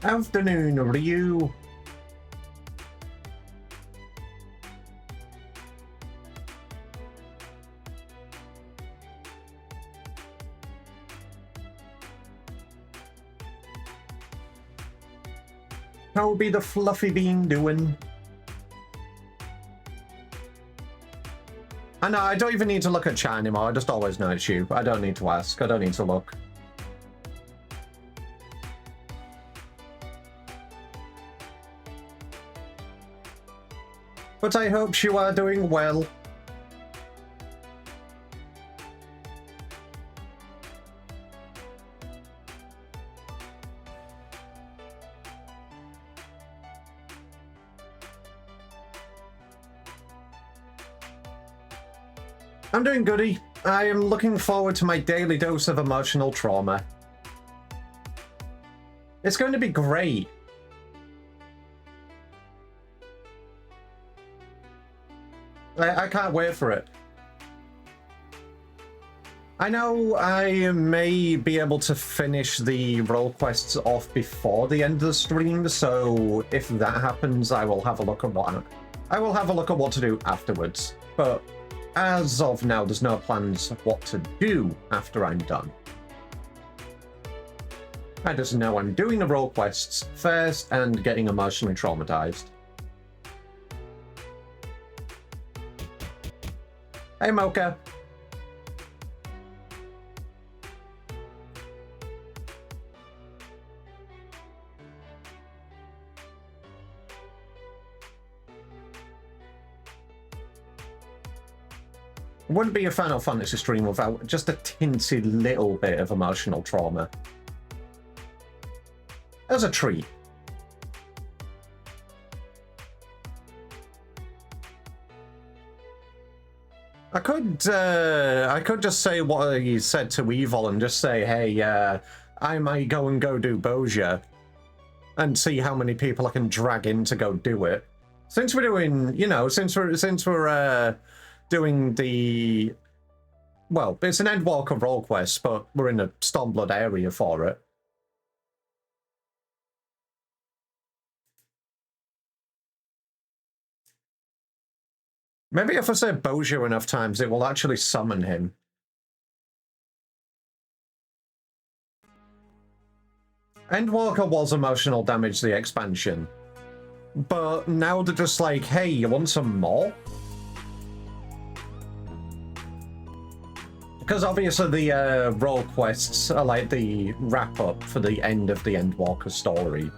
Afternoon, Ryu. How be the fluffy bean doing? I know, I don't even need to look at chat anymore. I just always know it's you. I don't need to ask. I don't need to look. But I hope you are doing well. I'm doing goody. I am looking forward to my daily dose of emotional trauma. It's going to be great. I can't wait for it. I know I may be able to finish the role quests off before the end of the stream, so if that happens, I will have a look at what to do afterwards. But as of now, there's no plans of what to do after I'm done. I just know I'm doing the role quests first and getting emotionally traumatized. Hey, Mocha. Wouldn't be a Final Fantasy stream without just a tinsy little bit of emotional trauma. As a treat. I could just say what he said to Evil and just say, hey, I might go do Bosia and see how many people I can drag in to go do it. Since we're doing, you know, since we're doing the, well, it's an Endwalker role quest, but we're in a Stormblood area for it. Maybe if I say Bosia enough times, it will actually summon him. Endwalker was emotional damage, the expansion. But now they're just like, hey, you want some more? Because obviously the role quests are like the wrap-up for the end of the Endwalker story.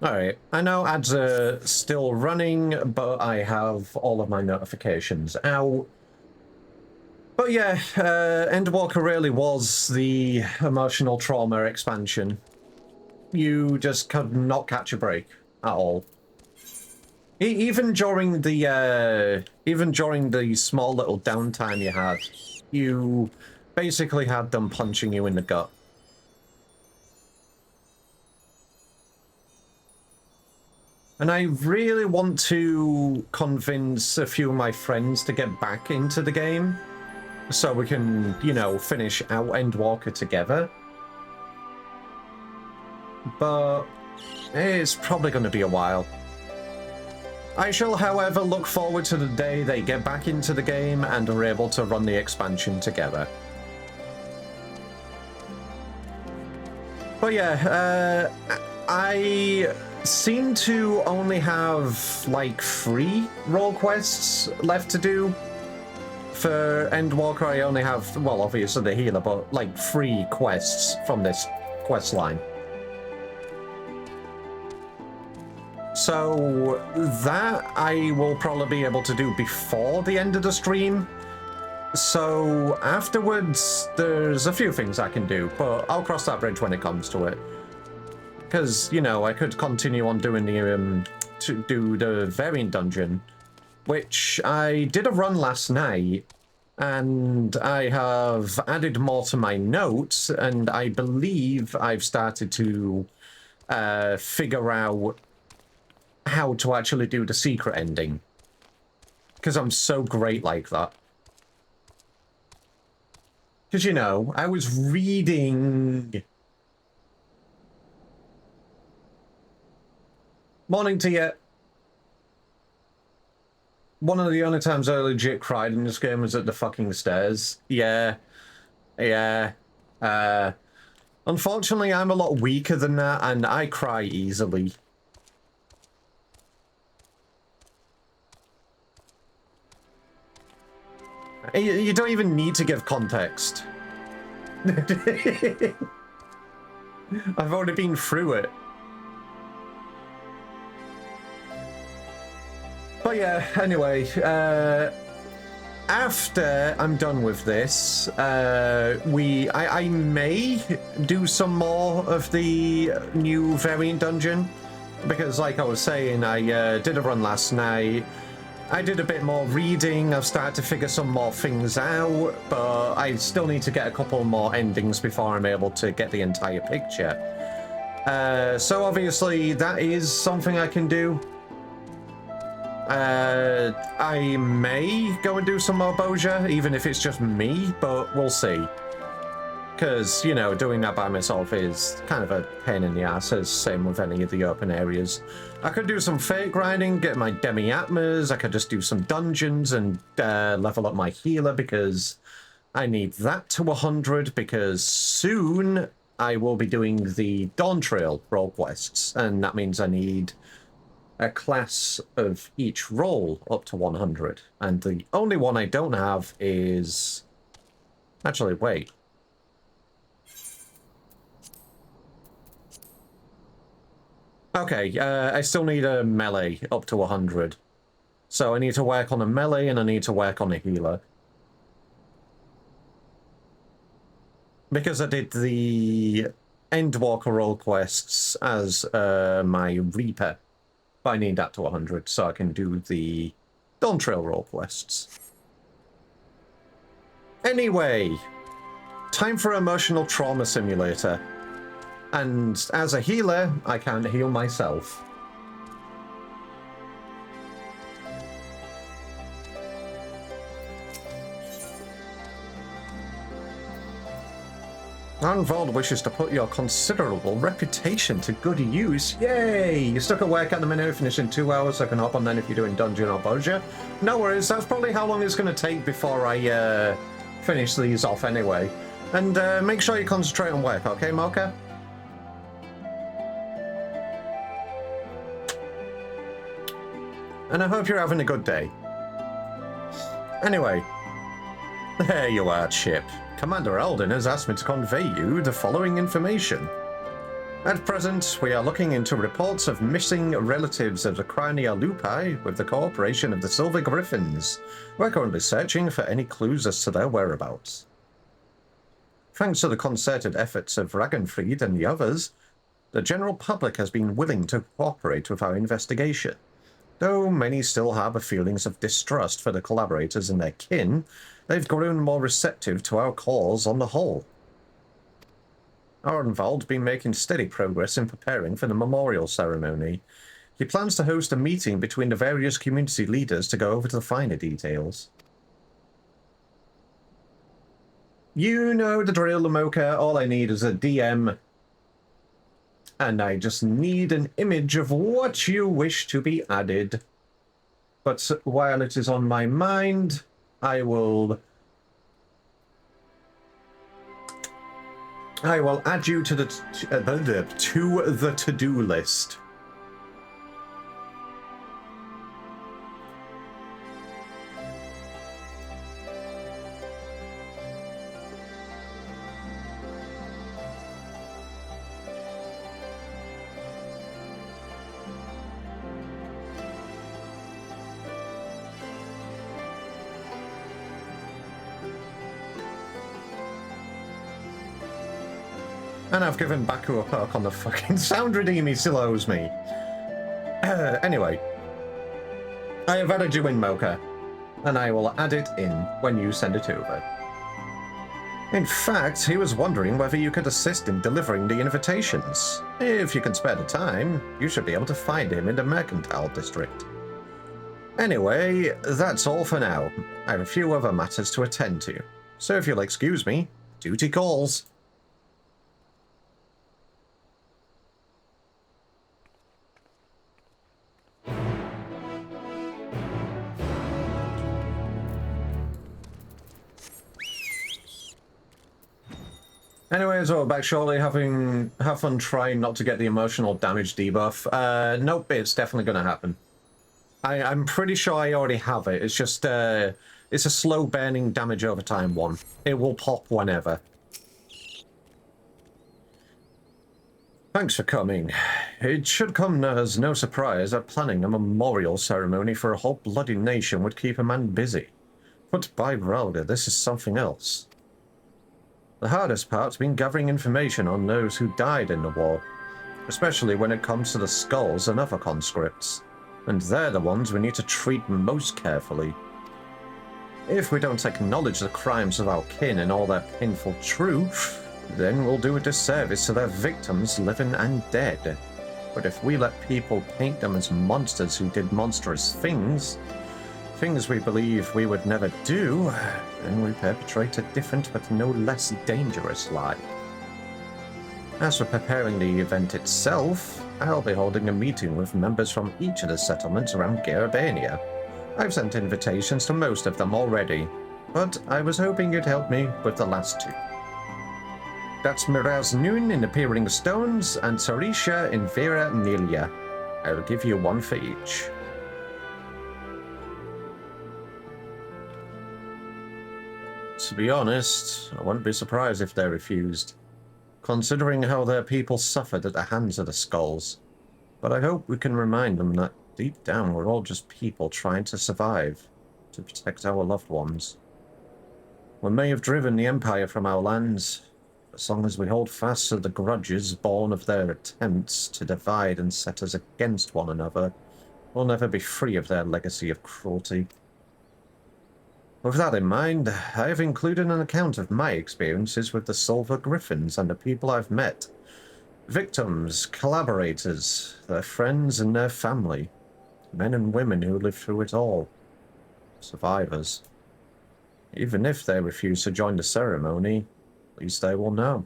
Alright, I know ads are still running, but I have all of my notifications out. But yeah, Endwalker really was the emotional trauma expansion. You just could not catch a break at all. Even during the small little downtime you had, you basically had them punching you in the gut. And I really want to convince a few of my friends to get back into the game so we can, you know, finish out Endwalker together. But it's probably going to be a while. I shall, however, look forward to the day they get back into the game and are able to run the expansion together. But yeah, I seem to only have like 3 role quests left to do. For Endwalker, I only have, well, obviously the healer, but like 3 quests from this quest line. So that I will probably be able to do before the end of the stream. So afterwards, there's a few things I can do, but I'll cross that bridge when it comes to it. Because, you know, I could continue on doing the, to do the variant dungeon, which I did a run last night, And I have added more to my notes, and I believe I've started to figure out how to actually do the secret ending. Because I'm so great like that. Because, you know, I was reading... Morning to you. One of the only times I legit cried in this game was at the fucking stairs. Yeah. Yeah. Unfortunately, I'm a lot weaker than that, and I cry easily. You don't even need to give context. I've already been through it. But yeah, anyway, after I'm done with this, I may do some more of the new variant dungeon, because like I was saying, I did a run last night. I did a bit more reading, I've started to figure some more things out, but I still need to get a couple more endings before I'm able to get the entire picture. So obviously that is something I can do. I may go and do some more Boja, even if it's just me, but we'll see. Because, you know, doing that by myself is kind of a pain in the ass, as same with any of the open areas. I could do some fake grinding, get my demi-atmas, I could just do some dungeons and level up my healer, because I need that to 100, because soon I will be doing the Dawn Trail role quests, and that means I need a class of each role up to 100. And the only one I don't have is... Actually, wait. Okay, I still need a melee up to 100. So I need to work on a melee and I need to work on a healer. Because I did the Endwalker role quests as my Reaper. But I need that to 100 so I can do the Dawn Trail role quests. Anyway, time for Emotional Trauma Simulator. And as a healer, I can't heal myself. Arnvald wishes to put your considerable reputation to good use. Yay! You're stuck at work at the minute, finish in 2 hours, so I can hop on then if you're doing dungeon or Boja. No worries, that's probably how long it's going to take before I finish these off anyway. And make sure you concentrate on work, okay, Mocha? And I hope you're having a good day. Anyway, there you are, Chip. Commander Alden has asked me to convey you the following information. At present, we are looking into reports of missing relatives of the Crania Lupi with the cooperation of the Silver Griffins. We're currently searching for any clues as to their whereabouts. Thanks to the concerted efforts of Ragenfried and the others, the general public has been willing to cooperate with our investigation. Though many still harbour feelings of distrust for the collaborators and their kin, they've grown more receptive to our cause on the whole. Arnvald's been making steady progress in preparing for the memorial ceremony. He plans to host a meeting between the various community leaders to go over the finer details. You know the drill, Mocha. All I need is a DM. And I just need an image of what you wish to be added. But while it is on my mind, I will add you to the to-do list. And I've given Baku a perk on the fucking sound redeem he still owes me. Anyway. I have added you in, Mocha. and I will add it in when you send it over. In fact, he was wondering whether you could assist in delivering the invitations. If you can spare the time, you should be able to find him in the Mercantile District. Anyway, that's all for now. I have a few other matters to attend to, so if you'll excuse me, duty calls. Anyways, we're back shortly. Have fun trying not to get the emotional damage debuff. Nope, it's definitely going to happen. I'm pretty sure I already have it. It's just, it's a slow burning damage over time one. It will pop whenever. Thanks for coming. It should come as no surprise that planning a memorial ceremony for a whole bloody nation would keep a man busy. But by Bralga, this is something else. The hardest part's been gathering information on those who died in the war, especially when it comes to the skulls and other conscripts, and they're the ones we need to treat most carefully. If we don't acknowledge the crimes of our kin and all their painful truth, then we'll do a disservice to their victims, living and dead. But if we let people paint them as monsters who did monstrous things we believe we would never do, then we perpetrate a different but no less dangerous lie. As for preparing the event itself, I'll be holding a meeting with members from each of the settlements around Garabania. I've sent invitations to most of them already, but I was hoping you'd help me with the last two. That's Miraz Noon in the Peering Stones and Sarisha in Vera Nelia. I'll give you one for each. To be honest, I wouldn't be surprised if they refused, considering how their people suffered at the hands of the skulls. But I hope we can remind them that deep down we're all just people trying to survive, to protect our loved ones. We may have driven the Empire from our lands, but as long as we hold fast to the grudges born of their attempts to divide and set us against one another, we'll never be free of their legacy of cruelty. With that in mind, I have included an account of my experiences with the Silver Griffins and the people I've met. Victims, collaborators, their friends and their family. Men and women who lived through it all. Survivors. Even if they refuse to join the ceremony, at least they will know,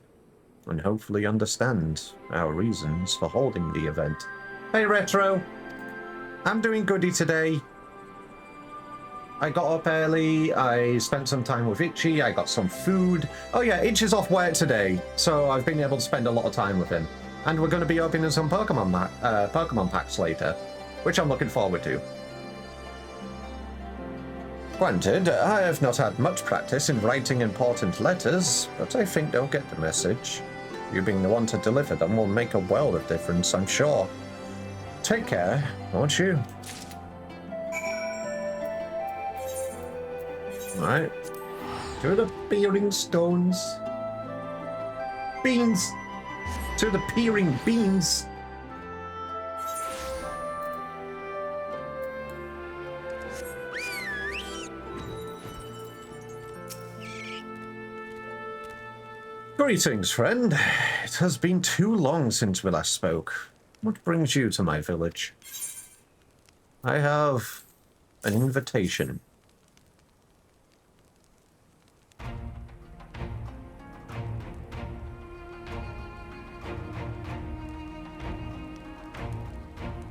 and hopefully understand our reasons for holding the event. Hey Retro! I'm doing goody today. I got up early, I spent some time with Itchy, I got some food. Oh yeah, Itchy's off work today, so I've been able to spend a lot of time with him. And we're going to be opening some Pokemon packs later, which I'm looking forward to. Granted, I have not had much practice in writing important letters, but I think they'll get the message. You being the one to deliver them will make a world of difference, I'm sure. Take care, won't you? Right. To the peering stones. Beans! To the peering beans! Greetings, friend. It has been too long since we last spoke. What brings you to my village? I have an invitation.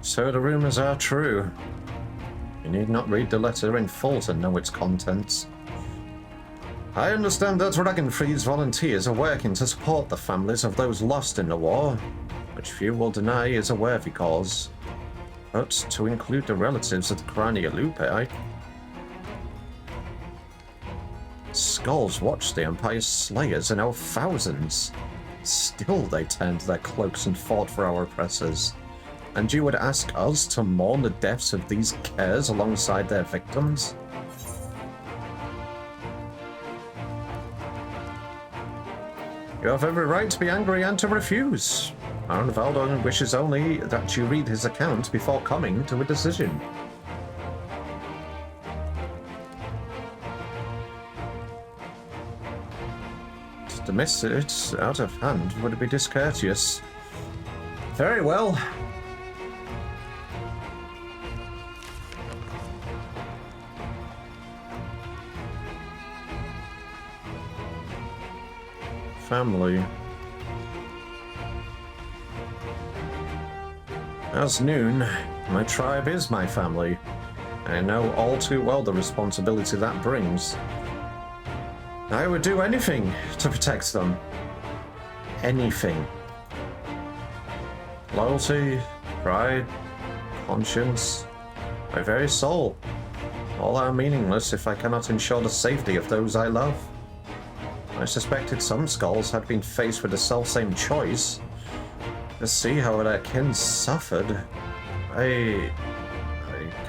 So the rumors are true. You need not read the letter in full to know its contents. I understand that Dragonfried's volunteers are working to support the families of those lost in the war, which few will deny is a worthy cause. But to include the relatives of the Crania Lupi, Skulls watched the Empire's slayers in our thousands. Still they turned their cloaks and fought for our oppressors. And you would ask us to mourn the deaths of these cares alongside their victims? You have every right to be angry and to refuse. Arnvaldo wishes only that you read his account before coming to a decision. To miss it out of hand would be discourteous. Very well. Family. As noon, my tribe is my family. I know all too well the responsibility that brings. I would do anything to protect them. Anything. Loyalty, pride, conscience, my very soul. All are meaningless if I cannot ensure the safety of those I love. I suspected some skulls had been faced with the selfsame choice. To see how their kin suffered, I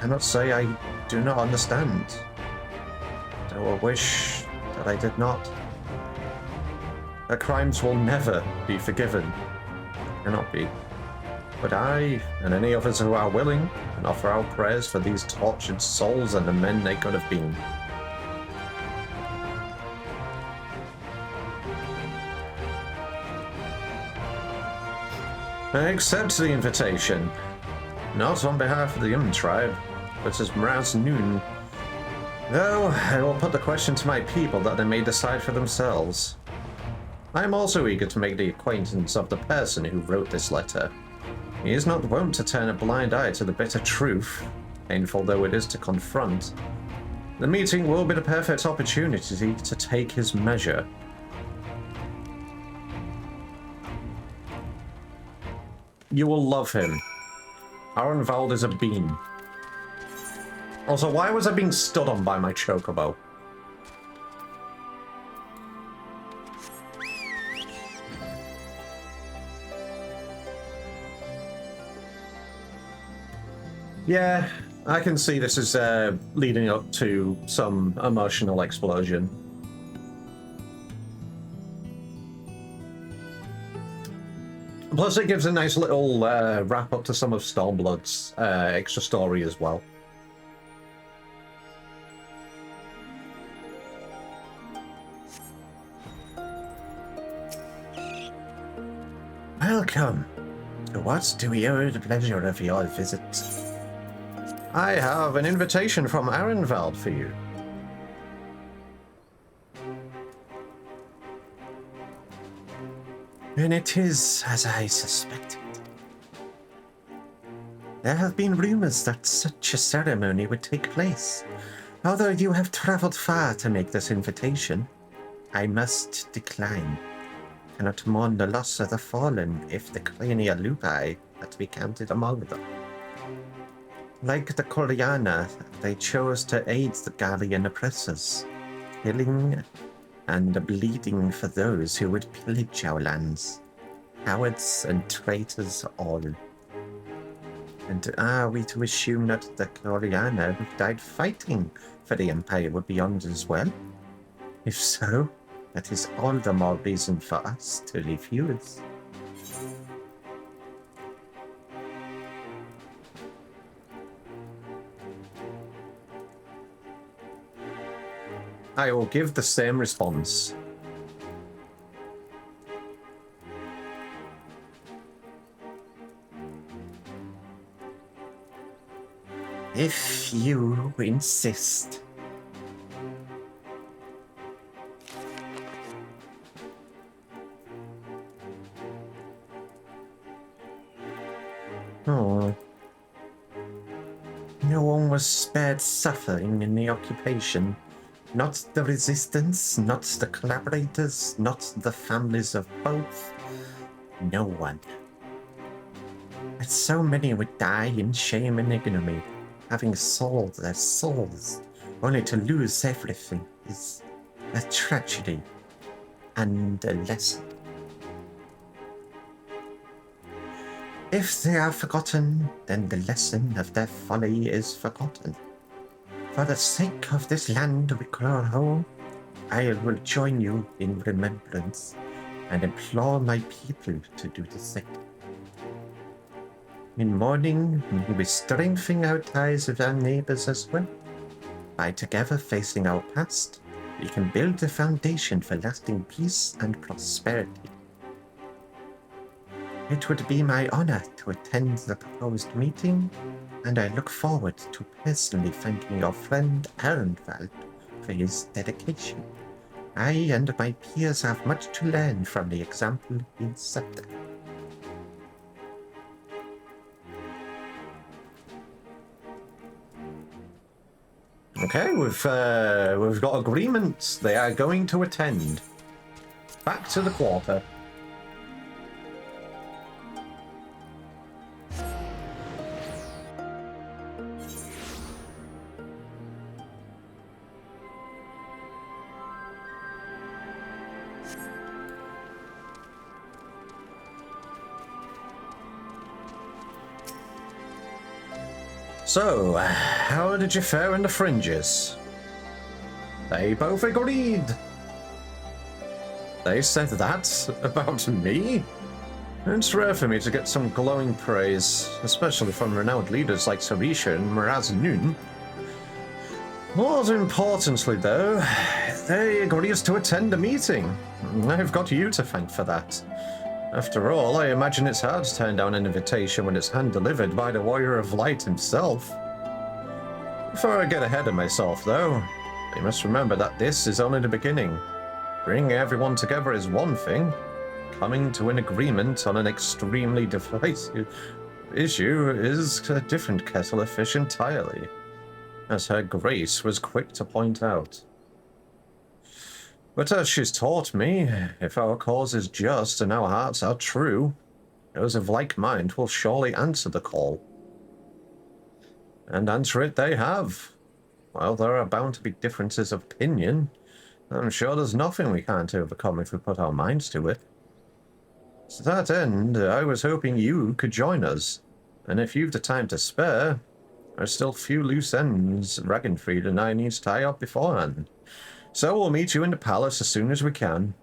cannot say I do not understand. Though I wish that I did not. Their crimes will never be forgiven. Cannot be. But I, and any others who are willing, can offer our prayers for these tortured souls and the men they could have been. I accept the invitation. Not on behalf of the human tribe, but as Mraz Noon. Though, I will put the question to my people that they may decide for themselves. I am also eager to make the acquaintance of the person who wrote this letter. He is not wont to turn a blind eye to the bitter truth, painful though it is to confront. The meeting will be the perfect opportunity to take his measure. You will love him. Arenvald is a bean. Also, why was I being stood on by my chocobo? Yeah, I can see this is leading up to some emotional explosion. Plus, it gives a nice little wrap up to some of Stormblood's extra story as well. Welcome. What do we owe the pleasure of your visit? I have an invitation from Arenvald for you. And it is as I suspected. There have been rumors that such a ceremony would take place. Although you have traveled far to make this invitation, I must decline. Cannot mourn the loss of the fallen if the crania lupi had be counted among them. Like the Koreana, they chose to aid the Gallian oppressors, killing and bleeding for those who would pillage our lands. Cowards and traitors all. And are we to assume that the Koreana who died fighting for the Empire would be honored as well? If so, that is all the more reason for us to refuse. I will give the same response. If you insist. Oh. No one was spared suffering in the occupation. Not the resistance, not the collaborators, not the families of both. No one. But so many would die in shame and ignominy, having sold their souls, only to lose everything, is a tragedy and a lesson. If they are forgotten, then the lesson of their folly is forgotten. For the sake of this land we call home, I will join you in remembrance and implore my people to do the same. In mourning, may we strengthen our ties with our neighbors as well, by together facing our past We can build a foundation for lasting peace and prosperity. It would be my honor to attend the proposed meeting, and I look forward to personally thanking your friend Ehrenwald for his dedication. I and my peers have much to learn from the example he set. Okay, we've got agreements. They are going to attend. Back to the quarter. So, how did you fare in the fringes? They both agreed. They said that about me? It's rare for me to get some glowing praise, especially from renowned leaders like Sarisha and Miraz Noon. More importantly, though, they agreed to attend the meeting. I've got you to thank for that. After all, I imagine it's hard to turn down an invitation when it's hand-delivered by the Warrior of Light himself. Before I get ahead of myself, though, you must remember that this is only the beginning. Bringing everyone together is one thing. Coming to an agreement on an extremely divisive issue is a different kettle of fish entirely, as Her Grace was quick to point out. But as she's taught me, if our cause is just and our hearts are true, those of like mind will surely answer the call. And answer it they have. While there are bound to be differences of opinion, I'm sure there's nothing we can't overcome if we put our minds to it. To that end, I was hoping you could join us, and if you've the time to spare, there's still few loose ends Ragenfried and I need to tie up beforehand. So we'll meet you in the palace as soon as we can.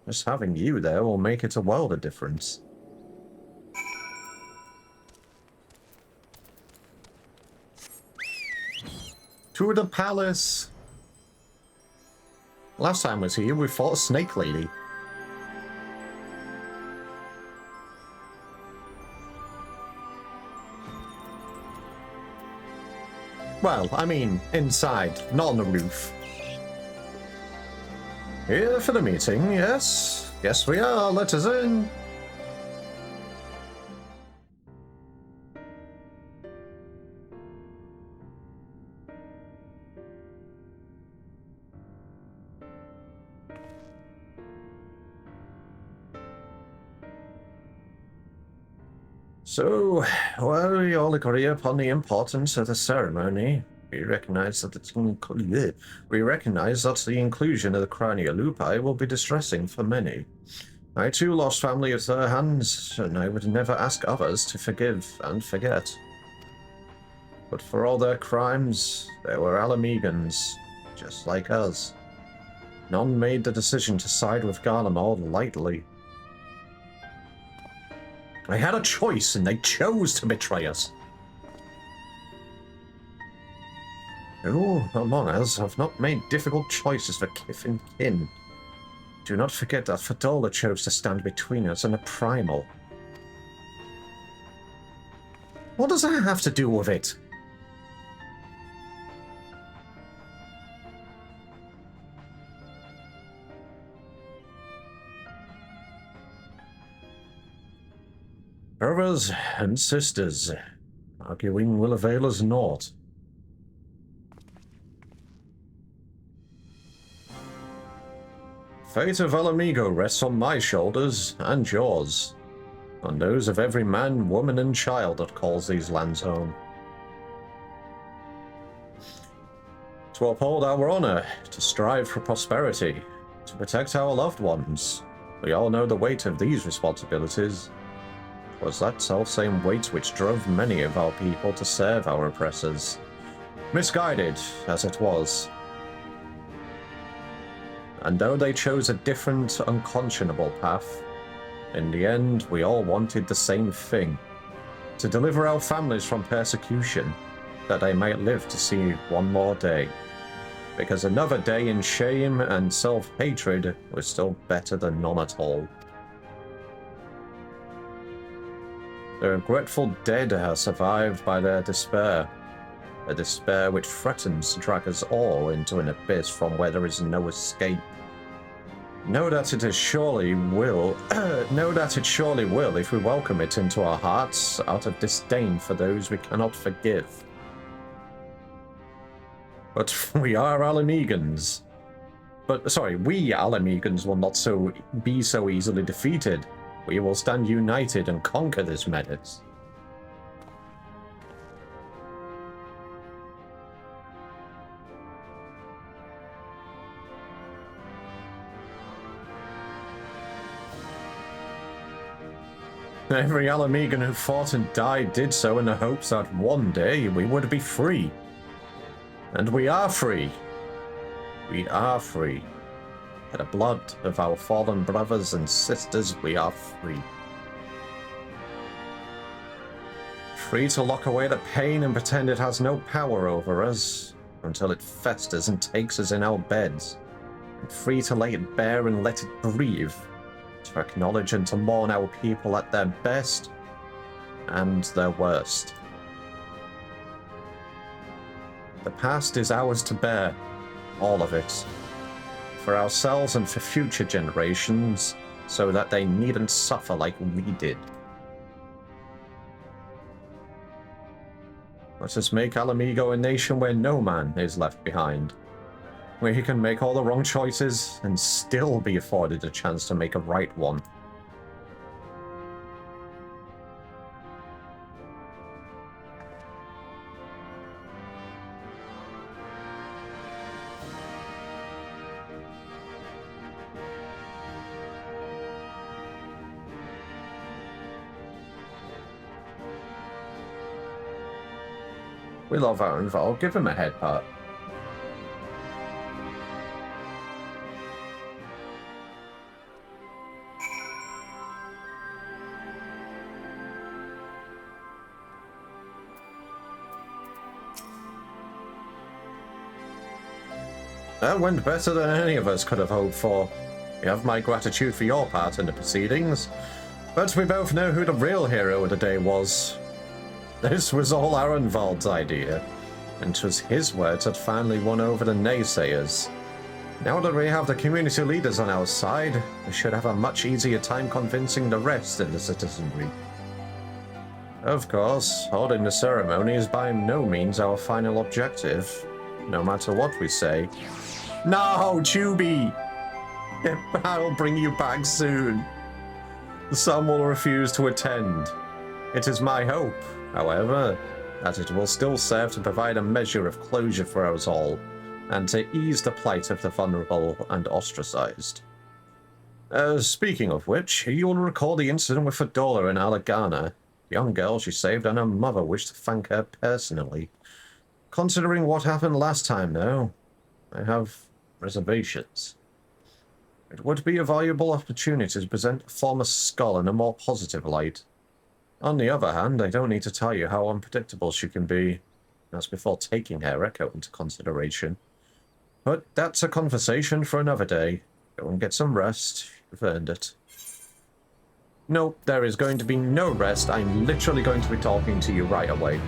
Just having you there will make it a world of difference. To the palace! Last time I was here, we fought a snake lady. Well, I mean, inside, not on the roof. Here for the meeting, yes. Yes, we are. Let us in. So, while we all agree upon the importance of the ceremony, we recognize that the inclusion of the Crania Lupi will be distressing for many. I too lost family at their hands, and I would never ask others to forgive and forget. But for all their crimes, they were Alamegans, just like us. None made the decision to side with Garlemald lightly. I had a choice, and they chose to betray us. Who among us have not made difficult choices for kith and kin? Do not forget that Fadola chose to stand between us and a primal. What does that have to do with it? Brothers and sisters, arguing will avail us naught. Fate of Alamigo rests on my shoulders and yours, on those of every man, woman, and child that calls these lands home. To uphold our honor, to strive for prosperity, to protect our loved ones, we all know the weight of these responsibilities. It was that selfsame weight which drove many of our people to serve our oppressors, misguided as it was. And though they chose a different, unconscionable path, in the end we all wanted the same thing: to deliver our families from persecution, that they might live to see one more day. because another day in shame and self-hatred was still better than none at all. The regretful dead are survived by their despair, a despair which threatens to drag us all into an abyss from where there is no escape. Know that it surely will if we welcome it into our hearts out of disdain for those we cannot forgive. But we are Alamegans. We Alamegans will not be so easily defeated. We will stand united and conquer this menace. Every Alamegan who fought and died did so in the hopes that one day we would be free. And we are free. We are free. By the blood of our fallen brothers and sisters, we are free. Free to lock away the pain and pretend it has no power over us until it festers and takes us in our beds. And free to lay it bare and let it breathe. To acknowledge and to mourn our people at their best and their worst. The past is ours to bear, all of it, for ourselves and for future generations, so that they needn't suffer like we did. Let us make Alamigo a nation where no man is left behind, where he can make all the wrong choices and still be afforded a chance to make a right one. We love our involved. Give him a head pat. That went better than any of us could have hoped for. You have my gratitude for your part in the proceedings, but we both know who the real hero of the day was. This was all Arenvald's idea, and 'twas his words that finally won over the naysayers. Now that we have the community leaders on our side, we should have a much easier time convincing the rest of the citizenry. Of course, holding the ceremony is by no means our final objective, no matter what we say. No, Chubby! I'll bring you back soon. Some will refuse to attend. It is my hope, however, that it will still serve to provide a measure of closure for us all, and to ease the plight of the vulnerable and ostracized. Speaking of which, you'll recall the incident with Fedora and Alagana. The young girl she saved and her mother wished to thank her personally. Considering what happened last time, though, I have reservations. It would be a valuable opportunity to present a former skull in a more positive light. On the other hand, I don't need to tell you how unpredictable she can be. That's before taking her echo into consideration. But that's a conversation for another day. Go and get some rest. You've earned it. No, there is going to be no rest. I'm literally going to be talking to you right away.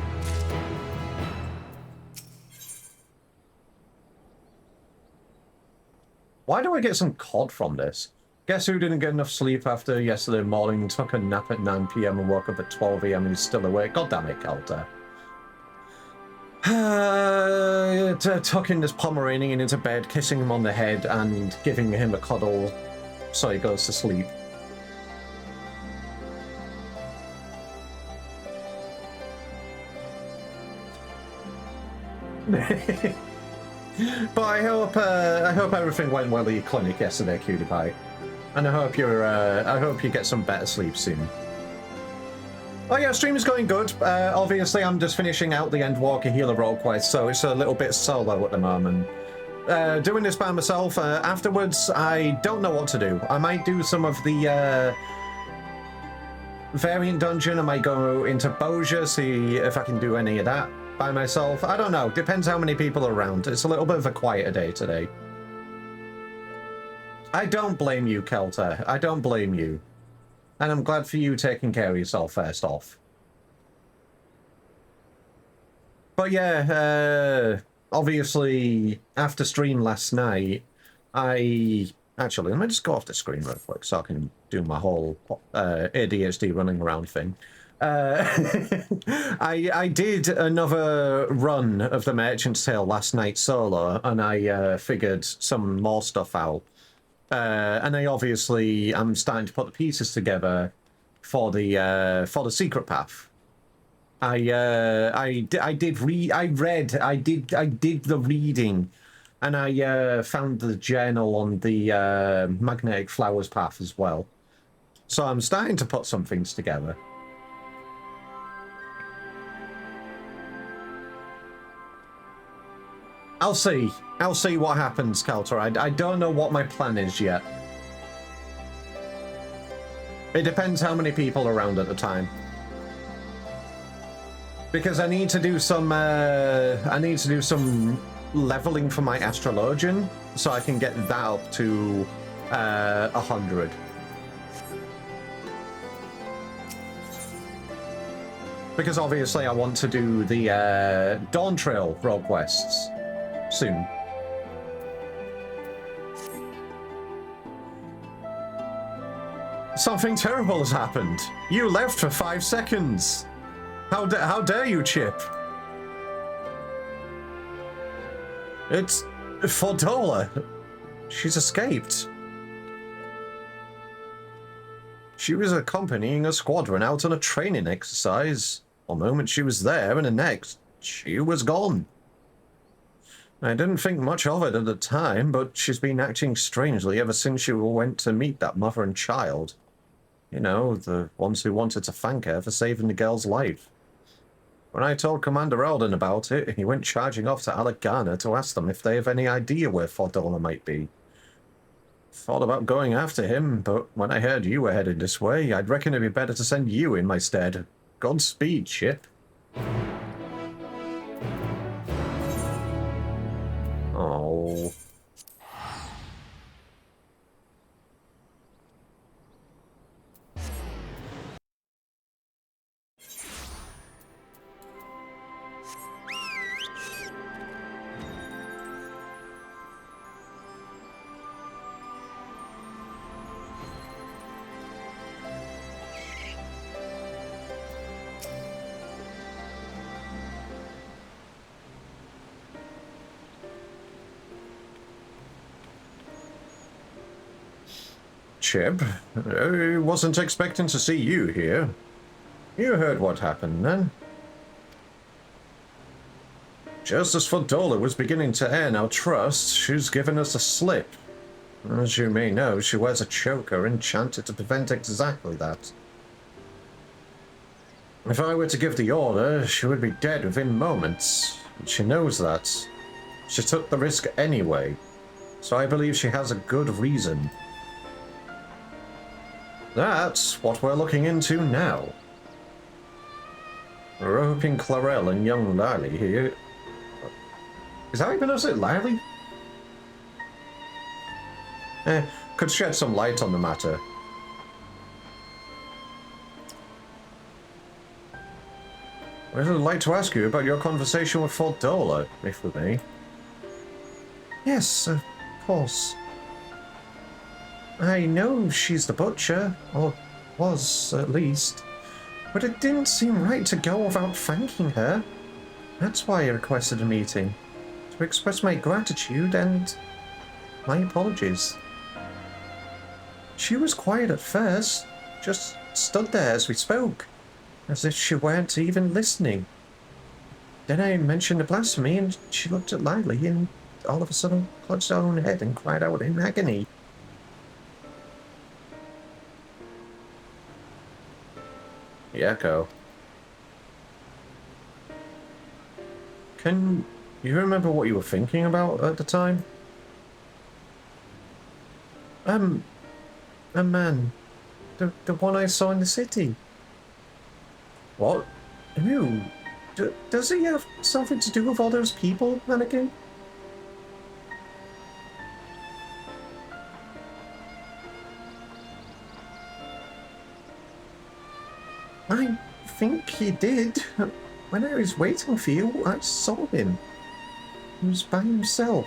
Why do I get some COD from this? Guess who didn't get enough sleep after yesterday morning, took a nap at 9 PM and woke up at 12 AM and he's still awake? God damn it, Kelter. Tucking this Pomeranian into bed, kissing him on the head and giving him a cuddle so he goes to sleep. But I hope everything went well at your clinic yesterday, Cutie Pie. And I hope you get some better sleep soon. Oh yeah, stream is going good. Obviously, I'm just finishing out the Endwalker Healer role quest, so it's a little bit solo at the moment. Doing this by myself. Afterwards, I don't know what to do. I might do some of the variant dungeon. I might go into Boja, see if I can do any of that. by myself. I don't know. Depends how many people are around. It's a little bit of a quieter day today. I don't blame you, Kelter. I don't blame you. And I'm glad for you taking care of yourself first off. But yeah, obviously, after stream last night, Actually, let me just go off the screen real quick so I can do my whole ADHD running around thing. I did another run of the Merchant's Tale last night solo, and I figured some more stuff out. And I'm starting to put the pieces together for the secret path. I did the reading, and I found the journal on the magnetic flowers path as well. So I'm starting to put some things together. I'll see what happens, Kelter. I don't know what my plan is yet. It depends how many people are around at the time. Because I need to do some leveling for my astrologian, so I can get that up to 100. Because obviously I want to do the Dawn Trail rogue quests soon. Something terrible has happened. You left for 5 seconds. How dare you, Chip? It's Fordola. She's escaped. She was accompanying a squadron out on a training exercise. The moment she was there, and the next, she was gone. I didn't think much of it at the time, but she's been acting strangely ever since she went to meet that mother and child. You know, the ones who wanted to thank her for saving the girl's life. When I told Commander Alden about it, he went charging off to Alagana to ask them if they have any idea where Fordola might be. Thought about going after him, but when I heard you were headed this way, I'd reckon it'd be better to send you in my stead. Godspeed, Chip. Oh. Chip, I wasn't expecting to see you here. You heard what happened then? Just as Fordola was beginning to earn our trust, she's given us a slip. As you may know, she wears a choker enchanted to prevent exactly that. If I were to give the order, she would be dead within moments. And she knows that. She took the risk anyway, so I believe she has a good reason. That's what we're looking into now. We're hoping Clarel and young Lily here... Is that how you pronounce it? Lily? Could shed some light on the matter. I'd like to ask you about your conversation with Fordola, if we may. Yes, of course. I know she's the butcher, or was at least, but it didn't seem right to go without thanking her. That's why I requested a meeting, to express my gratitude and my apologies. She was quiet at first, just stood there as we spoke, as if she weren't even listening. Then I mentioned the blasphemy, and she looked at Lily and all of a sudden clutched her own head and cried out in agony. The echo. Can you remember what you were thinking about at the time? A man. The one I saw in the city. What? Who? Does he have something to do with all those people, Anakin? I think he did. When I was waiting for you, I saw him. He was by himself.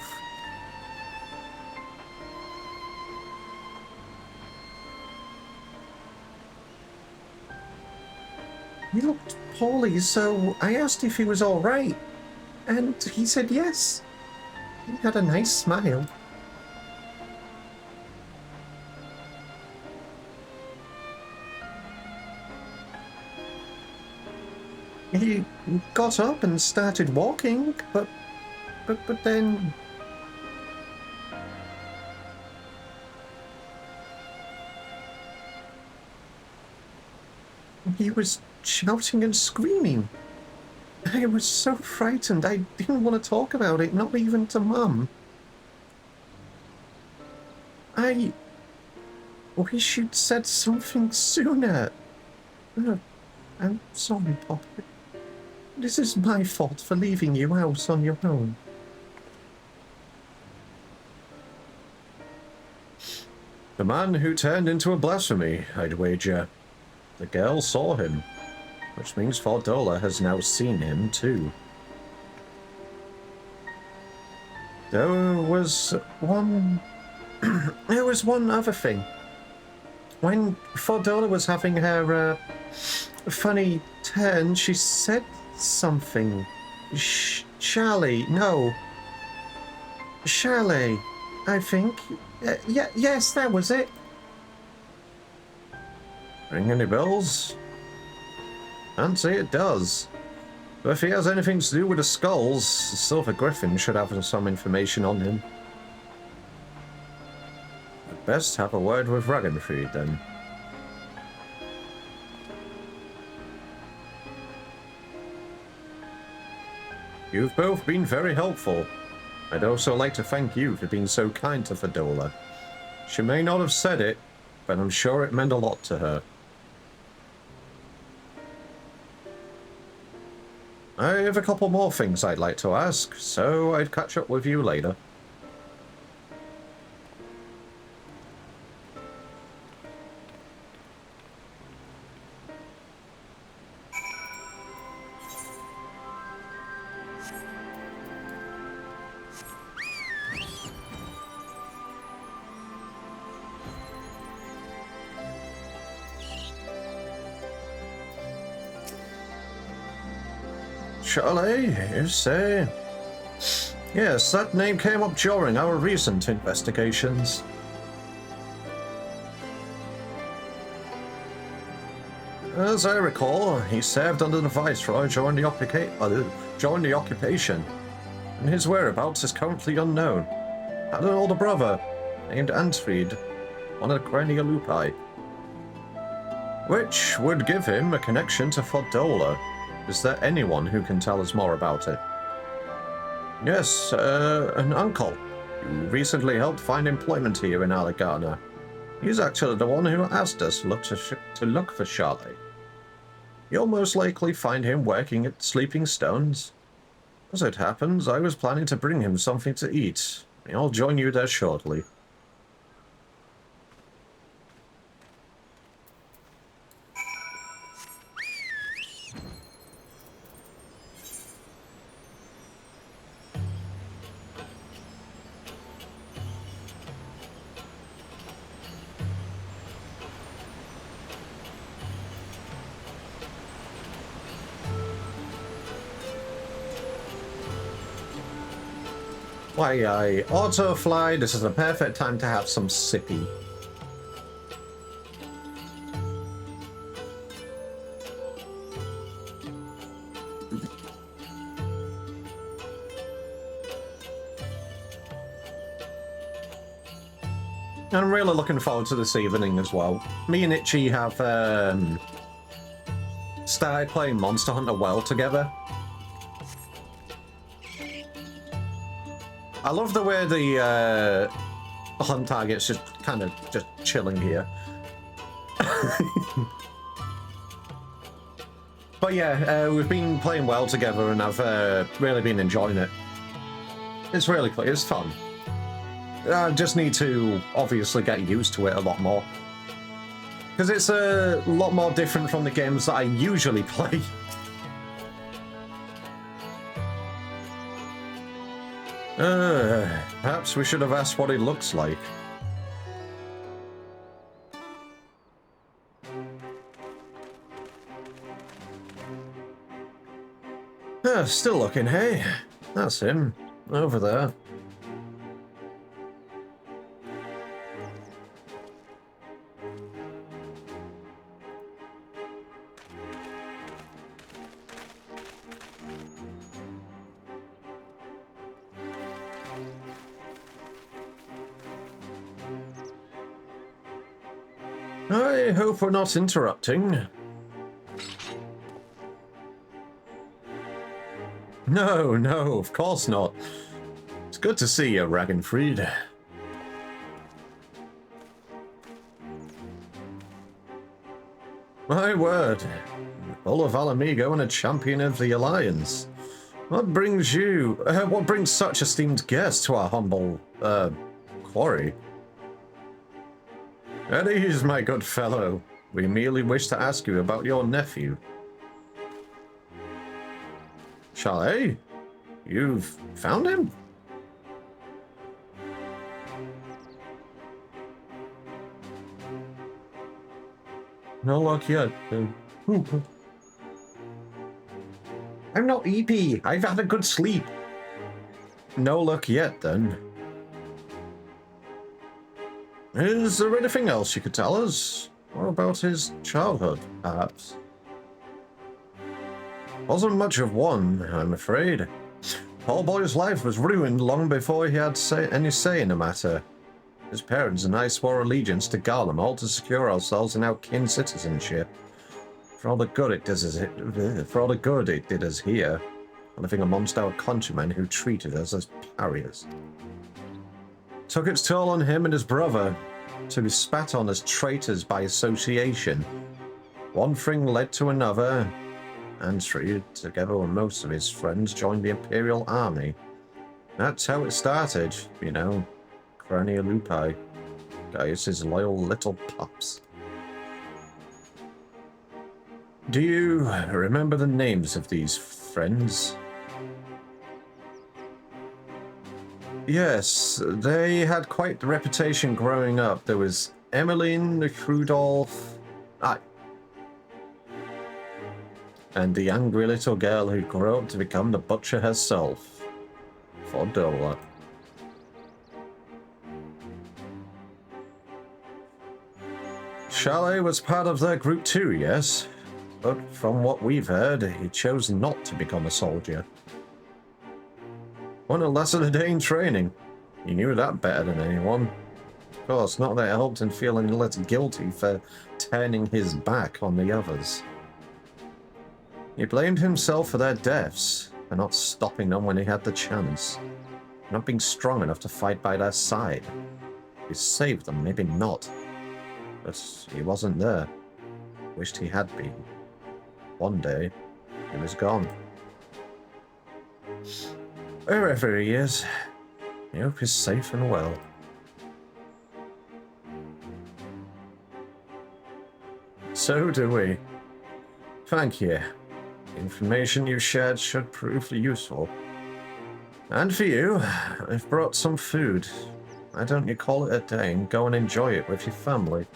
He looked poorly, so I asked if he was all right, and he said yes. He had a nice smile. He got up and started walking, but then... he was shouting and screaming. I was so frightened, I didn't want to talk about it, not even to Mum. I wish you'd said something sooner. I'm sorry, Poppy. This is my fault for leaving you out on your own. The man who turned into a blasphemy, I'd wager. The girl saw him, which means Fordola has now seen him too. There was one other thing. When Fordola was having her funny turn, she said something. Charlie, no. Charlie, I think. Yes, that was it. Ring any bells? Can't say it does. But if he has anything to do with the skulls, the Silver Griffin should have some information on him. I'd best have a word with Ragenfried then. You've both been very helpful. I'd also like to thank you for being so kind to Fordola. She may not have said it, but I'm sure it meant a lot to her. I have a couple more things I'd like to ask, so I'd catch up with you later. Charlie, you say? Yes, that name came up during our recent investigations. As I recall, he served under the Viceroy during the occupation, and his whereabouts is currently unknown. Had an older brother named Antfried, one of the Crania Lupi, which would give him a connection to Fordola. Is there anyone who can tell us more about it? Yes, an uncle who recently helped find employment here in Allegana. He's actually the one who asked us to look for Charlie. You'll most likely find him working at Sleeping Stones. As it happens, I was planning to bring him something to eat. I'll join you there shortly. Why, I auto-fly. This is the perfect time to have some sippy. I'm really looking forward to this evening as well. Me and Itchy have started playing Monster Hunter well together. I love the way the hunt target's just kind of just chilling here. But yeah, we've been playing well together, and I've really been enjoying it. It's really cool. It's fun. I just need to obviously get used to it a lot more. Because it's a lot more different from the games that I usually play. Perhaps we should have asked what it looks like. Still looking, hey? That's him, over there. I hope we're not interrupting. No, no, of course not. It's good to see you, Ragenfried. My word. Full of Alamigo and a champion of the Alliance. What brings such esteemed guests to our humble, quarry? At ease, my good fellow. We merely wish to ask you about your nephew. Chalet? You've found him? No luck yet. I'm not EP. I've had a good sleep. No luck yet, then. Is there anything else you could tell us? What about his childhood, perhaps? Wasn't much of one, I'm afraid. Poor boy's life was ruined long before he had any say in the matter. His parents and I swore allegiance to Garlemald to secure ourselves in our kin citizenship. For all the good it did us here, living amongst our countrymen who treated us as pariahs. Took its toll on him and his brother, to be spat on as traitors by association. One thing led to another, and Shri, together with most of his friends, joined the Imperial Army. That's how it started, you know. Crania Lupi. Gaius' loyal little pups. Do you remember the names of these friends? Yes, they had quite the reputation growing up. There was Emmeline, Rudolph, and the angry little girl who grew up to become the butcher herself, Fordola. Chalet was part of their group too, yes, but from what we've heard, he chose not to become a soldier. One of lesser-ordained training. He knew that better than anyone. Of course, not that it helped him feeling less guilty for turning his back on the others. He blamed himself for their deaths, for not stopping them when he had the chance, not being strong enough to fight by their side. He saved them, maybe not. But he wasn't there. Wished he had been. One day, he was gone. Wherever he is, I hope he's safe and well. So do we. Thank you. The information you shared should prove useful. And for you, I've brought some food. Why don't you call it a day and go and enjoy it with your family?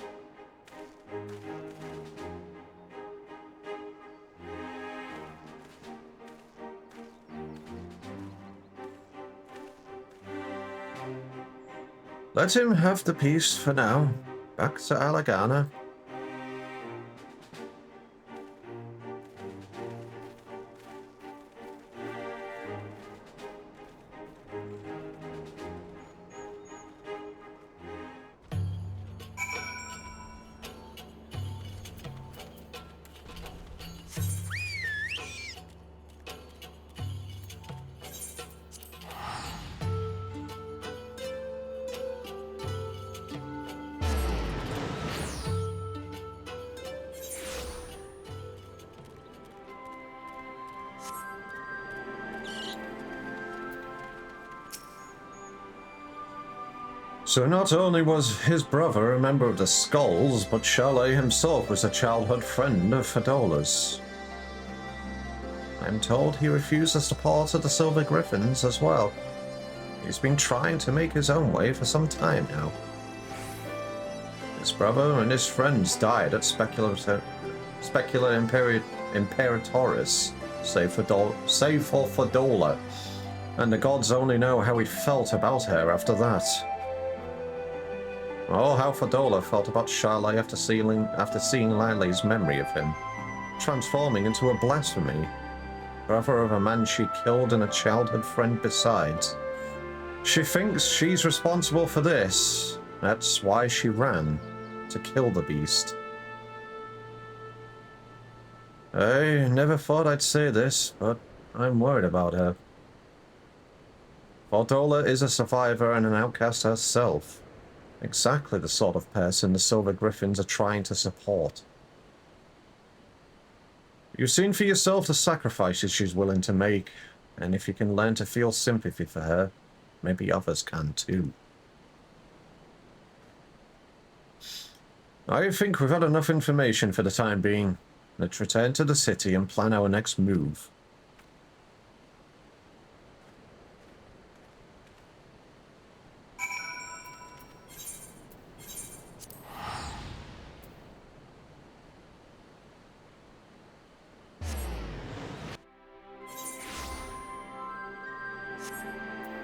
Let him have the peace for now. Back to Alagana. So not only was his brother a member of the Skulls, but Charlet himself was a childhood friend of Fedola's. I'm told he refuses to part of the Silver Griffins as well. He's been trying to make his own way for some time now. His brother and his friends died at Specula Imperatoris, save for Fedola, and the gods only know how he felt about her after that. Oh, how Fedola felt about Charlet after seeing Lily's memory of him, transforming into a blasphemy, brother of a man she killed and a childhood friend besides. She thinks she's responsible for this. That's why she ran, to kill the beast. I never thought I'd say this, but I'm worried about her. Fedola is a survivor and an outcast herself. Exactly the sort of person the Silver Griffins are trying to support. You've seen for yourself the sacrifices she's willing to make, and if you can learn to feel sympathy for her, maybe others can too. I think we've had enough information for the time being. Let's return to the city and plan our next move.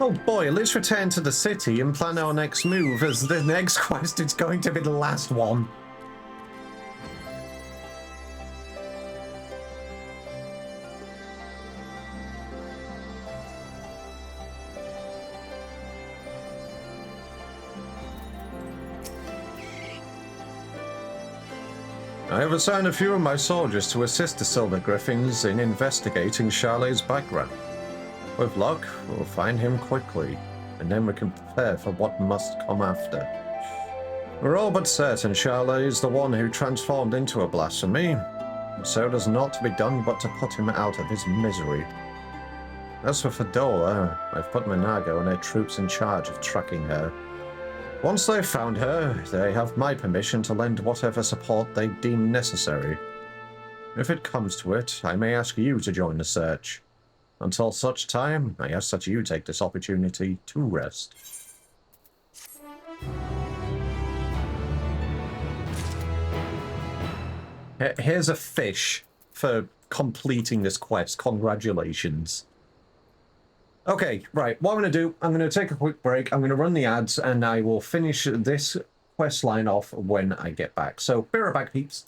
Oh boy, let's return to the city and plan our next move, as the next quest is going to be the last one. I have assigned a few of my soldiers to assist the Silver Griffins in investigating Charlet's background. With luck, we'll find him quickly, and then we can prepare for what must come after. We're all but certain Charlet is the one who transformed into a blasphemy, so there's naught to be done but to put him out of his misery. As for Fedola, I've put Minago and their troops in charge of tracking her. Once they've found her, they have my permission to lend whatever support they deem necessary. If it comes to it, I may ask you to join the search. Until such time, I ask that you take this opportunity to rest. Here's a fish for completing this quest. Congratulations. Okay, right, what I'm going to do, I'm going to take a quick break, I'm going to run the ads, and I will finish this quest line off when I get back. So, be right back, peeps.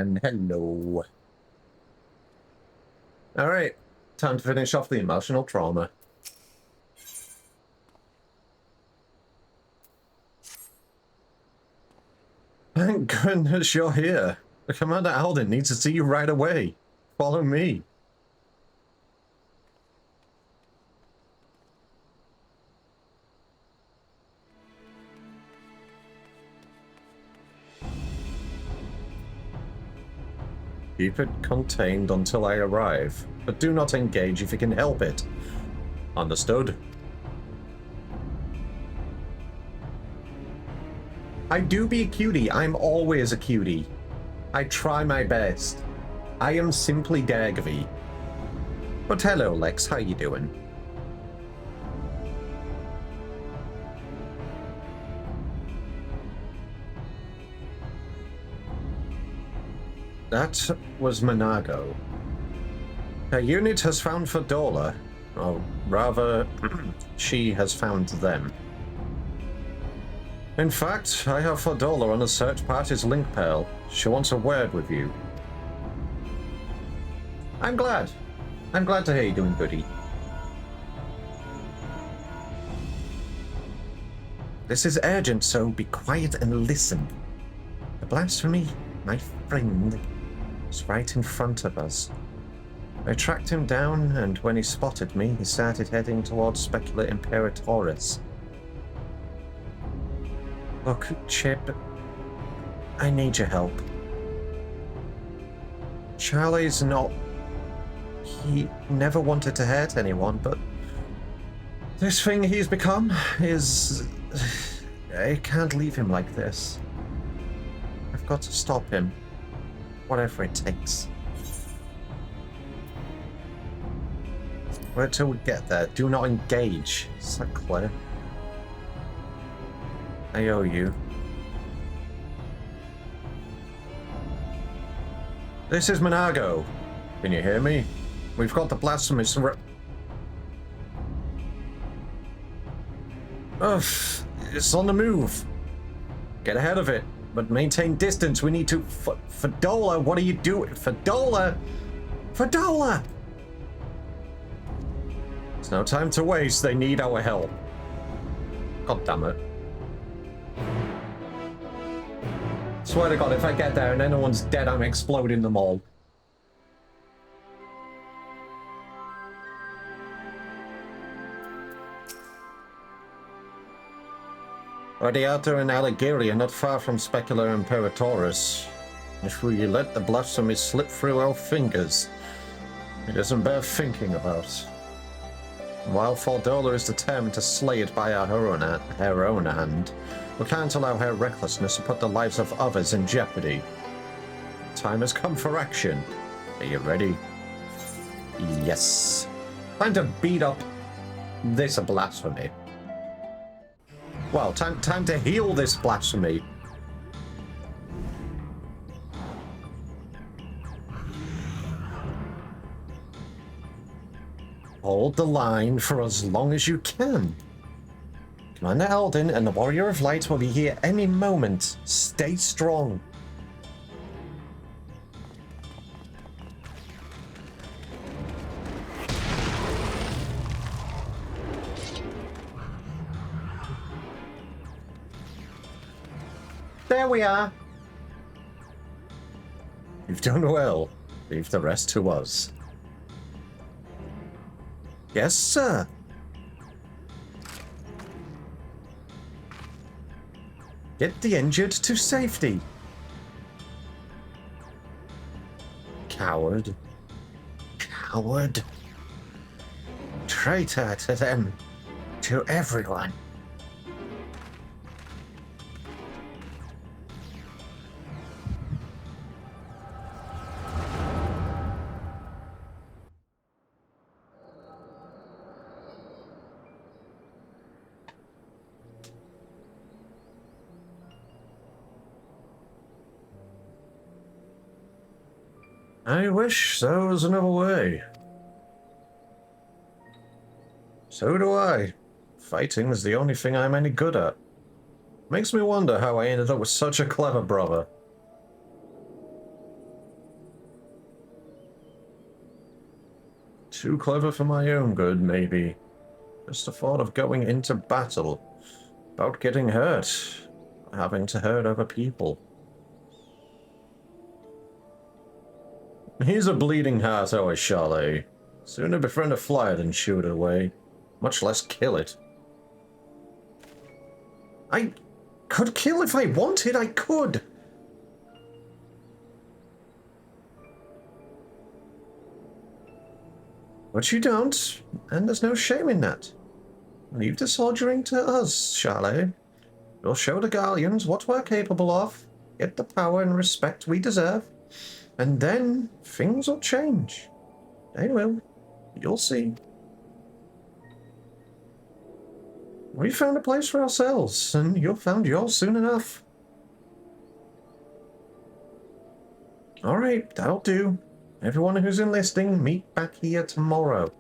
then. Hello. Alright, time to finish off the emotional trauma. Thank goodness you're here. Commander Alden needs to see you right away. Follow me. Keep it contained until I arrive, but do not engage if you can help it. Understood? I do be a cutie. I'm always a cutie. I try my best. I am simply Dagvy. But hello, Lex. How you doing? That was Monago. Her unit has found Fedora. Or rather, she has found them. In fact, I have Fedora on the search party's link pal. She wants a word with you. I'm glad. I'm glad to hear you're doing goody. This is urgent, so be quiet and listen. The blasphemy, my friend, was right in front of us. I tracked him down, and when he spotted me, he started heading towards Specula Imperatoris. Look, Chip, I need your help. Charlie's not... He never wanted to hurt anyone, but this thing he's become is... I can't leave him like this. I've got to stop him, whatever it takes. Wait till we get there. Do not engage. Is that clear? I owe you. This is Monago. Can you hear me? We've got the blasphemous... Ugh, it's on the move. Get ahead of it, but maintain distance. We need to... Fedora, what are you doing? Fedora! Fedora! It's no time to waste. They need our help. God damn it. Swear to God, if I get there and anyone's dead, I'm exploding them all. Radiator and Alighieri are not far from Specula Imperatoris. If we let the blasphemy slip through our fingers, it isn't bear thinking about. While Fordola is determined to slay it by her own hand, we can't allow her recklessness to put the lives of others in jeopardy. Time has come for action. Are you ready? Yes. Time to beat up this blasphemy. Well, time to heal this blasphemy. Hold the line for as long as you can. Commander Alden and the Warrior of Light will be here any moment. Stay strong. There we are. You've done well. Leave the rest to us. Yes, sir. Get the injured to safety. Coward. Coward. Traitor to them. To everyone. I wish there was another way. So do I. Fighting is the only thing I'm any good at. Makes me wonder how I ended up with such a clever brother. Too clever for my own good, maybe. Just the thought of going into battle, about getting hurt, having to hurt other people. He's a bleeding heart, always, Charlie. Sooner befriend a fly than shoot it away, much less kill it. I could kill if I wanted, I could. But you don't, and there's no shame in that. Leave the soldiering to us, Charlie. We'll show the Galleons what we're capable of, get the power and respect we deserve, and then things will change. They will. You'll see. We found a place for ourselves, and you'll find yours soon enough. Alright, that'll do. Everyone who's enlisting, meet back here tomorrow.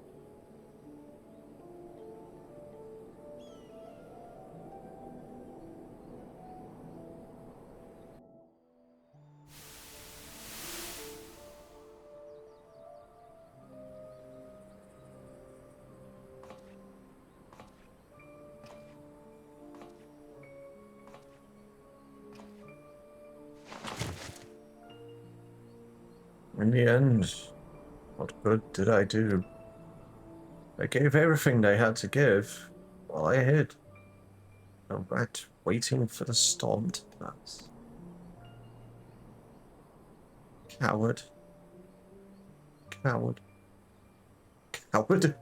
In the end, what good did I do? I gave everything they had to give, while I hid. A rat waiting for the storm to pass. Coward. Coward. Coward.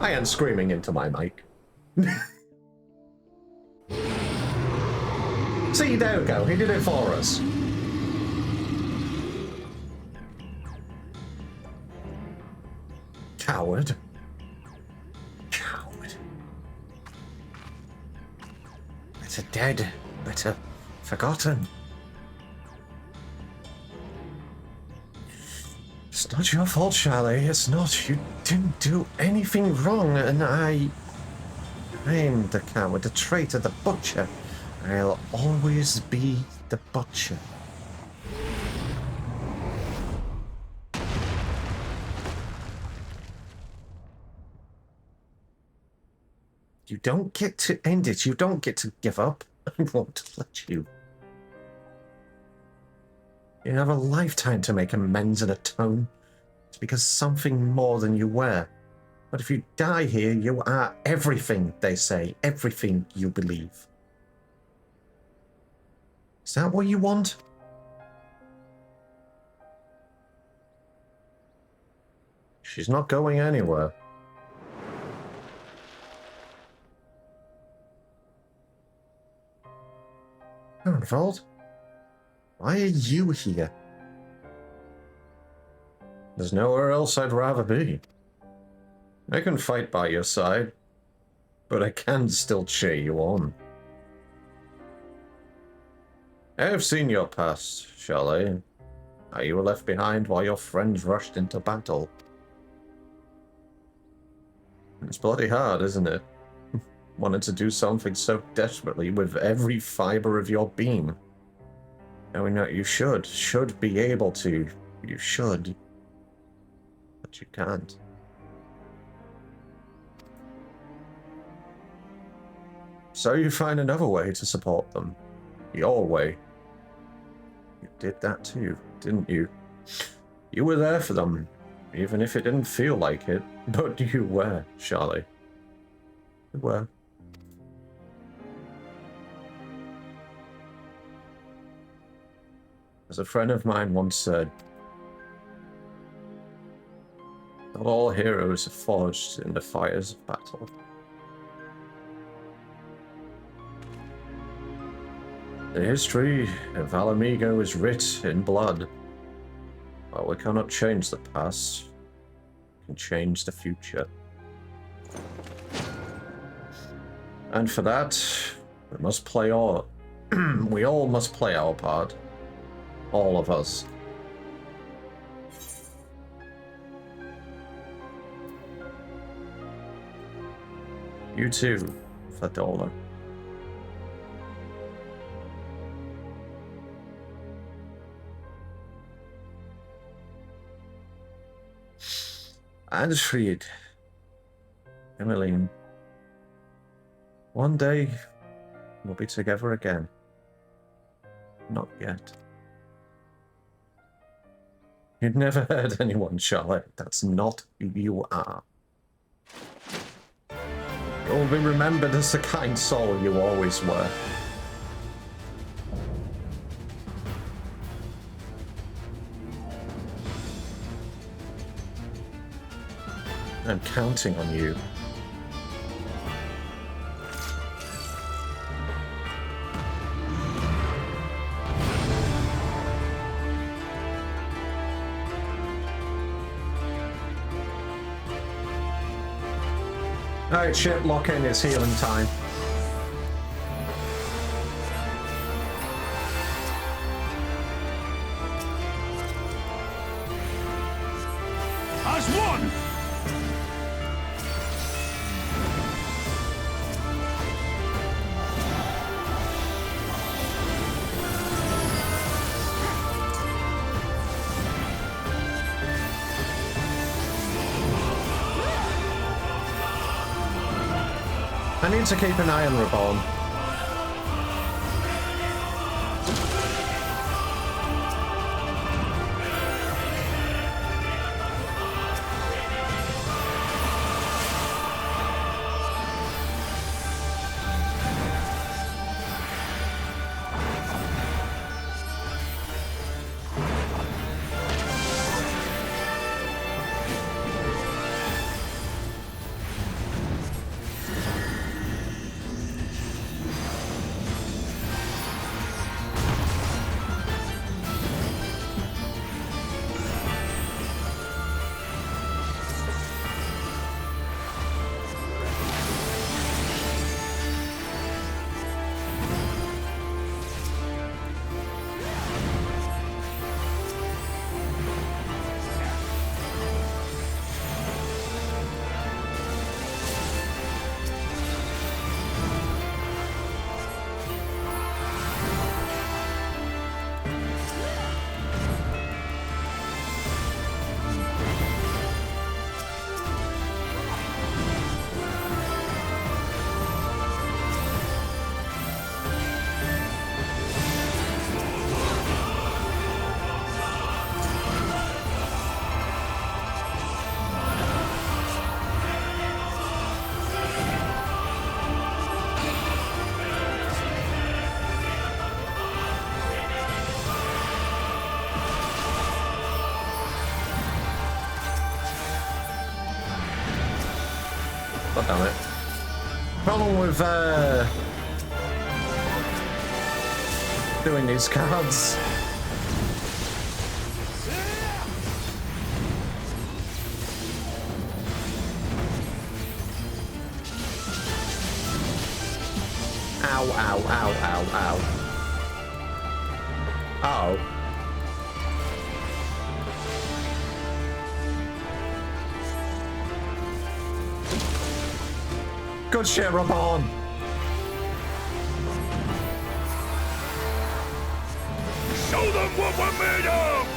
I am screaming into my mic. See, there we go. He did it for us. Coward. Coward. Better dead. Better forgotten. It's not your fault, Charlie. It's not. You didn't do anything wrong, and I'm the coward, the traitor, the butcher. I'll always be the butcher. You don't get to end it. You don't get to give up. I won't let you. You have a lifetime to make amends and atone. It's because something more than you were. But if you die here, you are everything, they say. Everything you believe. Is that what you want? She's not going anywhere. Arnvold? Why are you here? There's nowhere else I'd rather be. I can fight by your side, but I can still cheer you on. I have seen your past, Charlie. How you were left behind while your friends rushed into battle. It's bloody hard, isn't it? Wanted to do something so desperately with every fiber of your being. Knowing that you should be able to. You should. But you can't. So you find another way to support them. Your way. You did that too, didn't you? You were there for them, even if it didn't feel like it. But you were, Charlie. You were. As a friend of mine once said, not all heroes are forged in the fires of battle. The history of Alamigo is writ in blood. While we cannot change the past, we can change the future. And for that, we must play our... we all must play our part. All of us. You too, Fadola. Anfried. Emmeline. One day, we'll be together again. Not yet. You've never heard anyone, Charlotte. That's not who you are. You'll be remembered as the kind soul you always were. I'm counting on you. Alright, shit, lock in, it's healing time. As one! I need to keep an eye on Reborn. God damn it. Problem with doing these cards. Ow, ow, ow, ow, ow. Uh-oh. Good shit, Reborn. Show them what we're made of!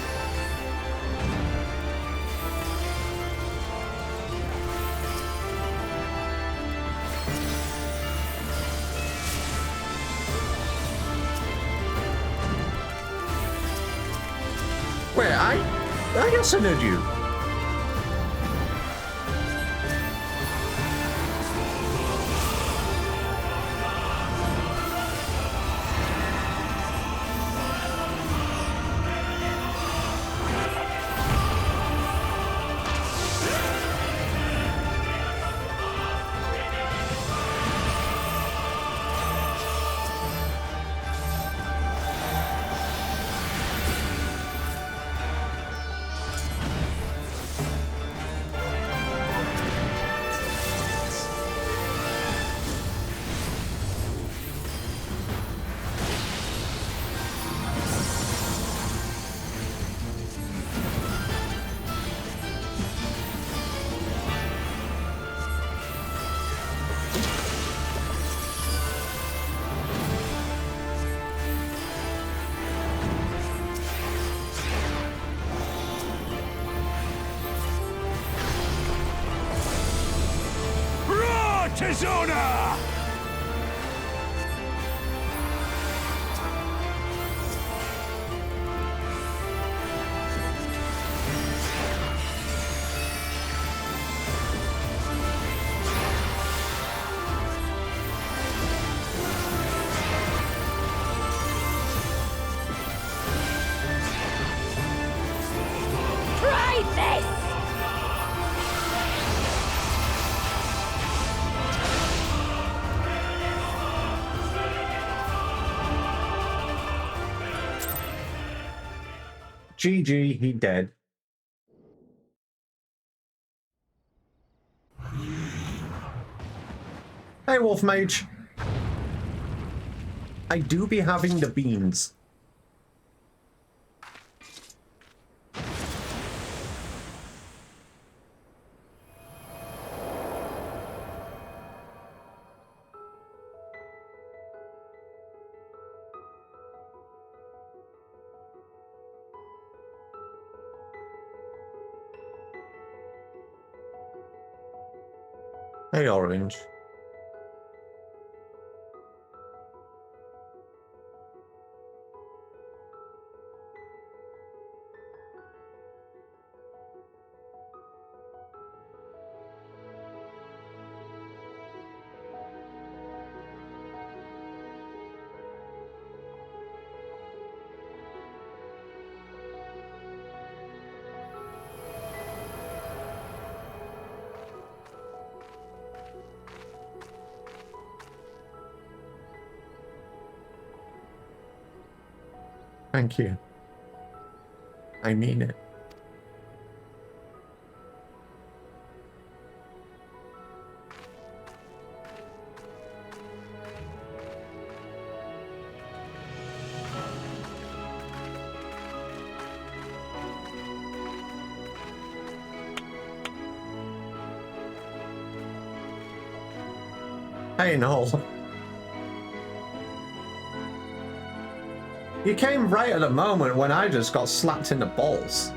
Wait, I guess I know you. 'Tis honor! Try this! GG, he dead. Hey, Wolf Mage. I do be having the beans. Hey, Orange. Thank you. I mean it. Hey, Noel. You came right at the moment when I just got slapped in the balls.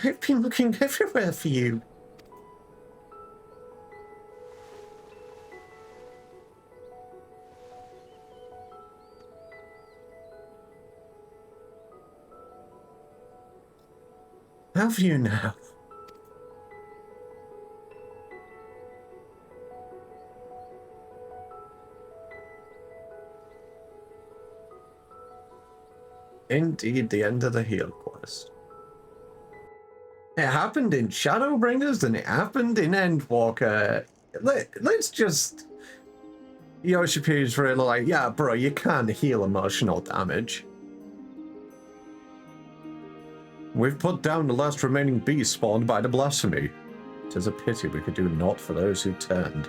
I've been looking everywhere for you. Have you now? Indeed, the end of the heal quest. It happened in Shadowbringers and it happened in Endwalker. Let's just... Yoshipi's really like, yeah, bro, you can't heal emotional damage. We've put down the last remaining beast spawned by the blasphemy. 'Tis a pity we could do naught for those who turned.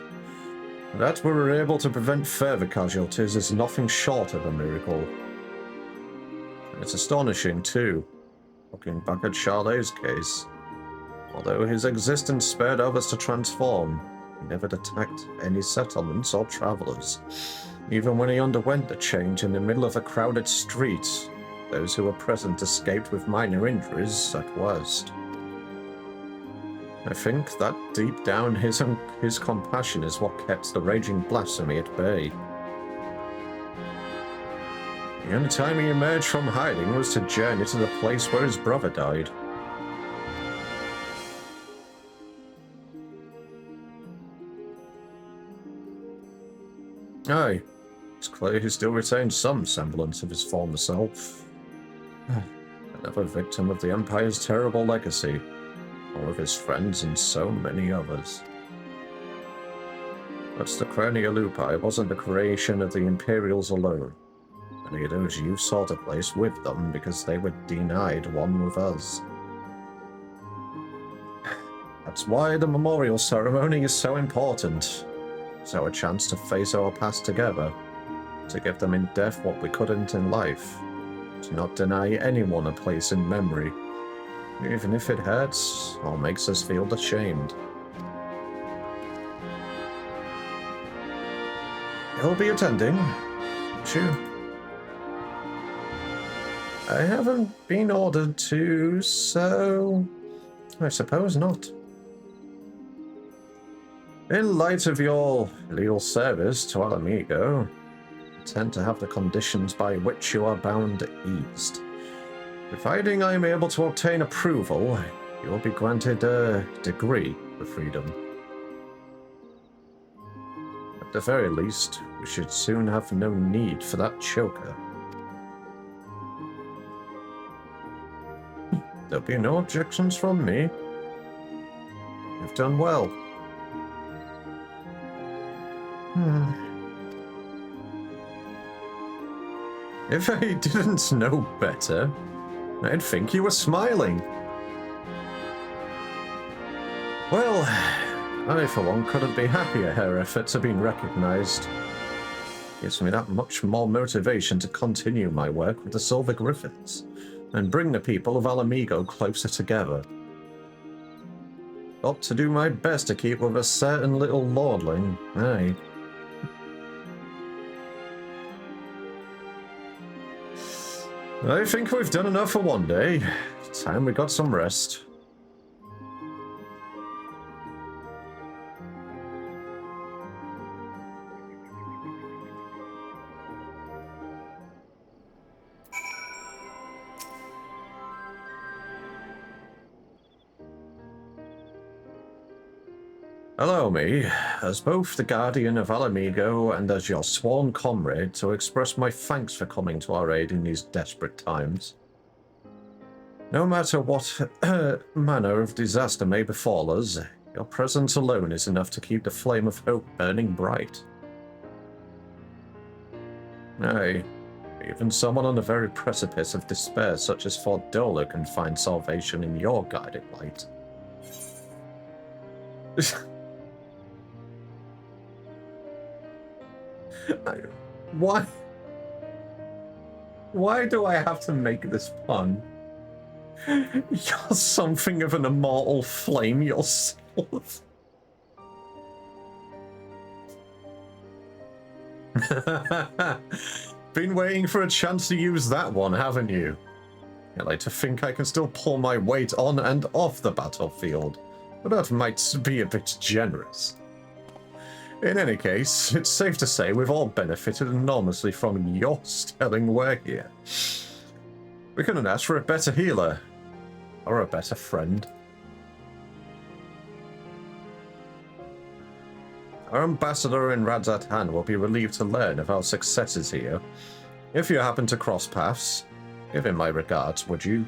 That we were able to prevent further casualties is nothing short of a miracle. It's astonishing, too, looking back at Charlotte's case. Although his existence spared others to transform, he never attacked any settlements or travelers. Even when he underwent the change in the middle of a crowded street, those who were present escaped with minor injuries at worst. I think that deep down his compassion is what kept the raging blasphemy at bay. The only time he emerged from hiding was to journey to the place where his brother died. Aye, it's clear he still retains some semblance of his former self. Another victim of the Empire's terrible legacy, all of his friends and so many others. But the Cronia Lupi wasn't the creation of the Imperials alone. Many of those you sought a place with them because they were denied one with us. That's why the memorial ceremony is so important. So a chance to face our past together, to give them in death what we couldn't in life, to not deny anyone a place in memory, even if it hurts or makes us feel ashamed. You'll be attending, won't you? I haven't been ordered to, so I suppose not. In light of your legal service to Alamigo, I intend to have the conditions by which you are bound eased. Providing I am able to obtain approval, you will be granted a degree of freedom. At the very least, we should soon have no need for that choker. There'll be no objections from me. You've done well. If I didn't know better, I'd think you were smiling. Well, I for one couldn't be happier her efforts have been recognized. Gives me that much more motivation to continue my work with the Silver Griffins and bring the people of Alamigo closer together. Got to do my best to keep with a certain little lordling, aye. I think we've done enough for one day. Time we got some rest. Allow me, as both the Guardian of Alamigo and as your sworn comrade, to express my thanks for coming to our aid in these desperate times. No matter what manner of disaster may befall us, your presence alone is enough to keep the flame of hope burning bright. Aye, even someone on the very precipice of despair such as Fordola can find salvation in your guiding light. Why do I have to make this pun? You're something of an immortal flame yourself. Been waiting for a chance to use that one, haven't you? I like to think I can still pull my weight on and off the battlefield, but that might be a bit generous. In any case, it's safe to say we've all benefited enormously from your sterling work here. We couldn't ask for a better healer, or a better friend. Our ambassador in Radzat Han will be relieved to learn of our successes here. If you happen to cross paths, give him my regards, would you?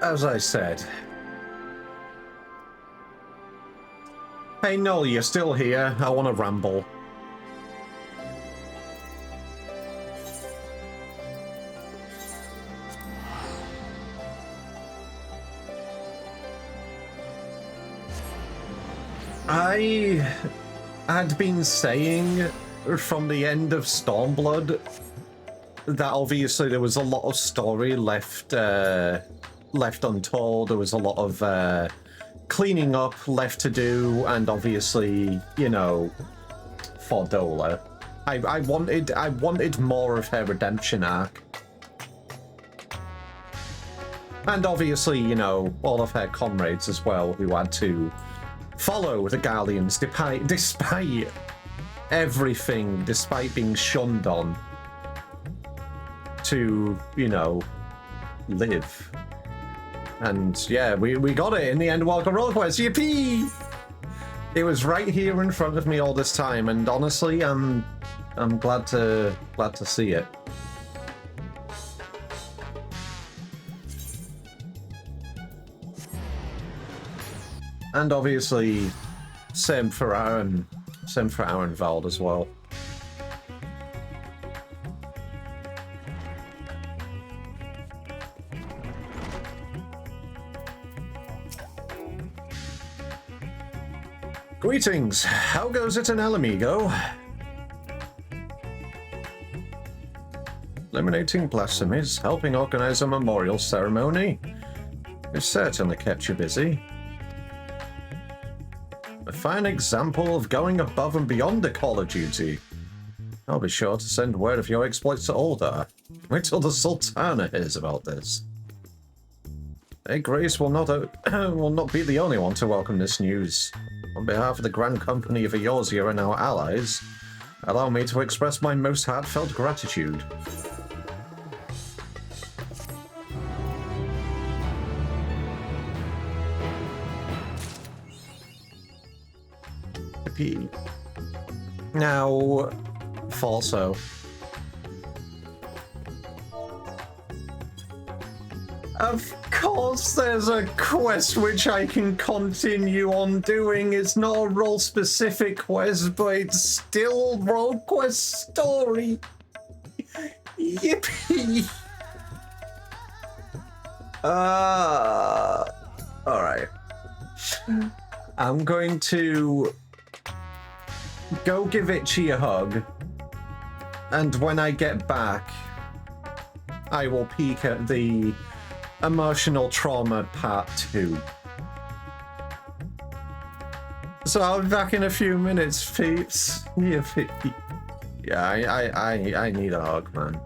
As I said. Hey Noel, you're still here. I want to ramble. I had been saying from the end of Stormblood that obviously there was a lot of story left untold. There was a lot of cleaning up left to do, and obviously, you know, Fordola. I wanted more of her redemption arc. And obviously, you know, all of her comrades as well, who had to follow the Guardians despite everything, despite being shunned on, to, you know, live. And yeah, we got it in the Endwalker Roll Quest. Yippee! It was right here in front of me all this time, and honestly, I'm glad to see it. And obviously, same for Aaron Vald as well. Greetings. How goes it in El Amigo? Eliminating blasphemies, helping organize a memorial ceremony. It's certainly kept you busy. A fine example of going above and beyond the Call of Duty. I'll be sure to send word of your exploits to Ulda. Wait till the Sultana hears about this. Hey, Grace will not be the only one to welcome this news. On behalf of the Grand Company of Eorzea and our allies, allow me to express my most heartfelt gratitude. Now, Falso. Of course there's a quest which I can continue on doing. It's not a role-specific quest, but it's still role quest story. Yippee! Alright. I'm going to go give Itchy a hug, and when I get back, I will peek at the emotional trauma part 2. So I'll be back in a few minutes, peeps. Yeah, I need a hug, man.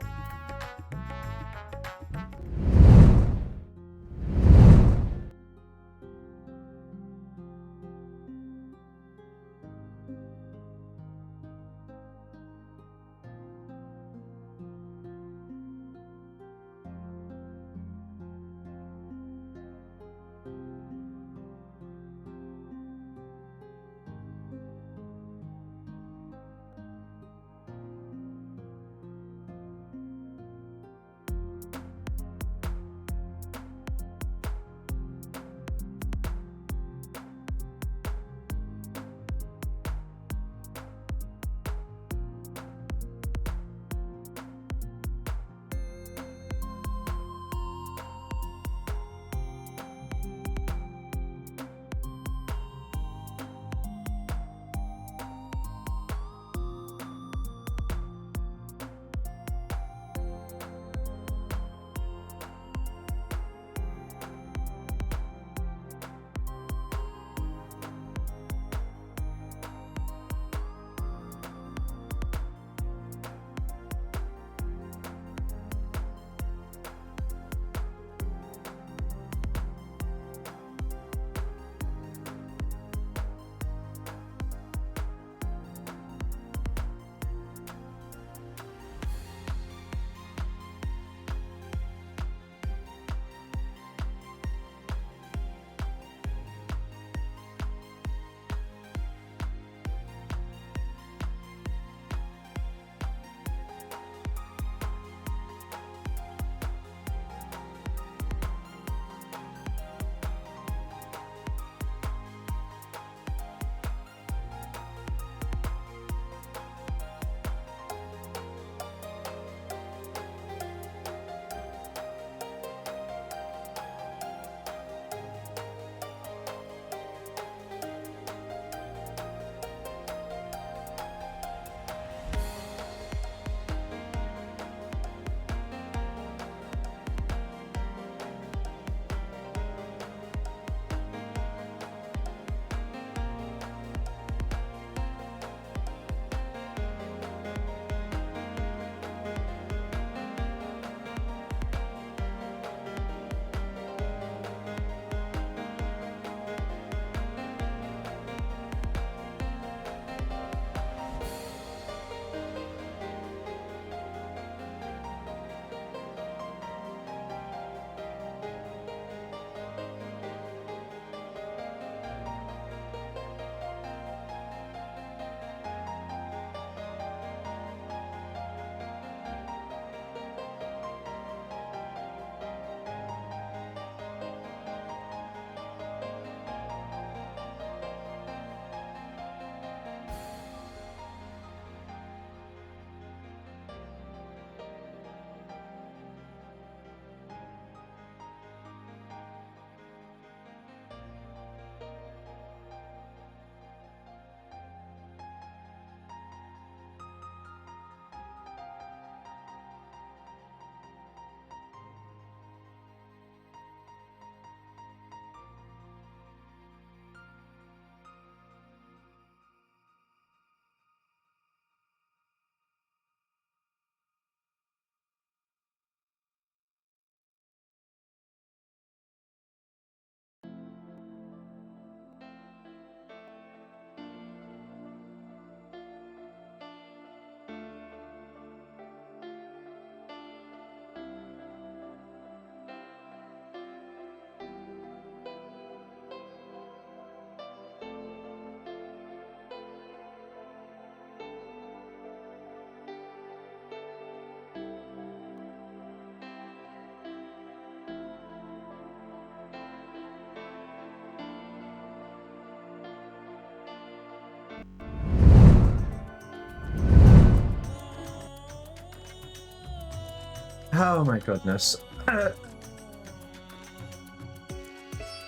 Oh my goodness.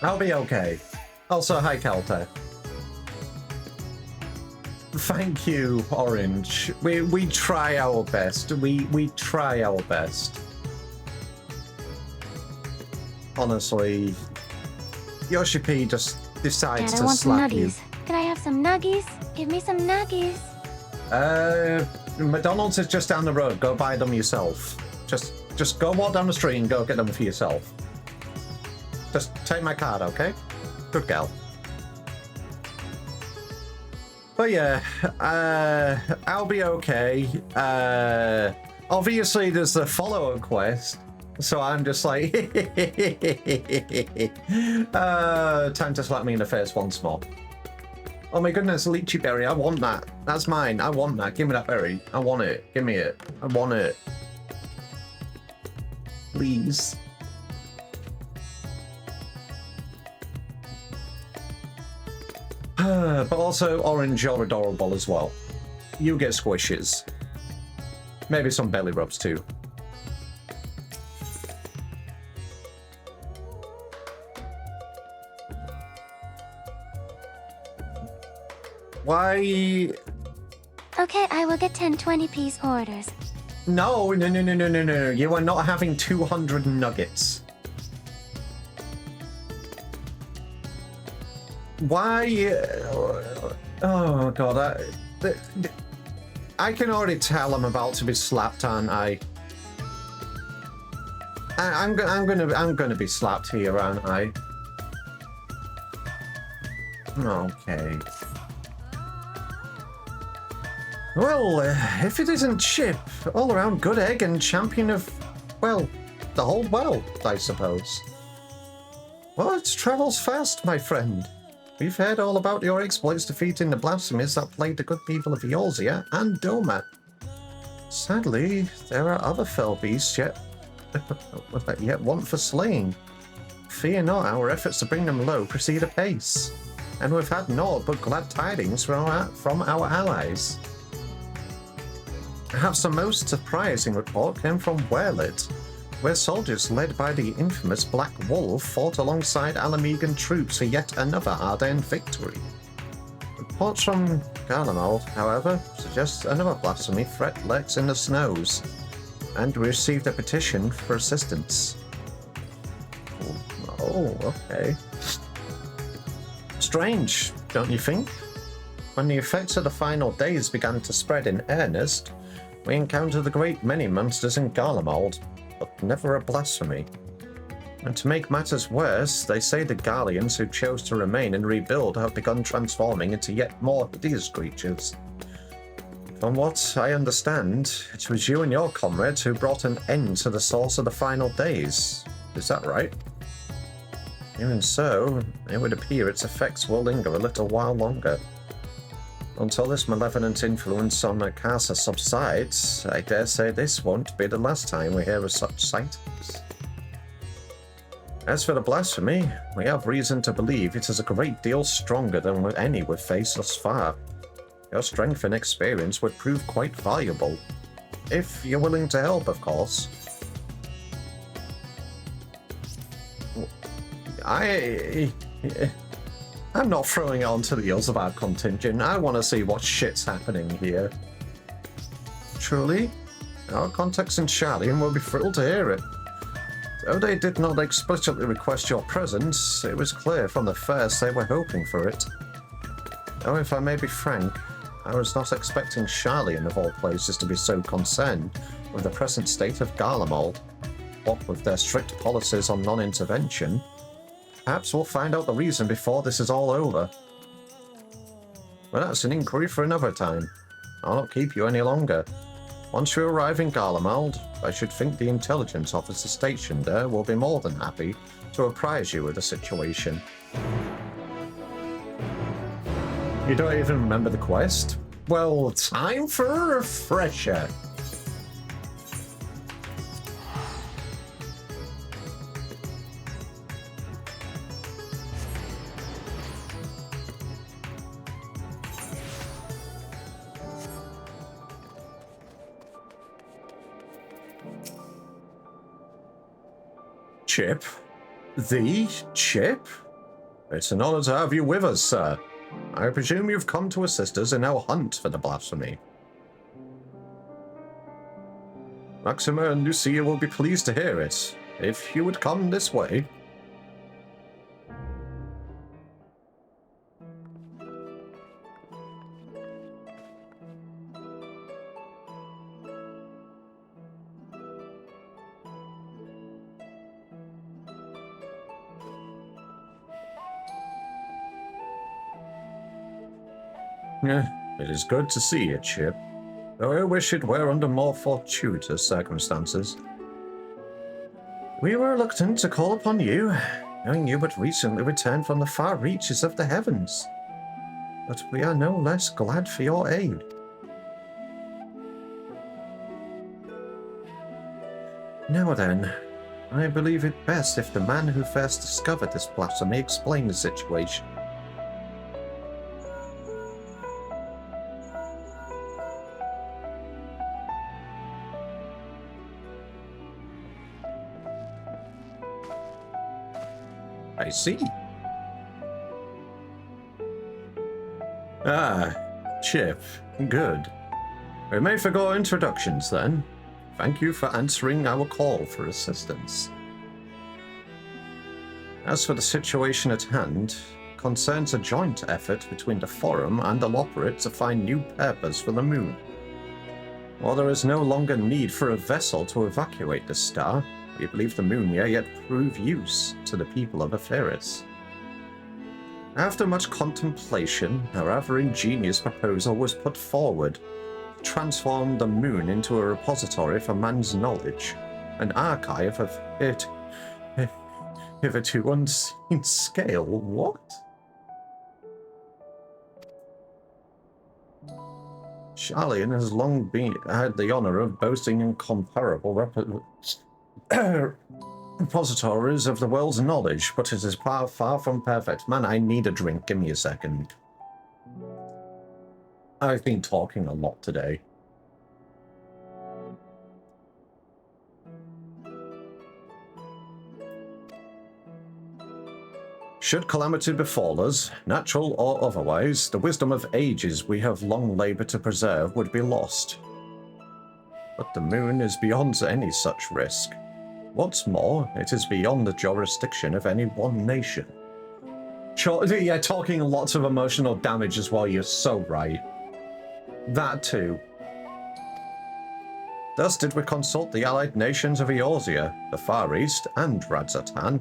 I'll be okay. Also, hi, Kelta. Thank you, Orange. We try our best. We try our best. Honestly, Yoshi P just decides Dad, I to want some slap you. nuggies. Can I have some nuggies? Give me some nuggies. McDonald's is just down the road. Go buy them yourself. Just go walk down the street and go get them for yourself. Just take my card, okay? Good girl. But yeah, I'll be okay. Obviously, there's the follow-up quest, so I'm just like, time to slap me in the face once more. Oh my goodness, lychee berry, I want that. That's mine, I want that. Give me that berry. I want it. Give me it. I want it. Please. But also, Orange, you're adorable as well. You get squishes. Maybe some belly rubs too. Why? Okay, I will get 10 20-piece orders. No. You are not having 200 nuggets. Why? Oh god, I can already tell I'm about to be slapped, aren't I? I'm gonna be slapped here, aren't I? Okay. Well, if it isn't Chip, all around good egg and champion of, well, the whole world, I suppose. Well, it travels fast, my friend. We've heard all about your exploits defeating the blasphemies that plagued the good people of Eorzea and Doma. Sadly, there are other fell beasts yet want for slaying. Fear not, our efforts to bring them low proceed apace, and we've had naught but glad tidings from our allies. Perhaps the most surprising report came from Werlet, where soldiers led by the infamous Black Wolf fought alongside Alamegan troops for yet another hard-earned victory. Reports from Garlemald, however, suggest another blasphemy threat lurks in the snows, and we received a petition for assistance. Oh, okay. Strange, don't you think? When the effects of the final days began to spread in earnest, we encountered a great many monsters in Garlemald, but never a blasphemy. And to make matters worse, they say the Garleans who chose to remain and rebuild have begun transforming into yet more hideous creatures. From what I understand, it was you and your comrades who brought an end to the source of the final days. Is that right? Even so, it would appear its effects will linger a little while longer. Until this malevolent influence on Mikasa subsides, I dare say this won't be the last time we hear of such sightings. As for the blasphemy, we have reason to believe it is a great deal stronger than any we've faced thus far. Your strength and experience would prove quite valuable, if you're willing to help, of course. I'm not throwing it onto the others of our contingent. I want to see what shit's happening here. Truly, our contacts in Charlian will be thrilled to hear it. Though they did not explicitly request your presence, it was clear from the first they were hoping for it. Though if I may be frank, I was not expecting Charlian of all places to be so concerned with the present state of Garlemald. What with their strict policies on non-intervention, perhaps we'll find out the reason before this is all over. But that's an inquiry for another time. I'll not keep you any longer. Once you arrive in Garlemald, I should think the intelligence officer stationed there will be more than happy to apprise you of the situation. You don't even remember the quest? Well, time for a refresher. Chip? The Chip? It's an honor to have you with us, sir. I presume you've come to assist us in our hunt for the blasphemy. Maxima and Lucia will be pleased to hear it. If you would come this way. It is good to see you, Chip. Though I wish it were under more fortuitous circumstances. We were reluctant to call upon you, knowing you but recently returned from the far reaches of the heavens. But we are no less glad for your aid. Now then, I believe it best if the man who first discovered this blasphemy explain the situation. I see. Ah, Chip. Good. We may forgo introductions then. Thank you for answering our call for assistance. As for the situation at hand, concerns a joint effort between the Forum and the Loperate to find new purpose for the moon. While there is no longer need for a vessel to evacuate the star, we believe the moon may yet prove use to the people of Etheris. After much contemplation, a rather ingenious proposal was put forward to transform the moon into a repository for man's knowledge, an archive of hitherto unseen scale. What? Charlian has long had the honor of boasting incomparable repositories of the world's knowledge, but it is far from perfect. Man, I need a drink. Give me a second. I've been talking a lot today. Should calamity befall us, natural or otherwise, the wisdom of ages we have long labored to preserve would be lost. But the moon is beyond any such risk. What's more, it is beyond the jurisdiction of any one nation. Yeah, talking lots of emotional damage as well, you're so right. That too. Thus did we consult the allied nations of Eorzea, the Far East, and Radzatan.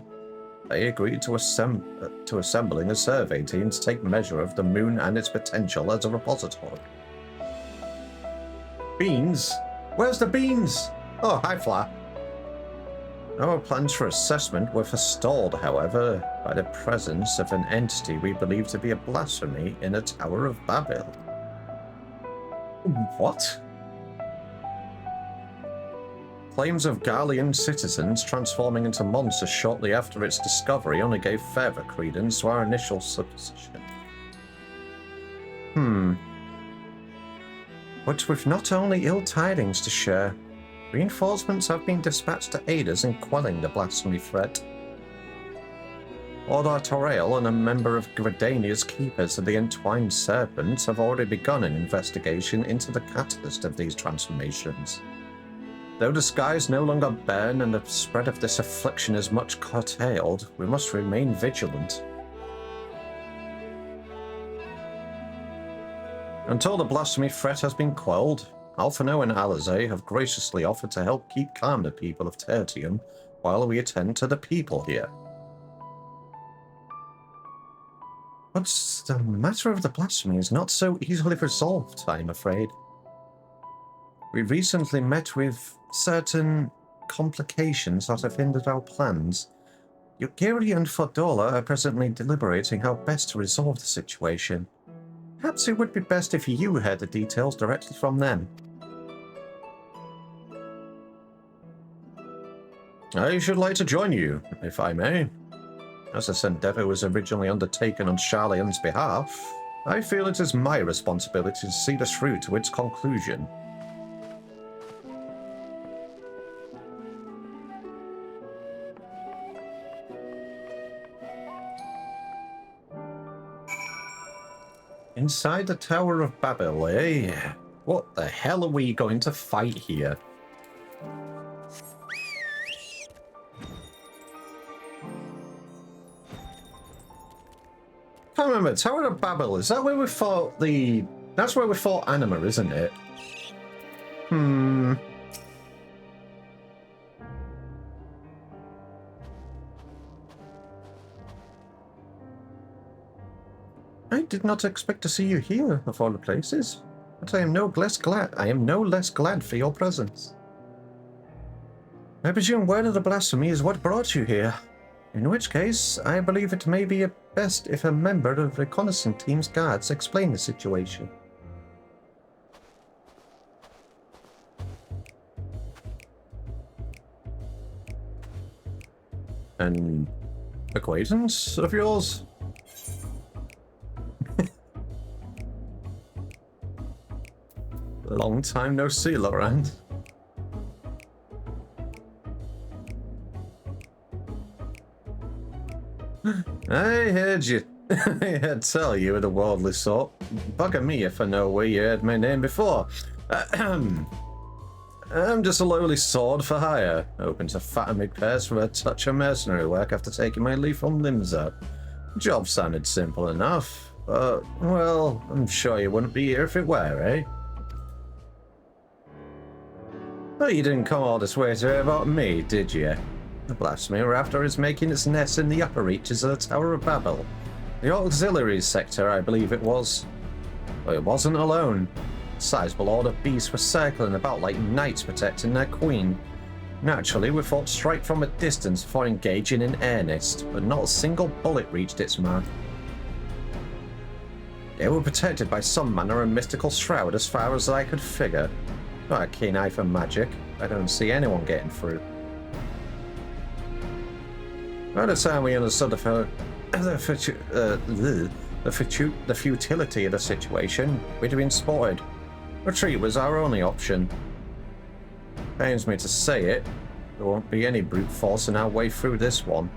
They agreed to assembling a survey team to take measure of the moon and its potential as a repository. Beans? Where's the beans? Oh, hi, Fla. Our plans for assessment were forestalled, however, by the presence of an entity we believe to be a blasphemy in a Tower of Babel. What? Claims of Garlean citizens transforming into monsters shortly after its discovery only gave further credence to our initial supposition. But with not only ill tidings to share, reinforcements have been dispatched to aid us in quelling the blasphemy threat. Lord Artorael and a member of Gridania's Keepers of the Entwined Serpents have already begun an investigation into the catalyst of these transformations. Though the skies no longer burn and the spread of this affliction is much curtailed, we must remain vigilant. Until the blasphemy threat has been quelled, Alphino and Alizé have graciously offered to help keep calm the people of Tertium while we attend to the people here. But the matter of the blasphemy is not so easily resolved, I'm afraid. We recently met with certain complications that have hindered our plans. Yugiri and Fordola are presently deliberating how best to resolve the situation. Perhaps it would be best if you heard the details directly from them. I should like to join you, if I may. As this endeavor was originally undertaken on Charlian's behalf, I feel it is my responsibility to see this through to its conclusion. Inside the Tower of Babel, eh? What the hell are we going to fight here? Can't remember. Tower of Babel, is that where we fought the... That's where we fought Anima, isn't it? I did not expect to see you here, of all the places. But I am no less glad for your presence. I presume word of the blasphemy is what brought you here. In which case, I believe it may be best if a member of the reconnaissance team's guards explain the situation. An acquaintance of yours? Long time no see, Laurent. I heard you. I had tell you were the worldly sort. Bugger me if I know where you heard my name before. I'm just a lowly sword for hire, hoping to fatten me purse for a touch of mercenary work after taking my leave from Limsa. Job sounded simple enough, but, well, I'm sure you wouldn't be here if it were, eh? But you didn't come all this way to hear about me, did you? The blasphemy rafter is making its nest in the upper reaches of the Tower of Babel. The auxiliary sector, I believe it was. But it wasn't alone. A sizable horde of beasts were circling about like knights protecting their queen. Naturally, we fought straight from a distance before engaging in earnest, but not a single bullet reached its mark. They were protected by some manner of mystical shroud as far as I could figure. Not a keen eye for magic. I don't see anyone getting through. By the time we understood the futility of the situation, we'd been spotted. Retreat was our only option. Pains me to say it, there won't be any brute forcing our way through this one.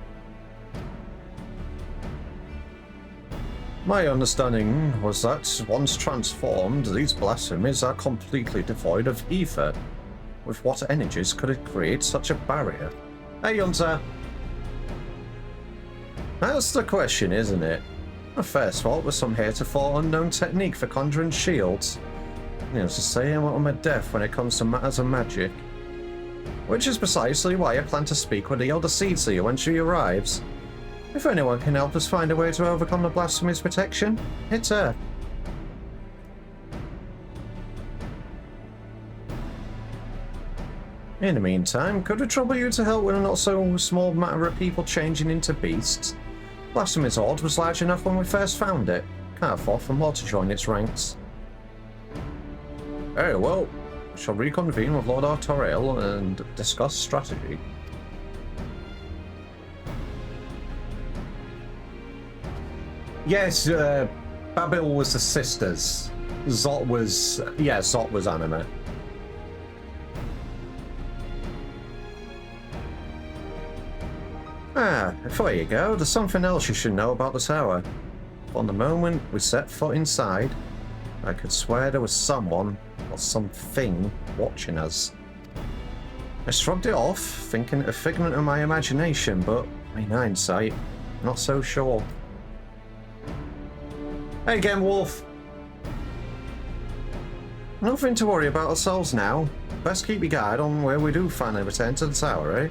My understanding was that, once transformed, these blasphemies are completely devoid of ether. With what energies could it create such a barrier? Hey, Hunter! That's the question, isn't it? My first thought was some heretofore unknown technique for conjuring shields. Needless to say, I'm on my death when it comes to matters of magic. Which is precisely why I plan to speak with the Elder Seedseer when she arrives. If anyone can help us find a way to overcome the blasphemy's protection, it's her. In the meantime, could it trouble you to help with a not-so-small matter of people changing into beasts? Blasphemy's horde was large enough when we first found it. Can't afford for more to join its ranks. Very well. We shall reconvene with Lord Artoriel and discuss strategy. Yes, Babil was the sisters. Zot was... Yeah, Zot was anime. Ah, before you go, there's something else you should know about the tower. From the moment we set foot inside, I could swear there was someone or something watching us. I shrugged it off, thinking it a figment of my imagination, but in hindsight, not so sure. Hey again, Wolf. Nothing to worry about ourselves now. Best keep your guard on where we do finally return to the tower, eh?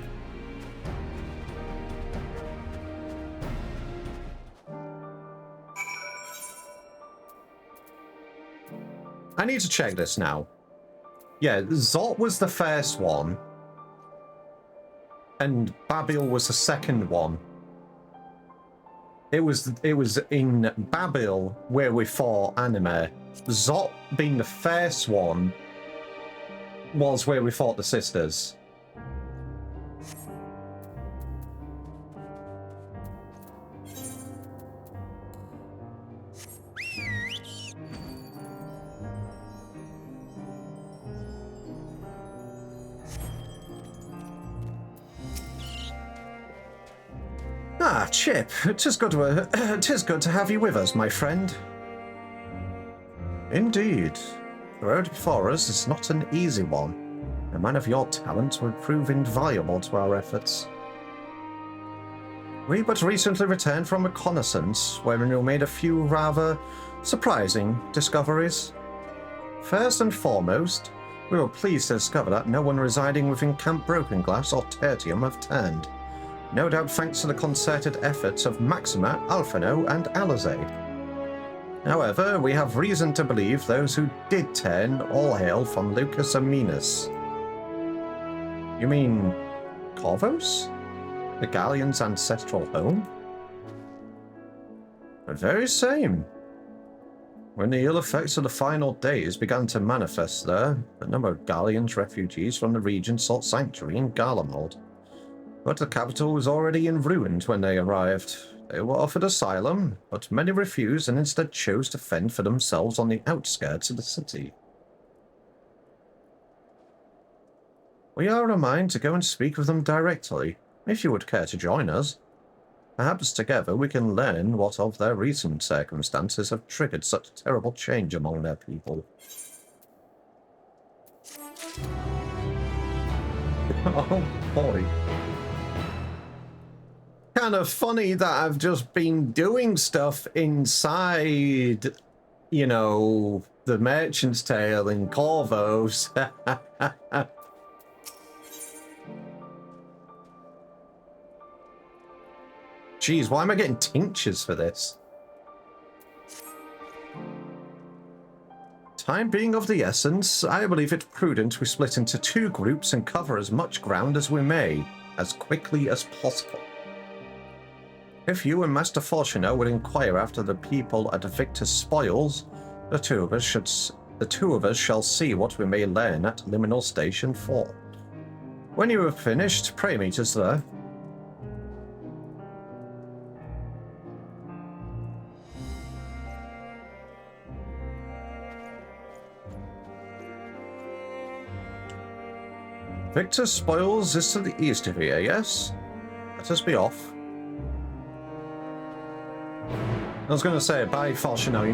I need to check this now. Yeah, Zot was the first one. And Babil was the second one. It was in Babil where we fought anime. Zot being the first one was where we fought the sisters. Ah, Chip, 'tis good to have you with us, my friend. Indeed. The road before us is not an easy one. A man of your talent would prove invaluable to our efforts. We but recently returned from reconnaissance, wherein we made a few rather surprising discoveries. First and foremost, we were pleased to discover that no one residing within Camp Broken Glass or Tertium have turned. No doubt thanks to the concerted efforts of Maxima, Alphino, and Alizé. However, we have reason to believe those who did turn all hail from Lucas and Minas. You mean Corvos? The Galleon's ancestral home? The very same. When the ill effects of the final days began to manifest there, a number of Galleon's refugees from the region sought sanctuary in Garlemald. But the capital was already in ruins when they arrived. They were offered asylum, but many refused and instead chose to fend for themselves on the outskirts of the city. We are in mind to go and speak with them directly, if you would care to join us. Perhaps together we can learn what of their recent circumstances have triggered such terrible change among their people. Oh boy. Kind of funny that I've just been doing stuff inside, you know, the Merchant's Tale in Corvos. Jeez, why am I getting tinctures for this? Time being of the essence, I believe it prudent we split into 2 groups and cover as much ground as we may, as quickly as possible. If you and Master Fortuner would inquire after the people at Victor's Spoils, the two of us shall see what we may learn at Liminal Station 4. When you have finished, pray meet us there. Victor's Spoils is to the east of here, yes? Let us be off. I was going to say, bye, Fortuner,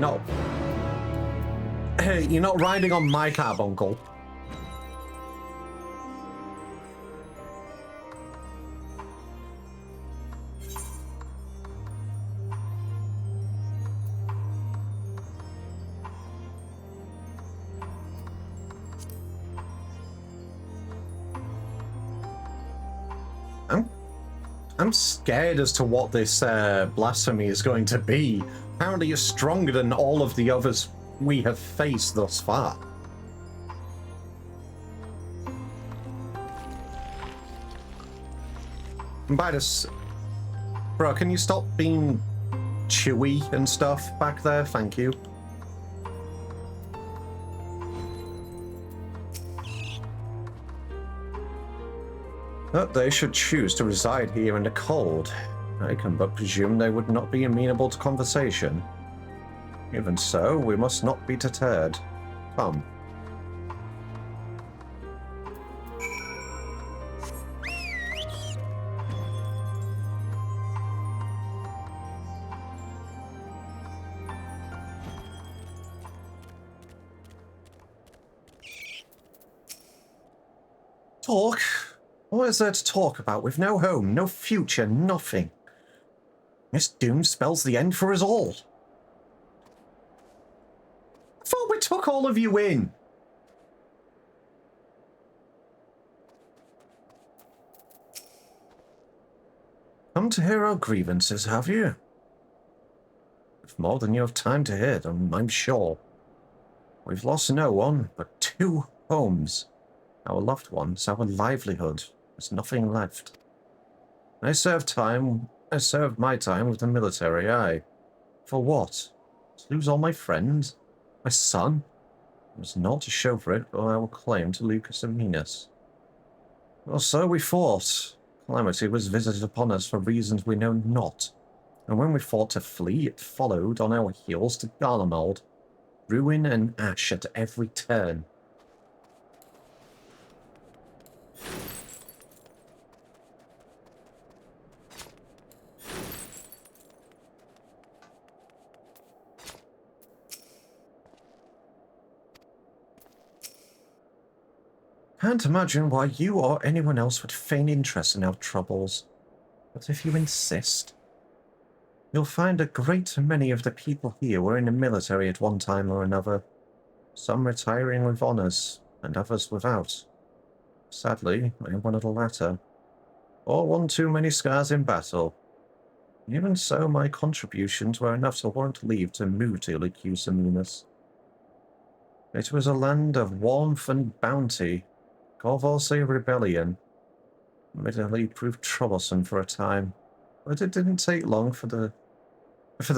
you're not riding on my carbuncle. I'm scared as to what this blasphemy is going to be. Apparently you're stronger than all of the others we have faced thus far. And by this... Bro, can you stop being chewy and stuff back there? Thank you. But they should choose to reside here in the cold. I can but presume they would not be amenable to conversation. Even so, we must not be deterred. Come. Talk? What is there to talk about with no home, no future, nothing? This doom spells the end for us all. I thought we took all of you in. Come to hear our grievances, have you? With more than you have time to hear them, I'm sure. We've lost no one, but 2 homes. Our loved ones, our livelihood. There's nothing left. I served my time with the military, aye. For what? To lose all my friends? My son? It was not to show for it, but our claim to Lucas and Minas. Well, so we fought. Calamity was visited upon us for reasons we know not. And when we fought to flee, it followed on our heels to Garlemald. Ruin and ash at every turn. Can't imagine why you or anyone else would feign interest in our troubles. But if you insist, you'll find a great many of the people here were in the military at one time or another. Some retiring with honours, and others without. Sadly, I am one of the latter. Or one too many scars in battle. Even so, my contributions were enough to warrant leave to move to Lycusaminus. It was a land of warmth and bounty. Corvorsay rebellion. Admittedly proved troublesome for a time, but it didn't take long for the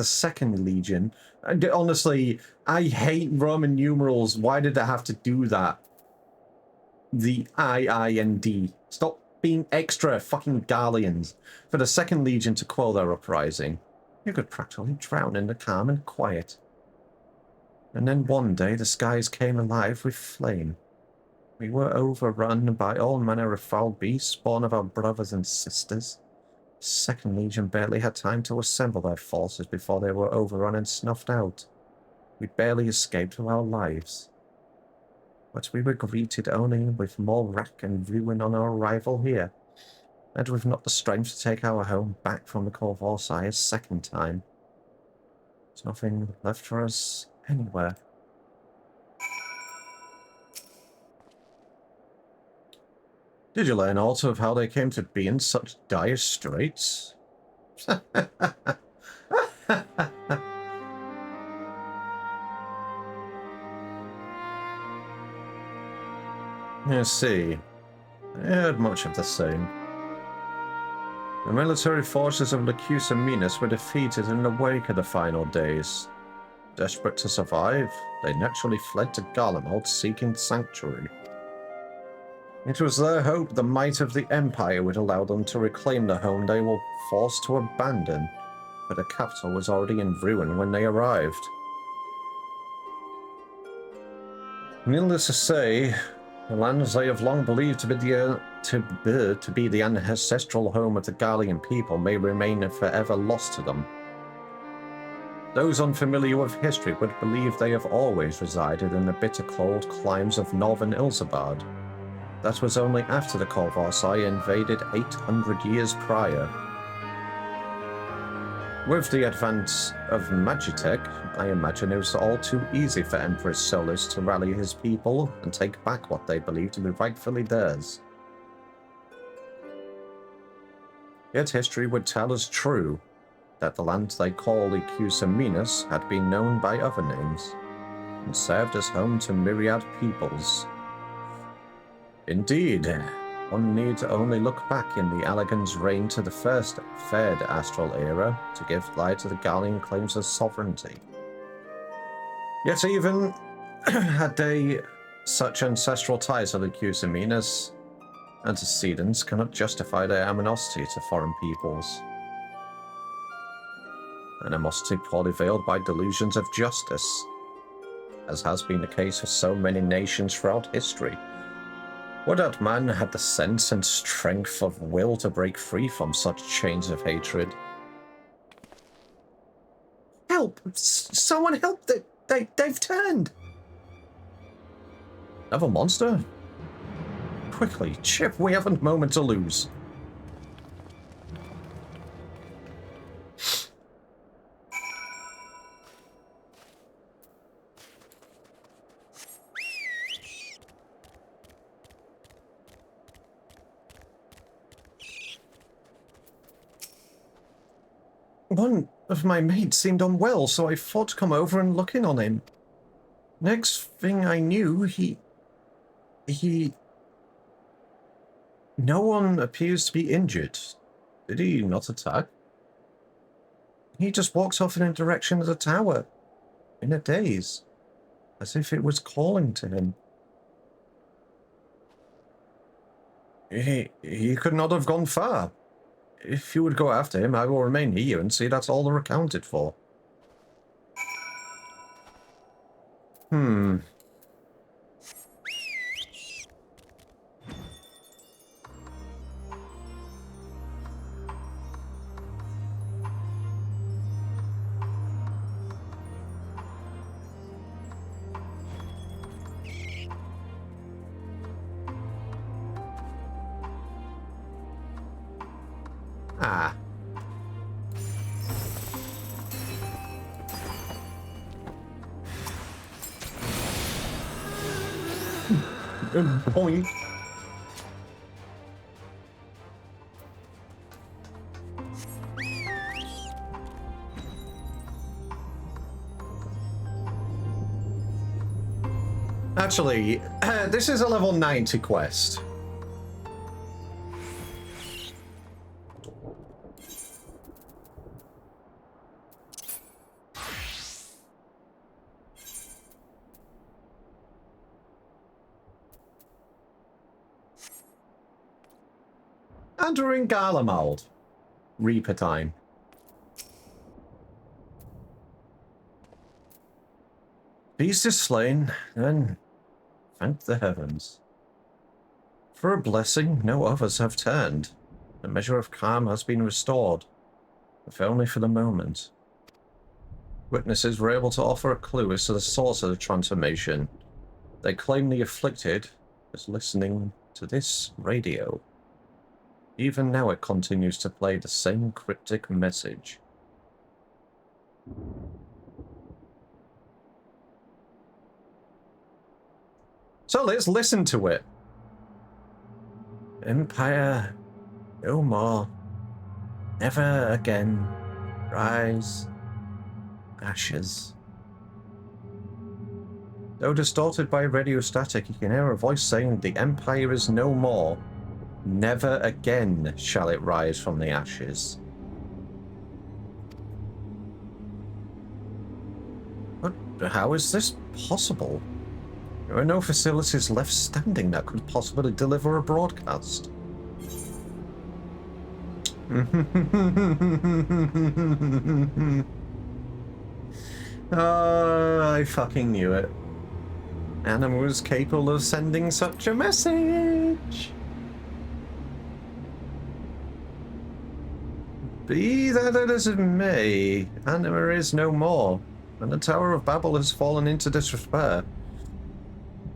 Second Legion. And honestly, I hate Roman numerals. Why did I have to do that? The I, and D. Stop being extra fucking Gallians. For the Second Legion to quell their uprising. You could practically drown in the calm and quiet. And then one day the skies came alive with flame. We were overrun by all manner of foul beasts, born of our brothers and sisters. The Second Legion barely had time to assemble their forces before they were overrun and snuffed out. We barely escaped with our lives. But we were greeted only with more wreck and ruin on our arrival here, and with not the strength to take our home back from the Corvorsay a second time. There's nothing left for us anywhere. Did you learn also of how they came to be in such dire straits? You see, I heard much of the same. The military forces of Lycusaminus were defeated in the wake of the final days. Desperate to survive, they naturally fled to Garlemald seeking sanctuary. It was their hope the might of the Empire would allow them to reclaim the home they were forced to abandon, but the capital was already in ruin when they arrived. Needless to say, the lands they have long believed to be the ancestral home of the Gallian people may remain forever lost to them. Those unfamiliar with history would believe they have always resided in the bitter cold climes of northern Ilsabard. That was only after the Corvorsay invaded 800 years prior. With the advance of Magitech, I imagine it was all too easy for Emperor Solus to rally his people and take back what they believed to be rightfully theirs. Yet history would tell us true, that the land they call Lycusaminus had been known by other names, and served as home to myriad peoples. Indeed, one need only look back in the Allegan's reign to the first Third Astral Era to give light to the Gallian claims of sovereignty. Yet even had they such ancestral ties to Lycusaminus, antecedents cannot justify their animosity to foreign peoples. Animosity poorly veiled by delusions of justice, as has been the case for so many nations throughout history. Would that man have the sense and strength of will to break free from such chains of hatred? Help! Someone help! They've turned! Another monster? Quickly, Chip, we haven't a moment to lose. One of my mates seemed unwell, so I thought to come over and look in on him. Next thing I knew, he... No one appears to be injured. Did he not attack? He just walked off in the direction of the tower, in a daze, as if it was calling to him. He could not have gone far. If you would go after him, I will remain here and see that's all they're accounted for. Ah. Boing. Actually, this is a level 90 quest. And we're in Garlemald. Reaper time. Beast is slain, then thank the heavens. For a blessing, no others have turned. The measure of calm has been restored, if only for the moment. Witnesses were able to offer a clue as to the source of the transformation. They claim the afflicted is listening to this radio. Even now it continues to play the same cryptic message. So let's listen to it. Empire, no more. Never again. Rise. Ashes. Though distorted by radio static, you can hear a voice saying the Empire is no more. Never again shall it rise from the ashes. But how is this possible? There are no facilities left standing that could possibly deliver a broadcast. I fucking knew it. Anna was capable of sending such a message. Be that as it may, Anima is no more, and the Tower of Babel has fallen into disrepair.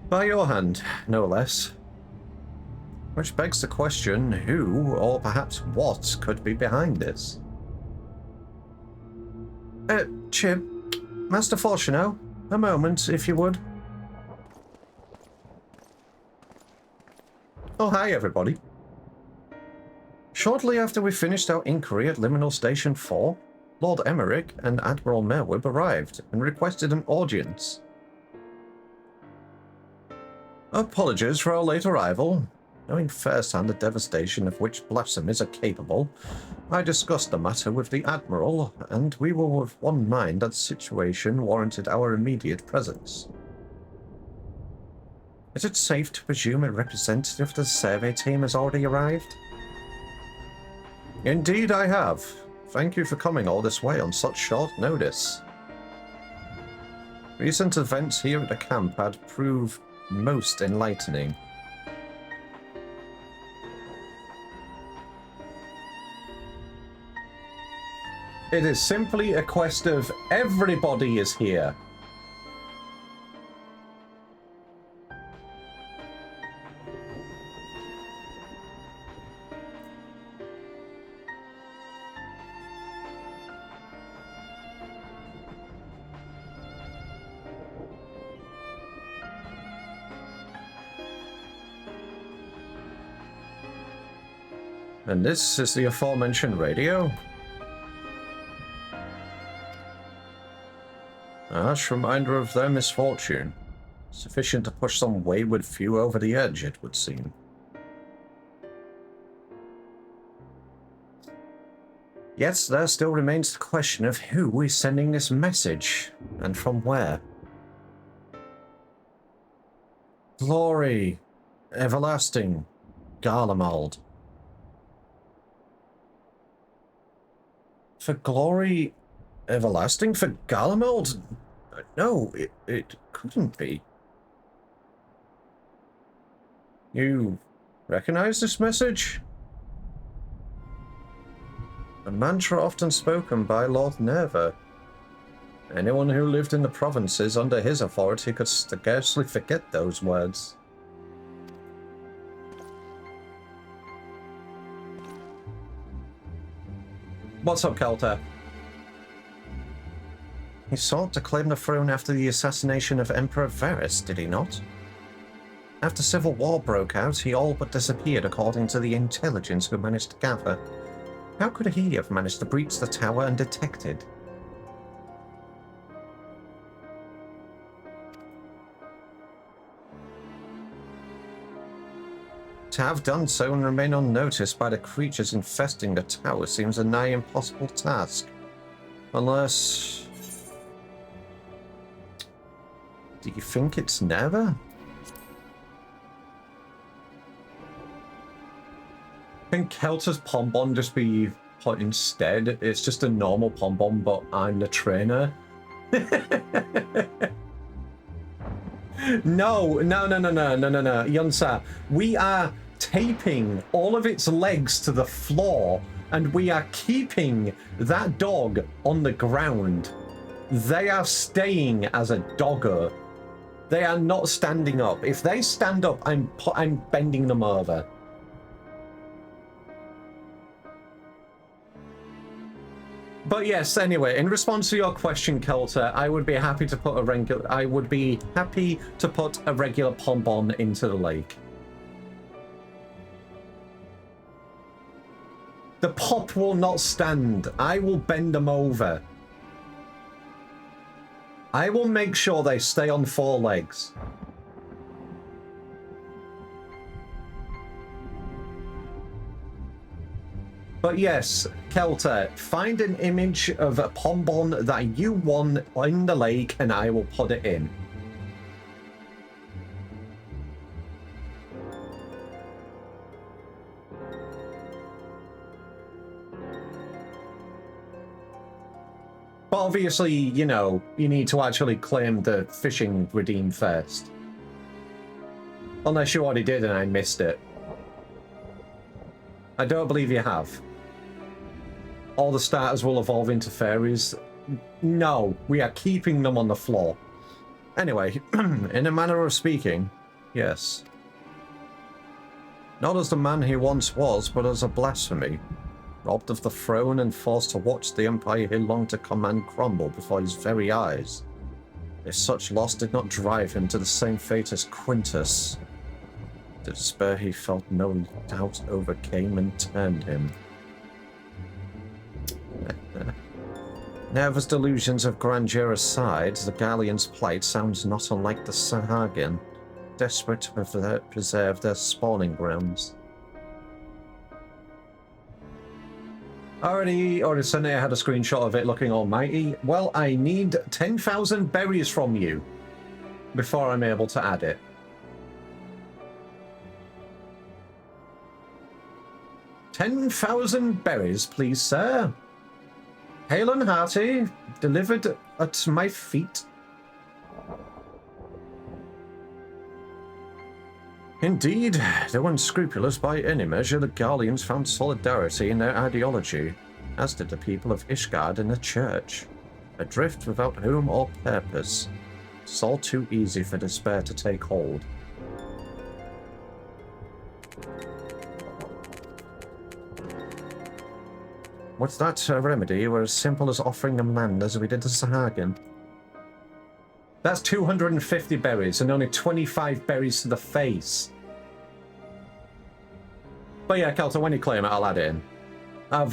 By your hand, no less. Which begs the question, who, or perhaps what, could be behind this? Chip, Master Fortuno, a moment, if you would. Oh, hi, everybody. Shortly after we finished our inquiry at Liminal Station 4, Lord Emmerich and Admiral Merwib arrived and requested an audience. Apologies for our late arrival. Knowing firsthand the devastation of which blasphemies are capable, I discussed the matter with the Admiral, and we were of one mind that the situation warranted our immediate presence. Is it safe to presume a representative of the survey team has already arrived? Indeed I have. Thank you for coming all this way on such short notice. Recent events here at the camp had proved most enlightening. It is simply a quest of everybody is here. And this is the aforementioned radio. A harsh reminder of their misfortune. Sufficient to push some wayward few over the edge, it would seem. Yet there still remains the question of who is sending this message, and from where. Glory, everlasting, Garlemald. For glory everlasting? For Garlemald? No, it couldn't be. You recognize this message? A mantra often spoken by Lord Nerva. Anyone who lived in the provinces under his authority could scarcely forget those words. What's up, Kelter? He sought to claim the throne after the assassination of Emperor Varys, did he not? After civil war broke out, he all but disappeared according to the intelligence we managed to gather. How could he have managed to breach the tower undetected? To have done so and remain unnoticed by the creatures infesting the tower seems a nigh impossible task. Unless... Do you think it's never? Can Kelter's pom-pom just be put instead? It's just a normal pom-pom, but I'm the trainer. No, Yunsa. We are taping all of its legs to the floor, and we are keeping that dog on the ground. They are staying as a doggo. They are not standing up. If they stand up, I'm bending them over. But yes, anyway, in response to your question, Kelter, I would be happy to put a regular pom-pom into the lake. The pop will not stand. I will bend them over. I will make sure they stay on 4 legs. But yes, Kelter, find an image of a pom-pom that you want in the lake and I will put it in. But obviously, you know, you need to actually claim the fishing redeem first. Unless you already did and I missed it. I don't believe you have. All the starters will evolve into fairies. No, we are keeping them on the floor. Anyway, in a manner of speaking, yes. Not as the man he once was, but as a blasphemy. Robbed of the throne and forced to watch the empire he longed to command crumble before his very eyes. If such loss did not drive him to the same fate as Quintus, the despair he felt no doubt overcame and turned him. Nervous delusions of grandeur aside, the Galleon's plight sounds not unlike the Sahagin, desperate to preserve their spawning grounds. Already Sunday I had a screenshot of it looking almighty. Well, I need 10,000 berries from you before I'm able to add it. 10,000 berries, please, sir. Hail and hearty, delivered at my feet. Indeed, though unscrupulous by any measure, the Garleans found solidarity in their ideology, as did the people of Ishgard in the church. Adrift without home or purpose. It's all too easy for despair to take hold. What's that remedy? We're as simple as offering them land as we did to Sahagin. That's 250 berries and only 25 berries to the face. But yeah, Kelter, when you claim it, I'll add it in. I've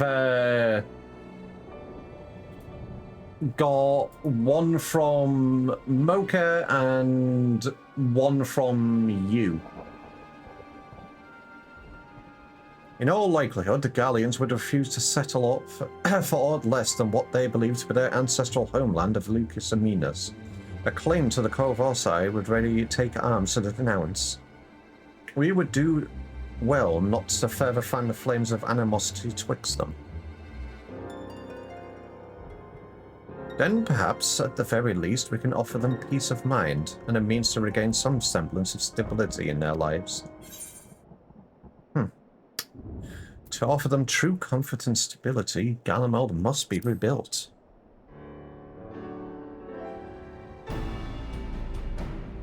got one from Mocha and one from you. In all likelihood, the Galleons would refuse to settle up for aught less than what they believed to be their ancestral homeland of Lucas Aminus. A claim to the Corvorsai would ready take arms to denounce. We would do well not to further fan the flames of animosity twixt them. Then perhaps, at the very least, we can offer them peace of mind and a means to regain some semblance of stability in their lives. To offer them true comfort and stability, Galameld must be rebuilt.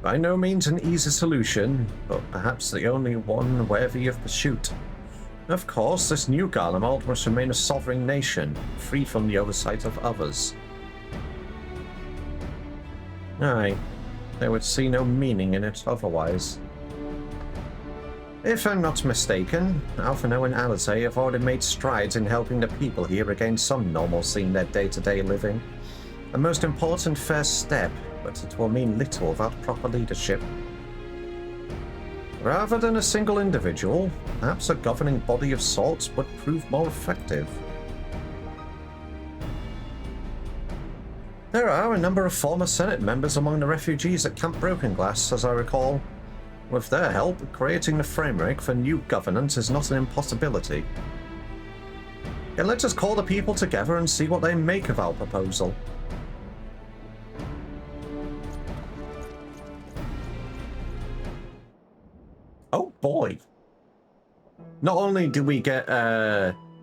By no means an easy solution, but perhaps the only one worthy of pursuit. Of course, this new Garlemald must remain a sovereign nation, free from the oversight of others. Aye, they would see no meaning in it otherwise. If I'm not mistaken, Alphino and Alizé have already made strides in helping the people here regain some normalcy in their day-to-day living. A most important first step, but it will mean little without proper leadership. Rather than a single individual, perhaps a governing body of sorts would prove more effective. There are a number of former Senate members among the refugees at Camp Broken Glass, as I recall. With their help, creating the framework for new governance is not an impossibility. Yet let us call the people together and see what they make of our proposal. Oh boy. Not only do we get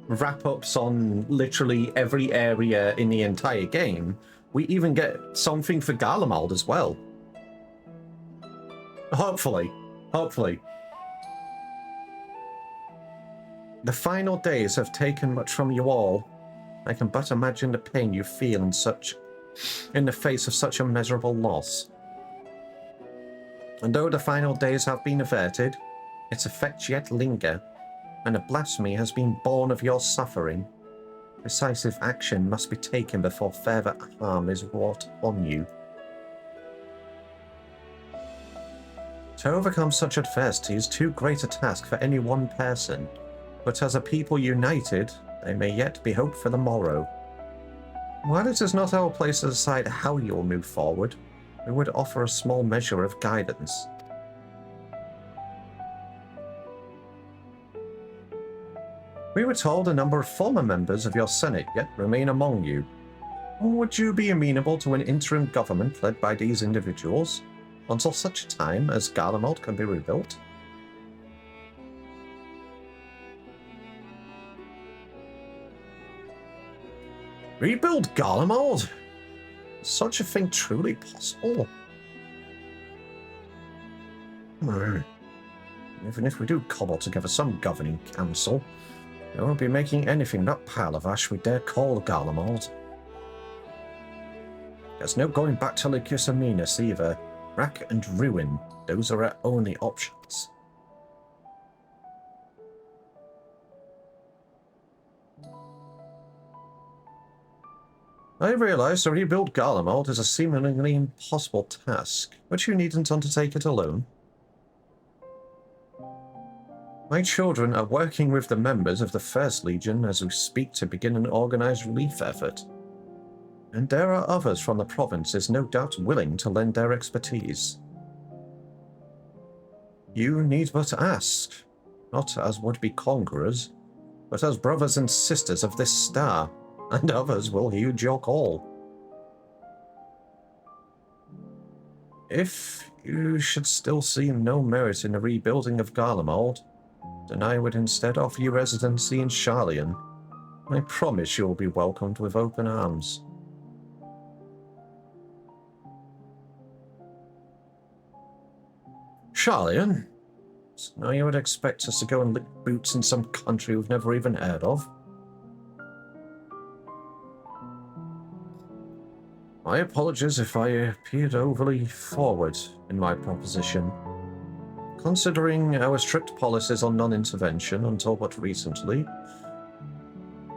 wrap-ups on literally every area in the entire game, we even get something for Garlemald as well. Hopefully. Hopefully. The final days have taken much from you all. I can but imagine the pain you feel in the face of such immeasurable loss. And though the final days have been averted, its effects yet linger, and a blasphemy has been born of your suffering. Decisive action must be taken before further harm is wrought on you. To overcome such adversity is too great a task for any one person, but as a people united, there may yet be hope for the morrow. While it is not our place to decide how you will move forward, we would offer a small measure of guidance. We were told a number of former members of your Senate yet remain among you. Would you be amenable to an interim government led by these individuals, until such time as Garlemald can be rebuilt? Rebuild Garlemald? Is such a thing truly possible? Even if we do cobble together some governing council, they won't be making anything that pile of ash we dare call Garlemald. There's no going back to Lycusaminas either. Rack and ruin, those are our only options. I realize to rebuild Garlemald is a seemingly impossible task, but you needn't undertake it alone. My children are working with the members of the First Legion as we speak to begin an organized relief effort. And there are others from the provinces no doubt willing to lend their expertise. You need but ask, not as would-be conquerors, but as brothers and sisters of this star, and others will heed your call. If you should still see no merit in the rebuilding of Garlemald, then I would instead offer you residency in Charlian. I promise you will be welcomed with open arms. Charlian? So now you would expect us to go and lick boots in some country we've never even heard of? My apologies if I appeared overly forward in my proposition. Considering our strict policies on non-intervention until but recently,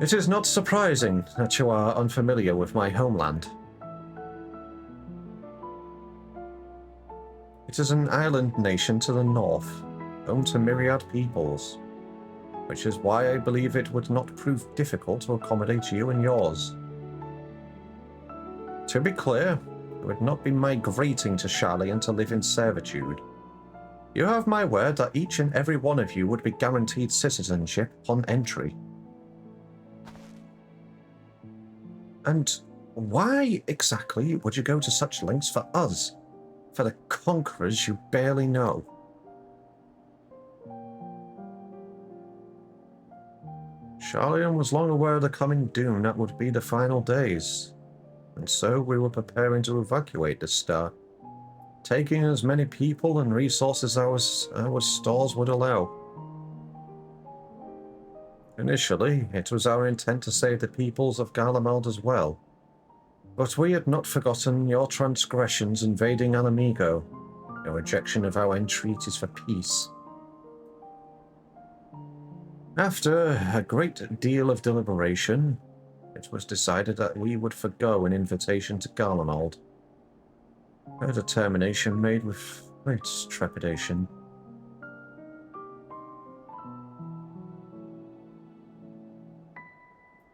it is not surprising that you are unfamiliar with my homeland. It is an island nation to the north, home to myriad peoples, which is why I believe it would not prove difficult to accommodate you and yours. To be clear, it would not be migrating to Charlian to live in servitude. You have my word that each and every one of you would be guaranteed citizenship upon entry. And why exactly would you go to such lengths for us? For the conquerors you barely know? Charlian was long aware of the coming doom that would be the final days, and so we were preparing to evacuate the star, taking as many people and resources as our stores would allow. Initially, it was our intent to save the peoples of Garlemald as well. But we had not forgotten your transgressions invading an amigo, your rejection of our entreaties for peace. After a great deal of deliberation, it was decided that we would forgo an invitation to Garlemald. A determination made with great trepidation.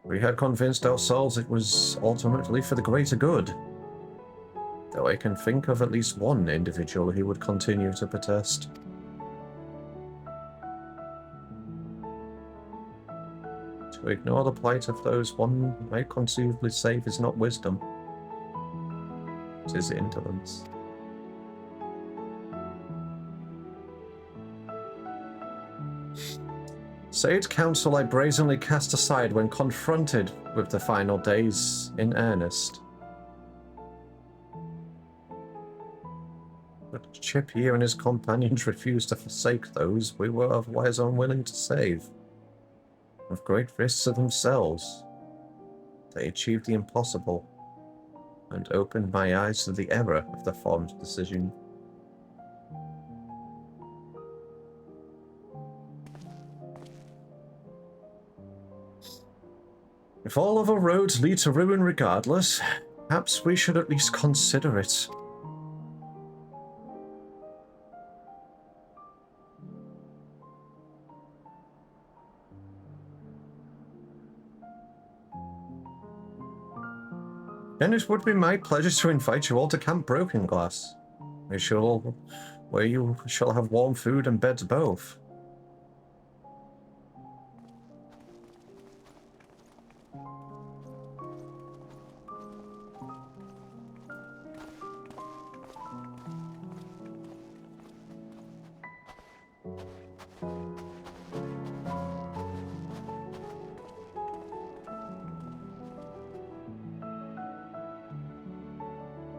We had convinced ourselves it was ultimately for the greater good, though I can think of at least one individual who would continue to protest. To ignore the plight of those one might conceivably save is not wisdom. It is indolence. Sage counsel I brazenly cast aside when confronted with the final days in earnest. But Chip here and his companions refused to forsake those we were otherwise unwilling to save. With great risks to themselves, they achieved the impossible and opened my eyes to the error of the formed decision. If all other roads lead to ruin regardless, perhaps we should at least consider it. Then it would be my pleasure to invite you all to Camp Broken Glass, where you shall have warm food and beds both.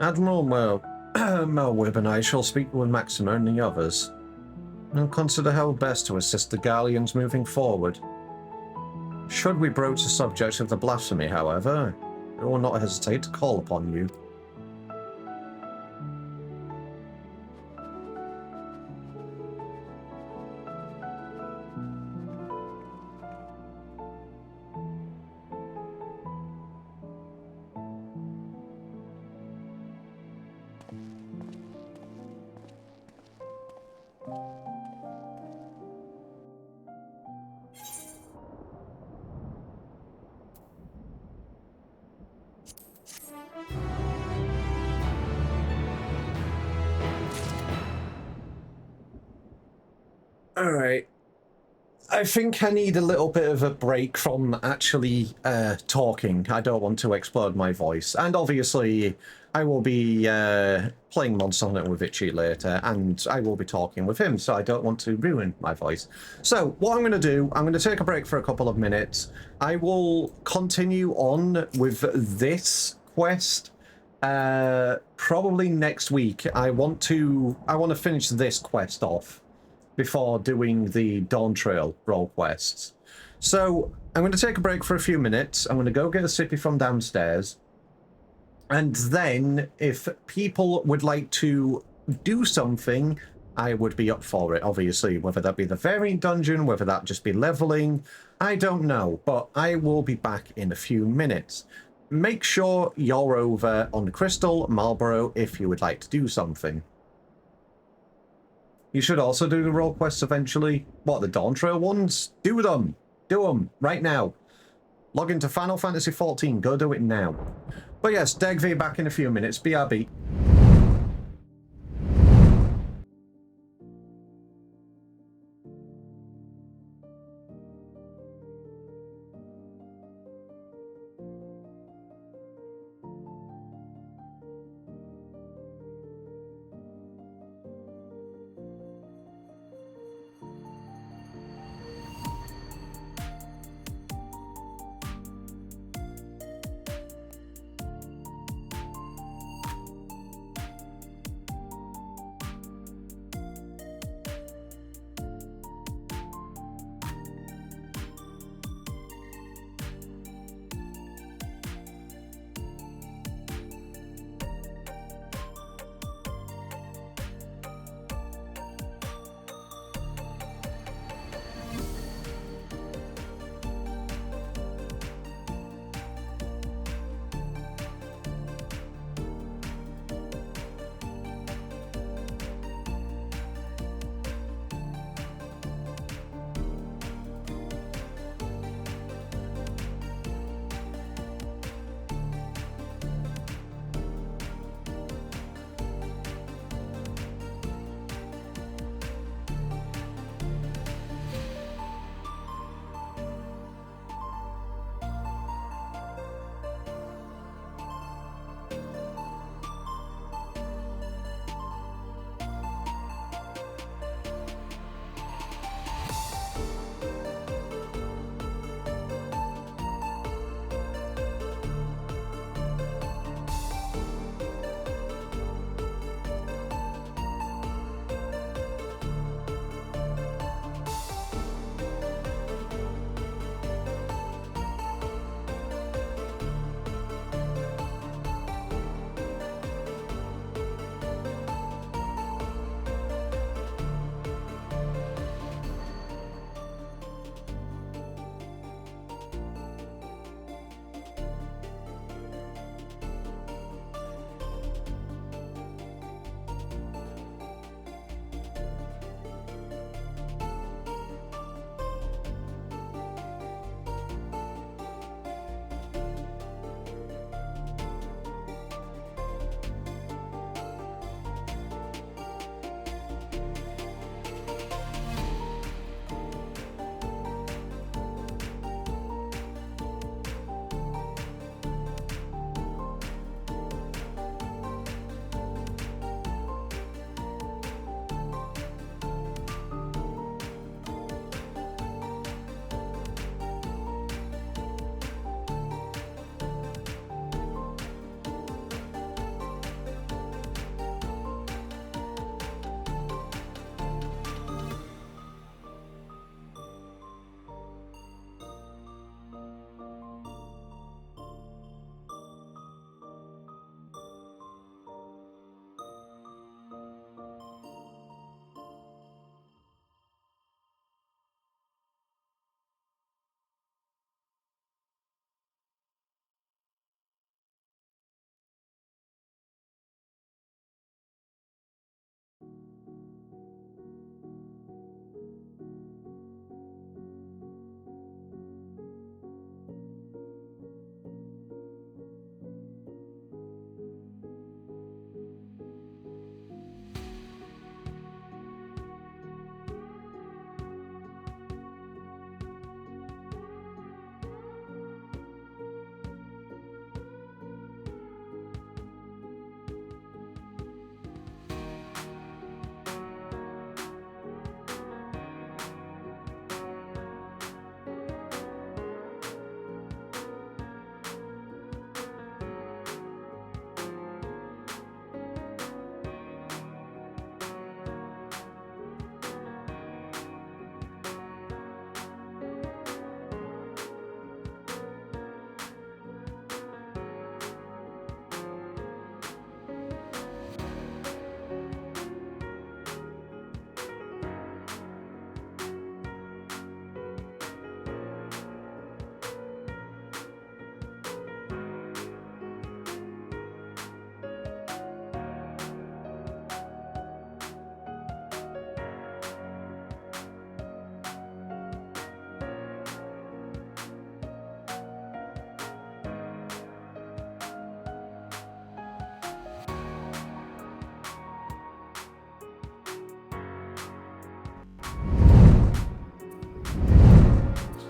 Admiral Melwib and I shall speak with Maxima and the others, and consider how best to assist the Galleons moving forward. Should we broach the subject of the blasphemy, however, we will not hesitate to call upon you. Alright. I think I need a little bit of a break from actually talking. I don't want to explode my voice. And obviously, I will be playing Monster Hunter with Itchy later, and I will be talking with him, so I don't want to ruin my voice. So, what I'm going to do, I'm going to take a break for a couple of minutes. I will continue on with this quest probably next week. I want to finish this quest off before doing the Dawn Trail role quests. So, I'm going to take a break for a few minutes. I'm going to go get a sippy from downstairs. And then, if people would like to do something, I would be up for it, obviously. Whether that be the variant dungeon, whether that just be leveling, I don't know. But I will be back in a few minutes. Make sure you're over on Crystal Marlborough if you would like to do something. You should also do the role quests eventually. What, the Dawn Trail ones? Do them! Do them, right now. Log into Final Fantasy XIV, go do it now. But yes, Degv back in a few minutes, BRB.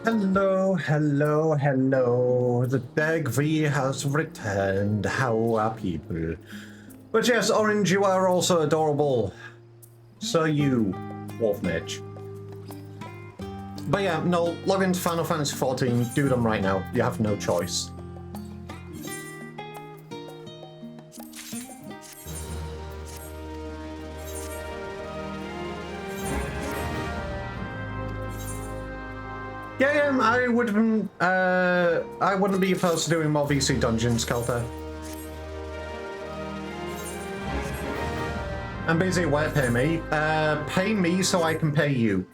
Hello, hello, hello. The Beg V has returned. How are people? But yes, Orange, you are also adorable. So you, Wolf Mage. But yeah, no, log into Final Fantasy XIV. Do them right now. You have no choice. Yeah, I wouldn't be opposed to doing more VC dungeons, Kelter. I'm busy. Where pay me? Pay me so I can pay you.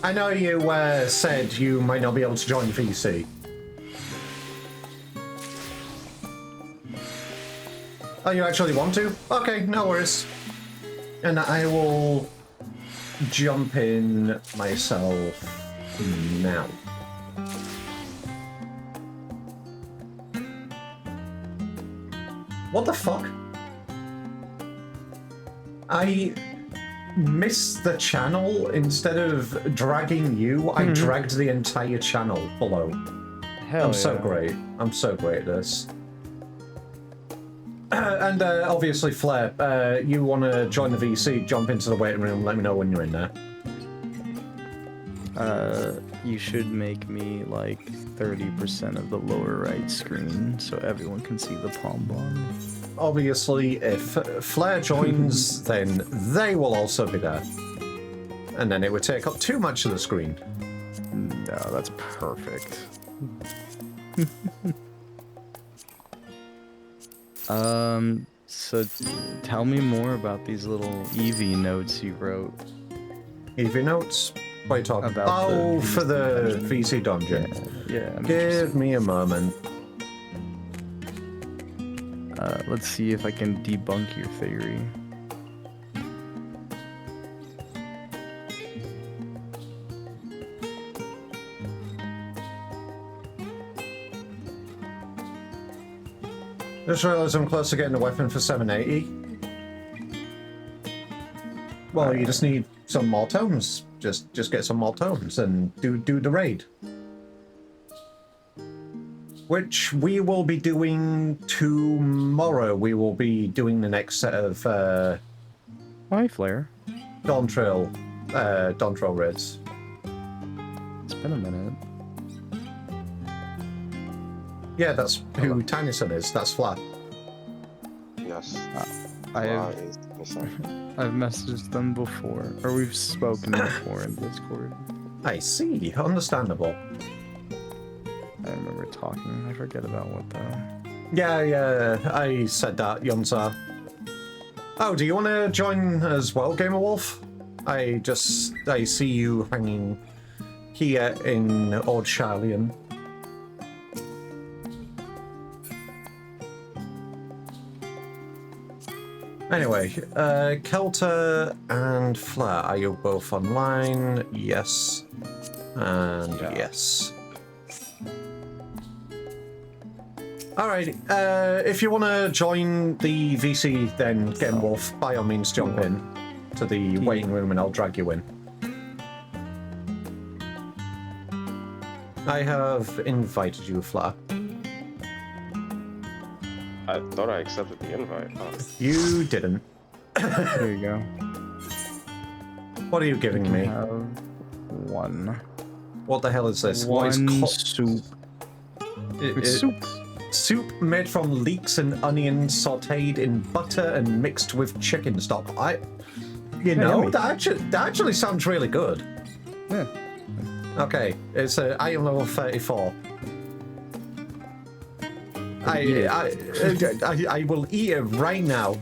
I know you said you might not be able to join VC. Oh, you actually want to? Okay, no worries. And I will jump in myself now. What the fuck? I missed the channel. Instead of dragging you, I dragged the entire channel below. Hell I'm so yeah. great. I'm so great at this. And obviously, Flair, you want to join the VC, jump into the waiting room, let me know when you're in there. You should make me like 30% of the lower right screen so everyone can see the palm bomb. Obviously, if Flair joins, then they will also be there. And then it would take up too much of the screen. No, that's perfect. So tell me more about these little Eevee notes you wrote. Eevee notes? What are you talking About the Oh, for the dungeon. VC dungeon. Yeah, I'm Give me a moment. let's see if I can debunk your theory. Just realized I'm close to getting a weapon for 780. Well, you just need some more tomes. Just get some more tomes and do the raid. Which we will be doing tomorrow. We will be doing the next set of Hi, Flare. Dawn Trail raids. It's been a minute. Yeah, that's who Tyneson is. That's Flat. Yes. I Fly have is missing. I've messaged them before, or we've spoken before in Discord. I see. Understandable. I remember talking. I forget about what though. Yeah, I said that, Yonza. Oh, do you want to join as well, Gamer Wolf? I see you hanging here in Old Charlian. Anyway, Kelter and Flair, are you both online? Yes. And Yeah. yes. Alright, if you want to join the VC, then Game Wolf, by all means jump in to the waiting room and I'll drag you in. I have invited you, Flair. I thought I accepted the invite. Oh. You didn't. There you go. What are you giving You me? have one. What the hell is this? One What is soup. It's soup. Soup made from leeks and onions sautéed in butter and mixed with chicken stock. yummy. That actually sounds really good. Yeah. Okay, it's item level 34. I will eat it right now.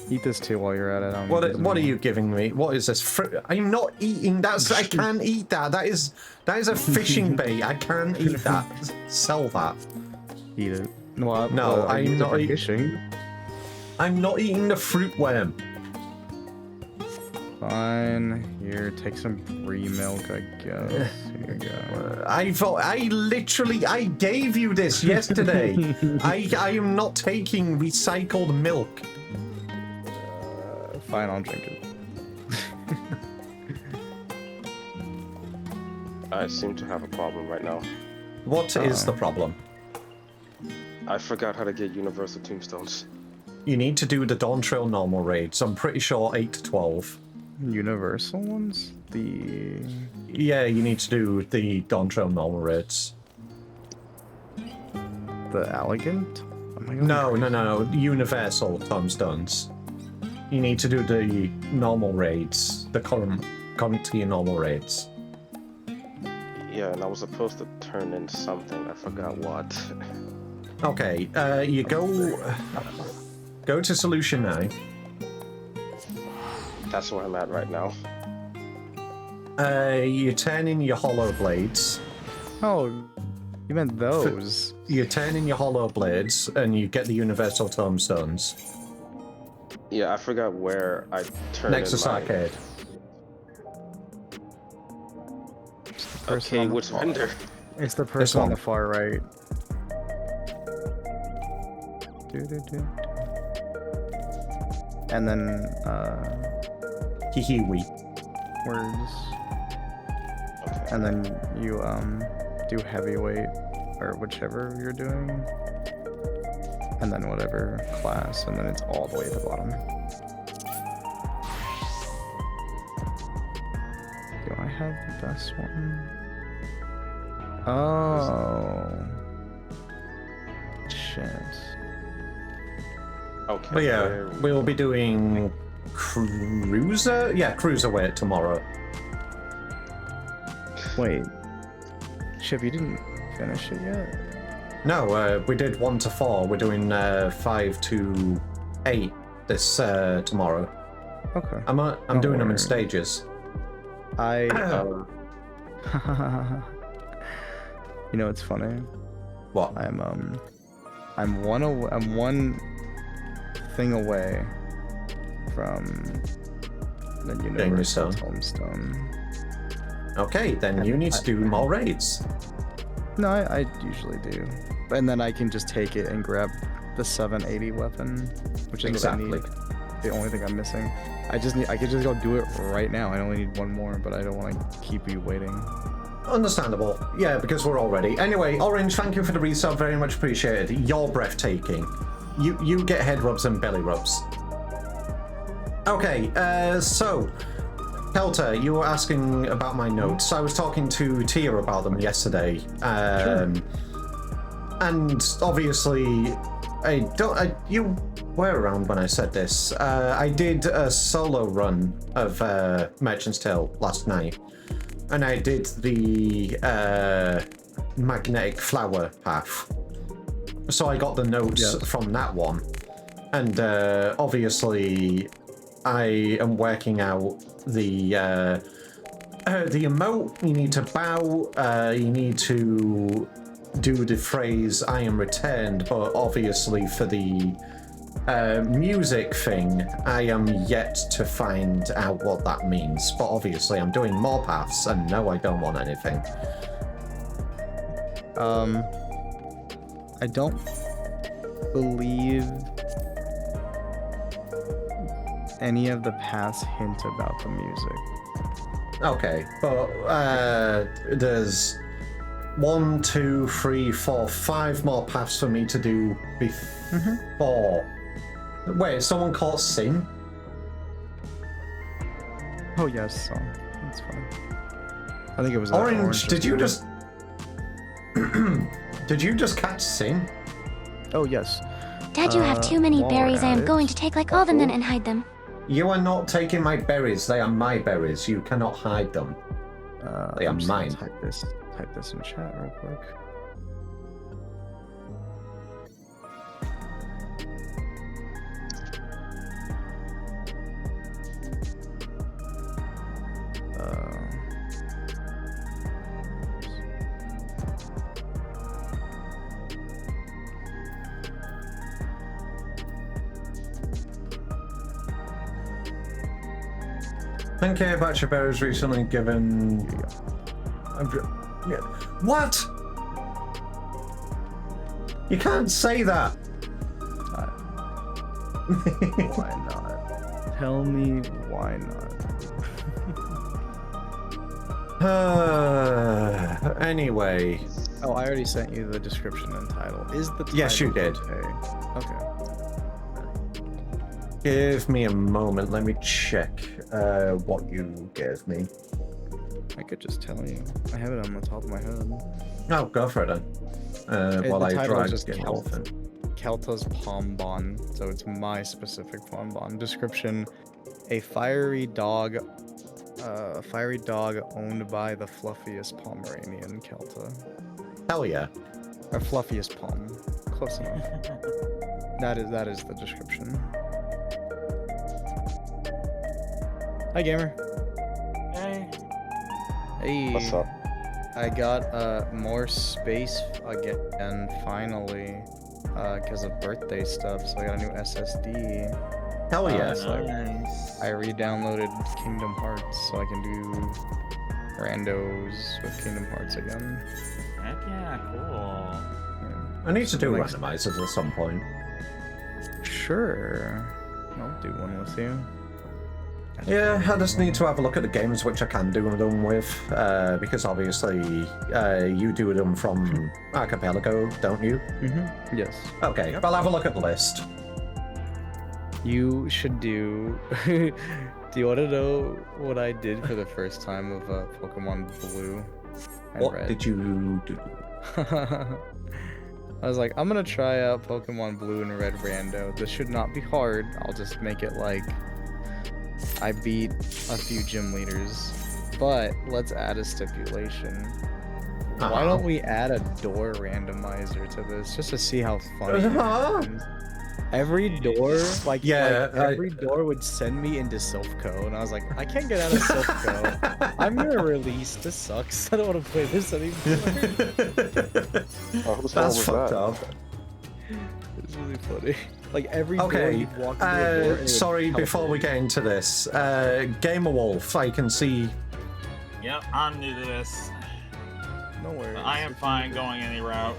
Eat this too while you're at it. What are you giving me? What is this? I'm not eating that. I can't eat that. That is a fishing bait. I can't eat that. Sell that. Eat it. Well, No, I'm not fishing. I'm not eating the fruit worm. Fine. Here, take some free milk, I guess. Here you go. I gave you this yesterday. I am not taking recycled milk. Fine, I'll drink it. I seem to have a problem right now. What is the problem? I forgot how to get universal tombstones. You need to do the Dawn Trail normal raids. I'm pretty sure 8 to 12. Universal ones? Yeah, you need to do the Dawn Trail normal raids. The elegant? Am I going No. Universal tombstones. You need to do the normal raids. The current tier normal raids. Yeah, and I was supposed to turn in something. I forgot what. Okay, you go to Solution 9. That's where I'm at right now. You turn in your hollow blades. Oh, you meant those. You turn in your hollow blades, and you get the universal tombstones. Yeah, I forgot where I turned Nexus in my... Arcade. Okay, which vendor? It's the person on one. the far right. And then, Hihiwi. words. Okay. And then you, do heavyweight, or whichever you're doing. And then whatever class, and then it's all the way at the bottom. Do I have the best one? Oh. Shit. Okay. But yeah, there we we'll go. be doing Cruiser? Yeah, Cruiserweight tomorrow. Wait. Chip, you didn't finish it yet? No, we did 1 to 4. We're doing 5 to 8 this tomorrow. Okay. I'm Don't doing them in worry. stages. I You know, it's funny. What? I'm one thing away from the universal Tombstone. tombstone. Okay, then you need to do more raids. No, I usually do. And then I can just take it and grab the 780 weapon, which is Exactly. what I need. The only thing I'm missing. I could just go do it right now. I only need one more, but I don't want to keep you waiting. Understandable. Yeah, because we're all ready. Anyway, Orange, thank you for the resub. Very much appreciated. You're breathtaking. You get head rubs and belly rubs. Okay, so... Pelter, you were asking about my notes. I was talking to Tia about them yesterday. And obviously, you were around when I said this. I did a solo run of Merchant's Tale last night. And I did the magnetic flower path. So I got the notes from that one. And obviously, I am working out the emote. You need to bow. You need to do the phrase "I am returned," but obviously for the music thing, I am yet to find out what that means. But obviously, I'm doing more paths, and no, I don't want anything. I don't believe any of the paths hint about the music. Okay, but there's 1, 2, 3, 4, 5 more paths for me to do before. Wait, someone caught Sin? Oh yes, so that's fine. I think it was Orange, did you just... Did you just catch Sin? Oh yes. Dad, you have too many while we're berries. I at am it- going to take like all of them then and hide them. You are not taking my berries. They are my berries. You cannot hide them. They are I'm just gonna mine. Type this in chat real quick. Okay, Batch of Berries recently given. What? You can't say that. Why not? Tell me why not? Anyway. Oh, I already sent you the description and title. Is the title Yes, you did. Okay. Give me a moment. Let me check what you gave me. I could just tell you. I have it on the top of my head. Oh, go for it then. While the I title try is to just get Dolphin. Kelta's Palm Bon, so it's my specific Palm Bon. Description: a fiery dog owned by the fluffiest Pomeranian, Kelta. Hell yeah. Or fluffiest palm. Close enough. That is the description. Hi, gamer. Hey. Hey. What's up? I got more space again finally, because of birthday stuff. So I got a new SSD. Hell yeah. Nice. I re-downloaded Kingdom Hearts so I can do randos with Kingdom Hearts again. Heck yeah, cool. I need to do Like- randomizers at some point. Sure. I'll do one with you. Yeah, I just need to have a look at the games which I can do them with, because obviously you do them from Archipelago, don't you? Mm-hmm. Yes. Okay, I'll have a look at the list. You should do. Do you want to know what I did for the first time of Pokemon Blue and What Red? did you do? I was like, I'm gonna try out Pokemon Blue and Red rando. This should not be hard. I'll just make it like I beat a few gym leaders, but let's add a stipulation. Why don't we add a door randomizer to this just to see how fun it is? Every door, every door would send me into Silphco, and I was like, I can't get out of Silphco. I'm gonna release. This sucks. I don't want to play this anymore. Oh, whose fault That's was fucked that? up. It's really funny. Like every door Okay, you'd walk into a door, and it would sorry, before we teleport get into this, Gamer Wolf, I can see. Yep, I'm new to this. you. No worries. I am fine going any route.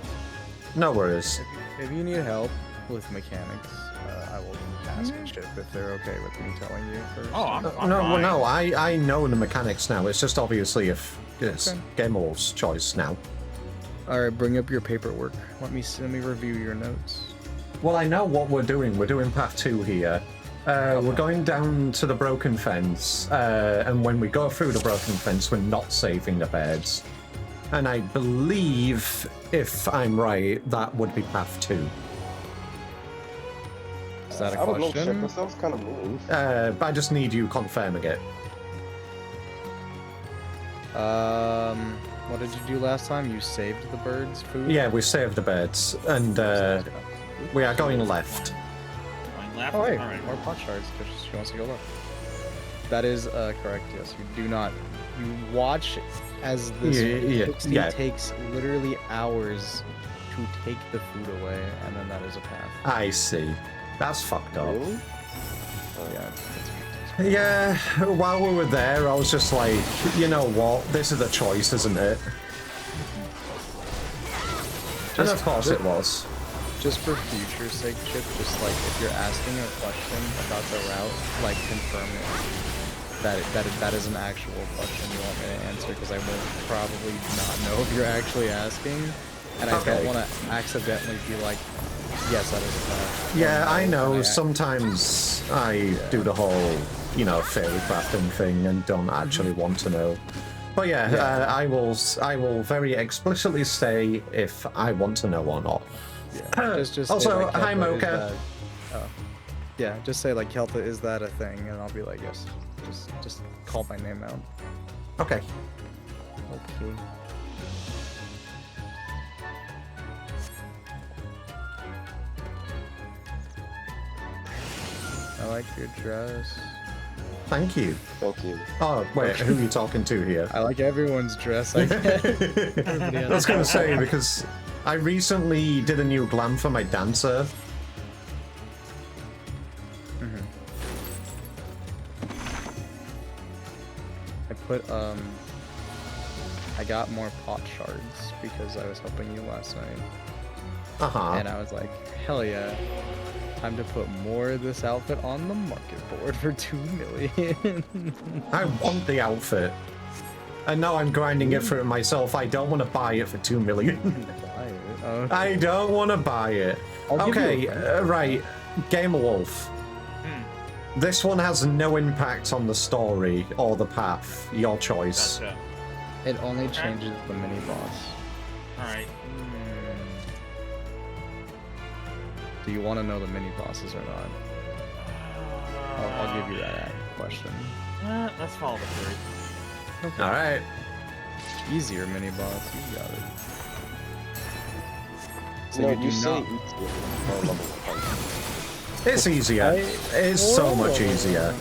No worries. If you need help with mechanics, I will ask Chip if they're okay with me telling you first. Oh, I'm No, fine. well, no, I know the mechanics now. It's just obviously if it's Okay. Gamer Wolf's choice now. All right, bring up your paperwork. Let me review your notes. Well, I know what we're doing. We're doing path 2 here. We're going down to the broken fence, and when we go through the broken fence, we're not saving the beds. And I believe, if I'm right, that would be path 2. Is that a I don't know, Chip. question? That sounds kind of mean. I just need you confirming it. What did you do last time? You saved the birds' food? Yeah, we saved the beds, and we are going left. Going left? Oh, hey, Alright. more pot shards because she wants to go left. That is correct, yes. You do not. You watch as this pixie yeah. takes literally hours to take the food away, and then that is a path. I see. That's fucked up. Really? Yeah. Yeah, while we were there, I was just like, you know what? This is a choice, isn't it? And of course it was. Just for future's sake, Chip, just like if you're asking a question about the route, like confirm it. That is an actual question you want me to answer, because I will probably not know if you're actually asking, and I don't want to accidentally be like, yes, that is a fact. Yeah, I know. And Sometimes I do the whole, you know, fairy crafting thing and don't actually want to know. But yeah, I will very explicitly say if I want to know or not. Yeah. Just Also, say, like, hi, Kelta, is Mocha. that- oh. Yeah, just say like, Kelta, is that a thing? And I'll be like, yes. Just call my name out. Okay. Okay. I like your dress. Thank you. Thank you. Oh, wait, who are you talking to here? I like everyone's dress. I I was going to say, because I recently did a new glam for my dancer. put I got more pot shards because I was helping you last night. And I was like, hell yeah. Time to put more of this outfit on the market board for 2 million. I want the outfit. And now I'm grinding it for it myself. I don't want to buy it for 2 million. Buy it. Oh, I don't want to buy it. I'll give you Okay, right. Gamer Wolf. This one has no impact on the story or the path. Your choice. Gotcha. It only changes the mini boss. Alright. Do you want to know the mini bosses or not? I'll give you that question. Let's follow the theory. Okay. Alright. Easier mini boss, you got it. So No, you do say not. easier. No, level one. It's easier. It's so much easier.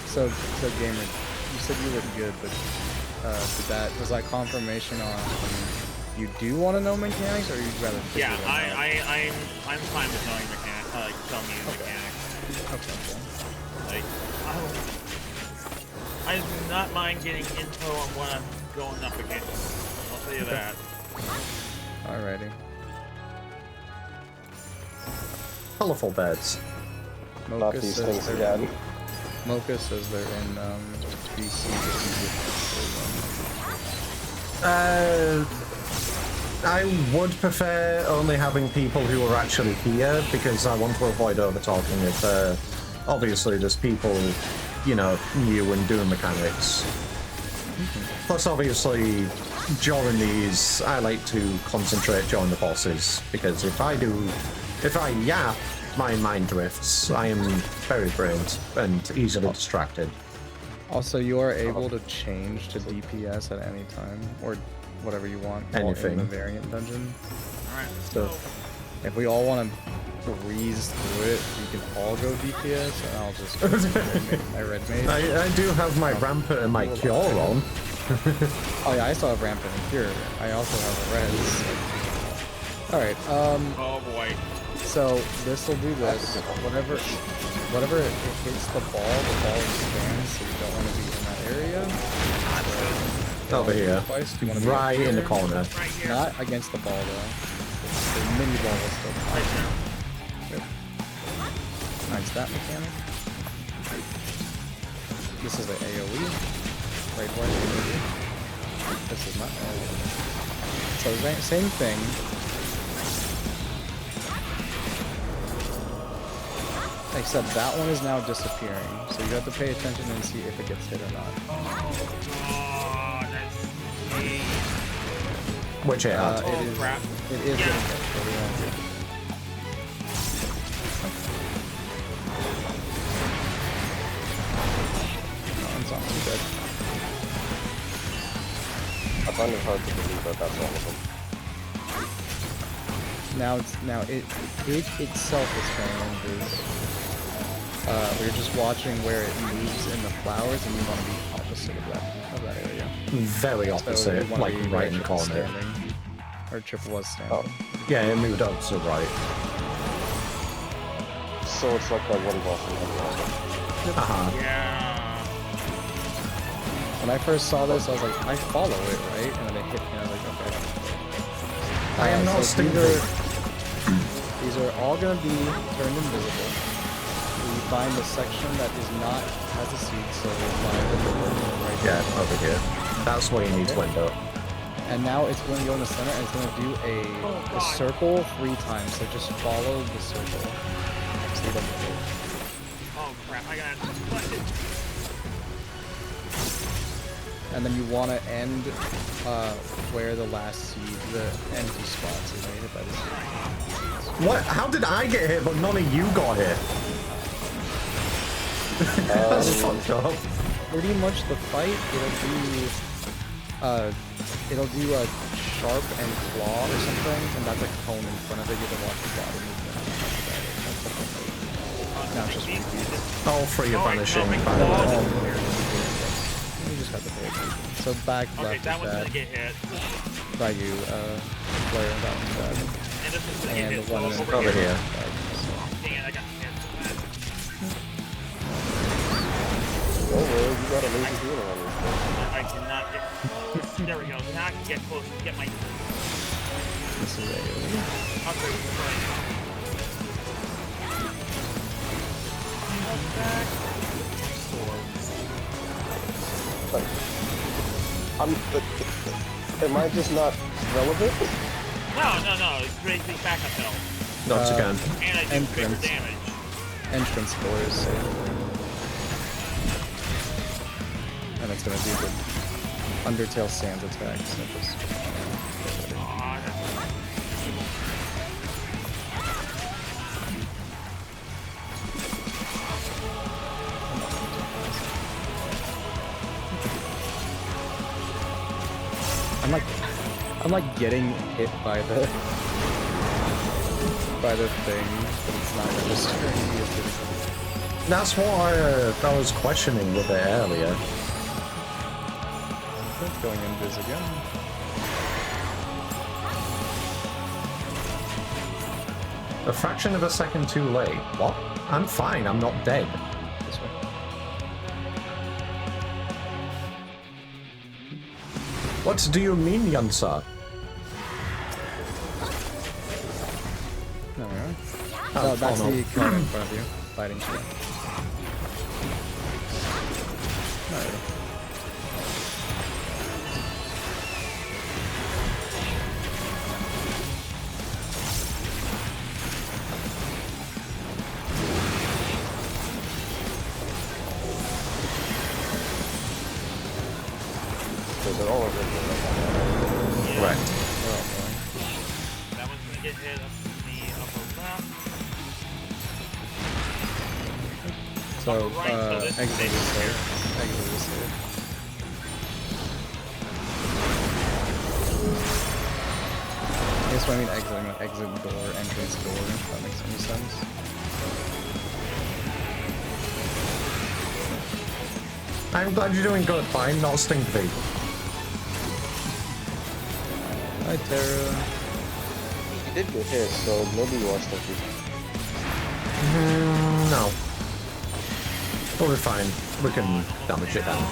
So gamer, you said you were good, but was that confirmation on you do want to know mechanics, or you'd rather? Yeah, I'm fine with knowing mechanics. Tell me the mechanics. Okay. Like, I do not mind getting info on what I'm going up against. I'll tell you that. Alrighty. Colorful beds. Not Mocha these says things they're again. Mocha says they're in BC. I would prefer only having people who are actually here because I want to avoid over-talking if obviously there's people, you know, new and doing mechanics. Plus, obviously, during these, I like to concentrate during the bosses because if I yap, my mind drifts. I am very brained and easily distracted. Also, you are able to change to DPS at any time, or whatever you want. Anything. In the variant dungeon. Alright, So, If we all want to breeze through it, we can all go DPS, and I'll just go my red mage. I do have my rampant and my cure on. Oh yeah, I still have rampant and cure. I also have a res. Alright, oh boy. so this will do this. Whatever it hits the ball expands, so you don't want to be in that area. Over here. Twice, you wanna be Right up in the here. corner. Right here. Not against the ball though. The mini ball will still fly. Right there. Nice that mechanic. This is the AoE. Right where AoE. This is not AoE. So same thing. Except that one is now disappearing. So you have to pay attention and see if it gets hit or not. Oh, that's me. Which it had. Oh, crap. It is Yeah. getting hit. So we won't get it's not too good. I find it hard to believe that that's all of them. Now it itself is turning into we're just watching where it moves in the flowers, and you want to be opposite of that area. Very So opposite, you wanna like be right in the triple corner. standing. Or triple was standing. Oh, Yeah, it moved up to right. so it's like that one boss in the Yeah. When I first saw this, I was like, I follow it, right? And then it hit me, and I was like, okay. I am not so stupid. these are all gonna be turned invisible. We find the section that is not has a seed, so we'll find the right Yeah, there. over here. That's where you need to end up. And now it's going to go in the center, and it's going to do a circle 3 times. So just follow the circle. So you don't get it. Oh crap, I got deflected. And then you want to end where the last seed, the empty spots, is made by the seed. What? How did I get hit, but none of you got hit? That's fucked up. Pretty much the fight, it'll do a sharp and claw or something, and that's a cone in front of it. You have to watch the body movement. Now it's just repeat. All three are vanishing. no, by the way. You just have to pay attention. So back Okay, left that is one's gonna bad. get hit. By you, player, that one's bad. And this one's gonna get And hit. the one So is over here. Dang it, I got hit. over. You got a laser healer on this thing. I cannot get. There we go. Now I can get close and get my. This is AoE. Upgrade right. Back. Am I just not relevant? No. It's great big backup health. Not again. And I do bigger Entrance. damage. Entrance doors. And it's gonna do the Undertale Sands attack. So just... Aw, I'm like getting hit by the thing, but it's not registering. That's what I was questioning with it earlier. Going invis again. A fraction of a second too late. What? I'm fine, I'm not dead. This way. What do you mean, Yunsa? There we are. Oh, Oh, that's oh, no. the card in front of you. Fighting shit. Alright. So they're all over here. Right. that one's gonna get hit up in the upper left. So, Right, so this exit is is here. safe. Exit is safe. I guess when I mean exit, I mean exit door, entrance door, if that makes any sense. I'm glad you're doing good, but I'm not Stinkby. Hi, Tara. You did get hit, so maybe you are stinky. No. We'll be fine. We can damage it down.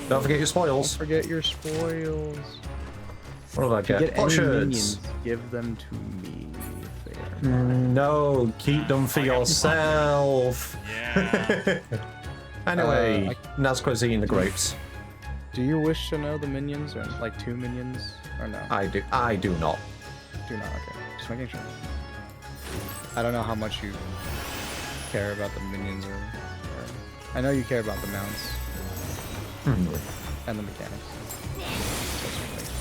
Don't forget your spoils. Forget your spoils. What did I get? Get any Potions. minions, give them to me. Fair. No, keep them for yourself. Yeah. Anyway, Nazqua's eating the grapes. Do you wish to know the minions, or like 2 minions, or no? I do not. Do not. Okay, just making sure. I don't know how much you care about the minions, or I know you care about the mounts and the mechanics. So just making sure.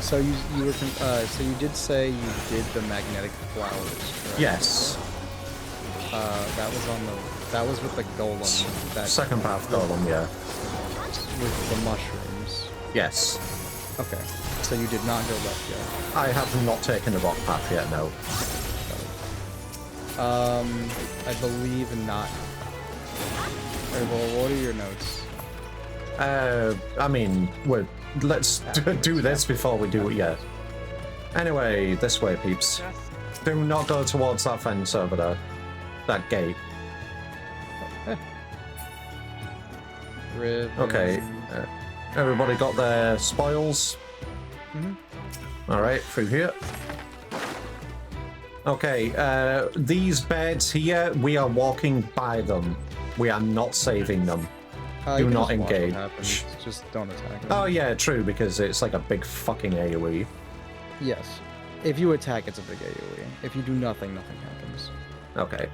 So you were so you did say you did the magnetic flowers, correct? Yes. That was with the golem. That Second path golem, yeah. with the mushrooms. Yes. Okay. So you did not go left yet. I have not taken the rock path yet, no. I believe not. Or, well, what are your notes? I mean, let's do this before we do it yet. Anyway, this way, peeps. Do not go towards that fence over there. That gate. Okay. Everybody got their spoils? Alright, through here. Okay, these beds here, we are walking by them. We are not saving them. Do you can not just watch what engage. happens. Just don't attack them. Oh yeah, true, because it's like a big fucking AoE. Yes. If you attack, it's a big AoE. If you do nothing, nothing happens. Okay.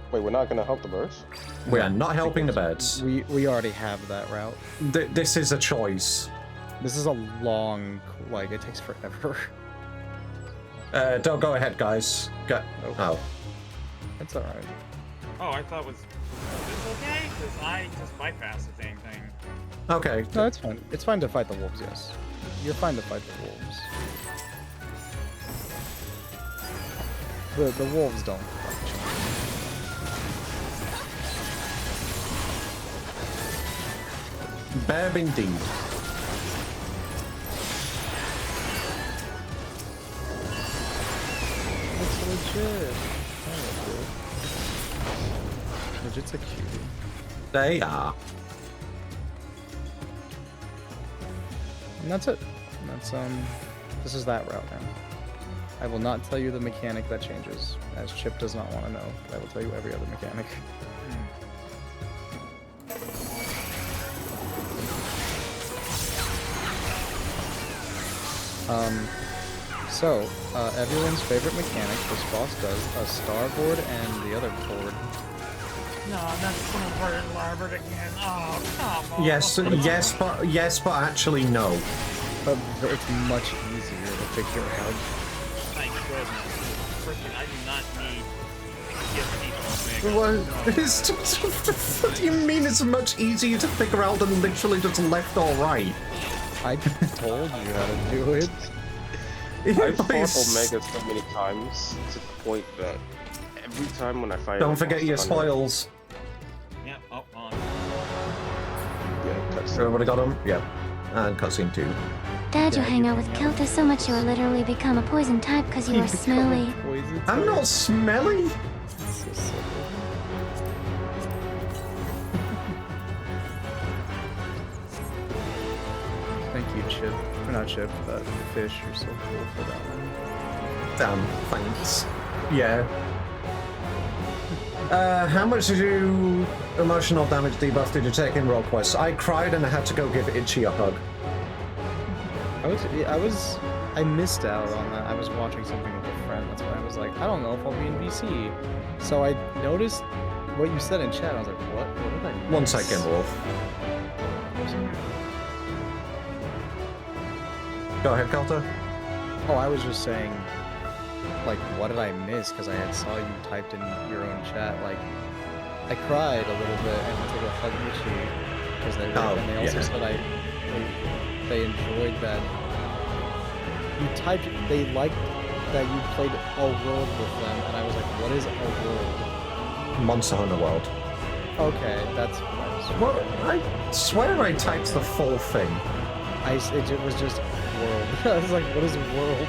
Wait, we're not gonna help the birds? We are not helping the beds. We already have that route. This is a choice. This is a long, like, it takes forever. Don't go ahead, guys. Go. Oh. It's alright. Oh, I thought was this okay? Because I just bypassed the dang thing. Okay. No, it's fine. It's fine to fight the wolves, yes. You're fine to fight the wolves. The wolves don't fight Bab indeed. It's legit. Legit's a cutie. They are. And that's it. That's this is that route now. I will not tell you the mechanic that changes, as Chip does not want to know, but I will tell you every other mechanic. So, everyone's favorite mechanic, this boss does a starboard and the other board. No, that's converted larboard again. Oh, come on. Yes, but actually no. But it's much easier to figure out. Thank goodness. Freaking, I do not need to get these What? It's just, what do you mean it's much easier to figure out than literally just left or right? I told you how to do it. I've fought Omega so many times to the point that every time when I fight, Don't forget your spoils. Yep, oh, on. Yeah, cutscene. Everybody got them? Yep. And cutscene 2. Dad, you hang out with Kelta so much you will literally become a poison type because you are smelly. I'm not smelly. So silly. Thank you, Chip. Or not Chip, but Fish. You're so cool for that one. Damn, thanks. Yeah. How much emotional damage debuff did you take in Roll Quest? I cried and I had to go give Itchy a hug. I missed out on that. I was watching something with a friend. That's why I was like, I don't know if I'll be in BC. So I noticed what you said in chat. I was like, what? What did I miss? 1 second, Wolf. Go ahead, Kelta. Oh, I was just saying, like, what did I miss? Because I saw you typed in your own chat. Like, I cried a little bit and went to go hug Itchy because they were, and they also said they enjoyed that you typed. They liked that you played a world with them, and I was like, what is a world? Monster Hunter World. Okay, that's what I was. Well, I swear I typed the full thing. It was just world. I was like, what is a world?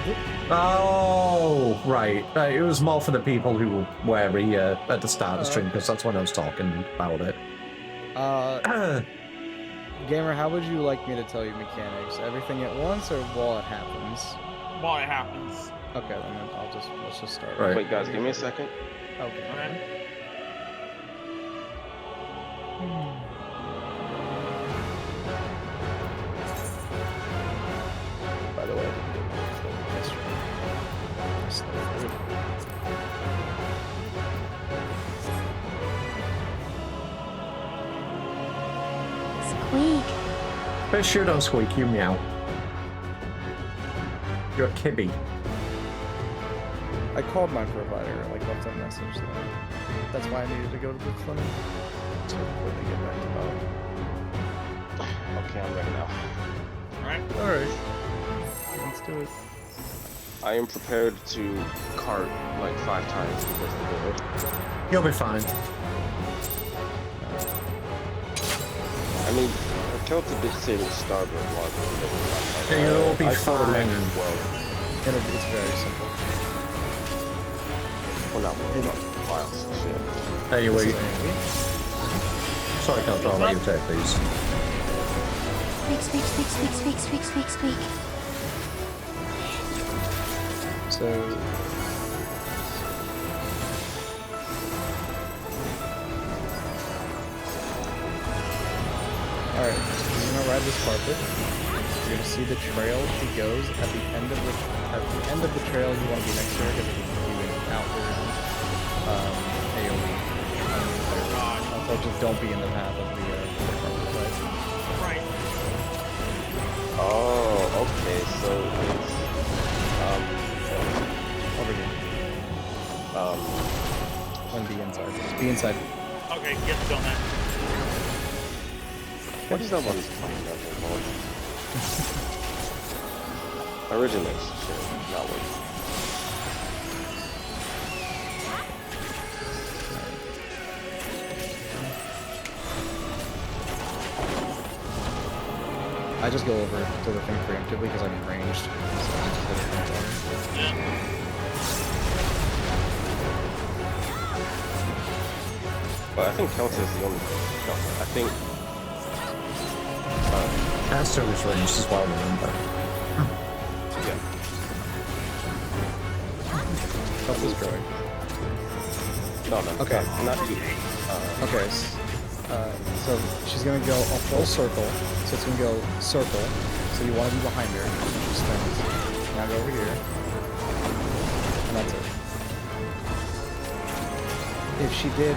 Oh, right. It was more for the people who were wary at the start of the stream, because that's when I was talking about it. Gamer, how would you like me to tell you mechanics? Everything at once or while it happens? While it happens. Okay, then let's just start. Right. Wait, guys, give me a second. Okay. Okay. By the way, I didn't get my full history. Squeak. Fish, you don't squeak, you meow. You're a kibby. I called my provider, like left a message though. That's why I needed to go to the clinic. So before they get back to Okay, I'm ready now. Alright. Alright. Let's do it. I am prepared to cart like 5 times because of the door. You'll be fine. I mean, I killed the disabled starboard one. You'll be I saw the fine. menu as well. It's very simple. Well, not well, not files and shit. Anyway, sorry, can't draw you take these. Squeak, squeak, squeak, squeak, squeak, squeak, squeak, squeak. So alright, so you're gonna ride this carpet. You're gonna see the trail she goes at the end of the trail you wanna be next to her because it'll give you an outward AoE. Also just don't be in the path of the carpet side. Right. Oh, okay, so it's Over here. And be inside. Just be inside. Okay, get the donut. what is that one coming up called? Originates shit, not working. I just go over to the thing preemptively because I'm ranged. So I just hit it from there. But I think Kelta is the only. No, I think. Caster was ranged as well, remember? Yeah. Health is growing. No, no. Okay. Not you. Okay. So she's gonna go a full circle. So it's gonna go circle. So you want to be behind her. She spins. Now go over here. And that's it. If she did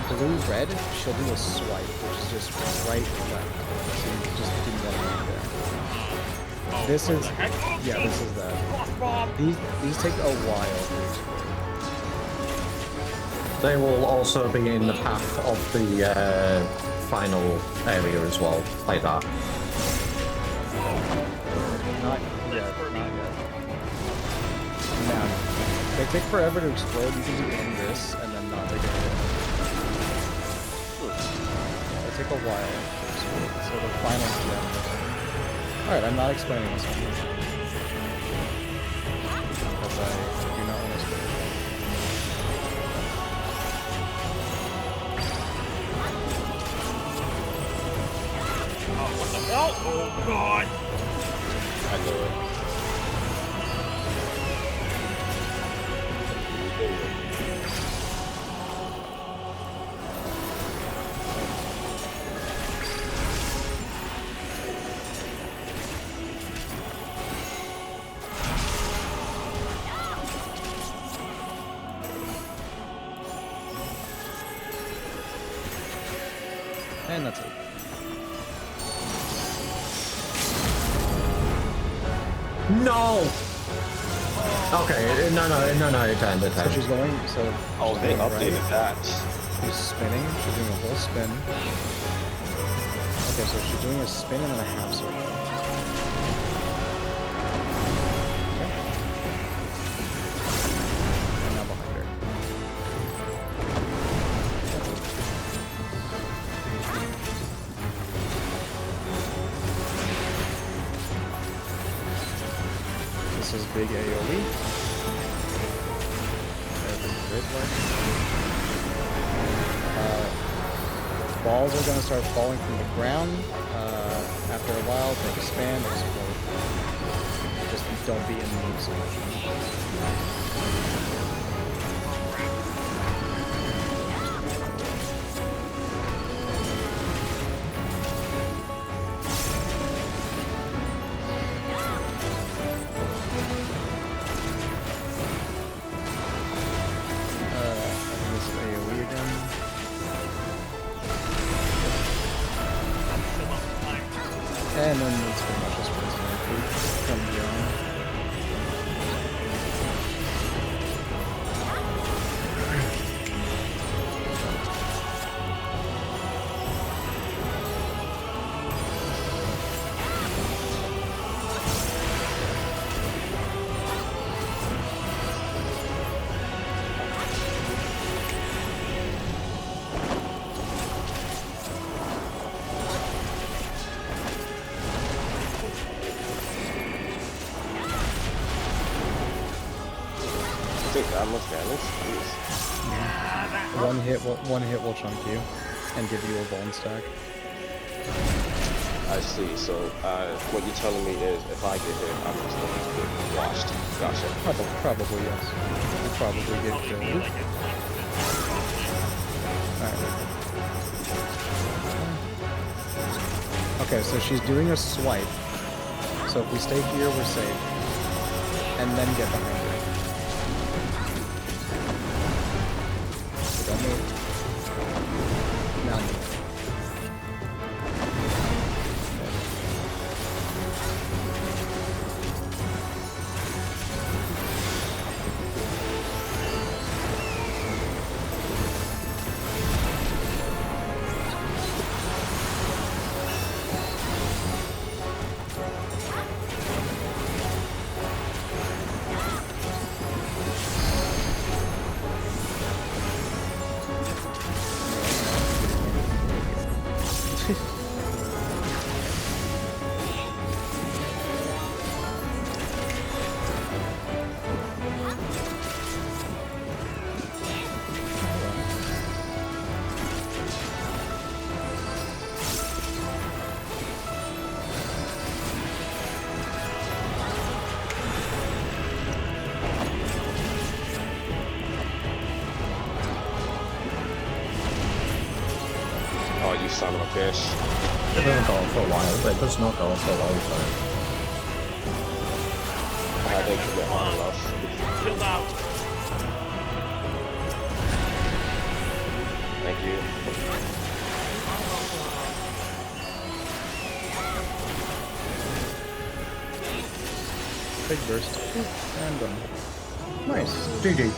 blue red, she'll do a swipe, which is just right left. So you just didn't want to be there. This is yeah, this is that. These take a while to explode. They will also be in the path of the final area as well, like that. Not yet. Not yet. Now, they take forever to explode. You can do this and then not take a hit. They take a while to explode. So the final gem. Alright, I'm not explaining this one. Because I do not want to explain it. What the hell? Oh god! I know it. And that's it. No! Okay, no, it turned. So she's going, so... Oh, she's they going updated right. that. She's spinning, she's doing a whole spin. Okay, so she's doing a spin and then a half circle. Okay. And now behind her. That's it. This is big AoE. Balls are going to start falling from the ground. After a while, they expand, explode. Just don't be in the mood so much. I think this is AoE again. And then it's pretty much just poison from beyond. Take that much damage? Jeez. One hit will chunk you and give you a bone stack. I see. So, what you're telling me is if I get hit, I'm just going to get washed. Gotcha. Probably yes. You'll probably get killed. Alright. Okay, so she's doing a swipe. So if we stay here, we're safe. And then get behind her. So don't move. Now move. you son of a bitch. It doesn't go on for a while. It does not go on for a while. I didn't commit hard enough. Chill out. Thank you. Big burst. And done. Nice. GG.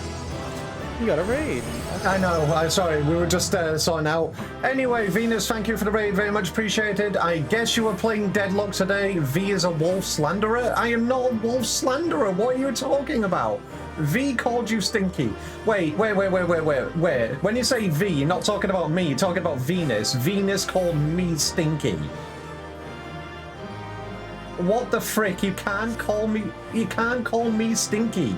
You got a raid. I know, I'm sorry, we were just sorting out. Anyway, Venus, thank you for the raid, very much appreciated. I guess you were playing Deadlock today. V is a wolf slanderer? I am not a wolf slanderer, what are you talking about? V called you stinky. Wait. When you say V, you're not talking about me, you're talking about Venus. Venus called me stinky. What the frick, you can't call me stinky.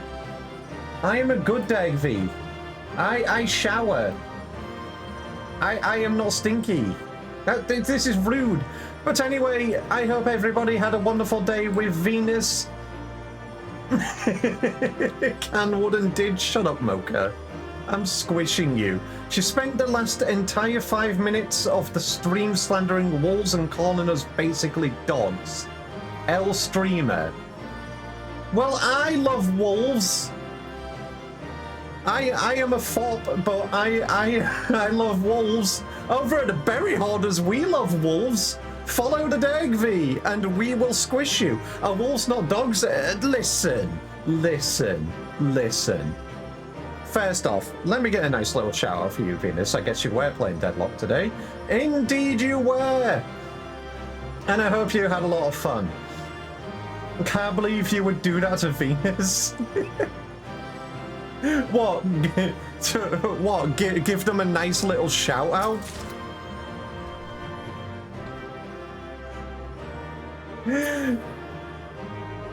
I am a good dag, V. I shower. I am not stinky. This is rude. But anyway, I hope everybody had a wonderful day with Venus. Can wooden did. Shut up, Mocha. I'm squishing you. She spent the last entire 5 minutes of the stream slandering wolves and calling us basically dogs. L streamer. Well, I love wolves. I am a fop, but I love wolves. Over at the Berry Hoarders, we love wolves. Follow the dag, V, and we will squish you. Are wolves not dogs? Listen. First off, let me get a nice little shout out for you, Venus. I guess you were playing Deadlock today. Indeed you were. And I hope you had a lot of fun. Can't believe you would do that to Venus. What? What? Give them a nice little shout out?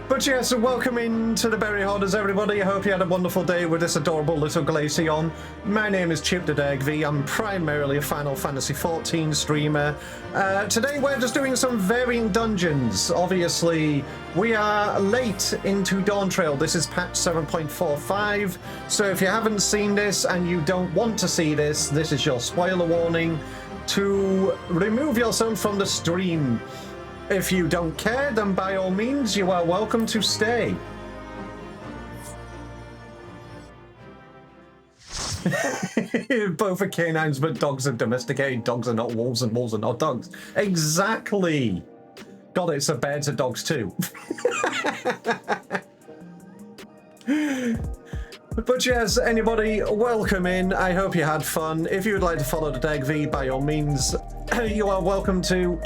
But yes, welcome into the Berry Hoarders, everybody. I hope you had a wonderful day with this adorable little Glaceon. My name is Chip the Dag V. I'm primarily a Final Fantasy XIV streamer. Today we're just doing some varying dungeons. Obviously, we are late into Dawn Trail. This is patch 7.45. So if you haven't seen this and you don't want to see this, this is your spoiler warning to remove yourself from the stream. If you don't care, then by all means, you are welcome to stay. Both are canines, but dogs are domesticated. Dogs are not wolves, and wolves are not dogs. Exactly. God, it's a birds are dogs too. But yes, anybody, welcome in. I hope you had fun. If you would like to follow the Dag V, by all means, you are welcome to.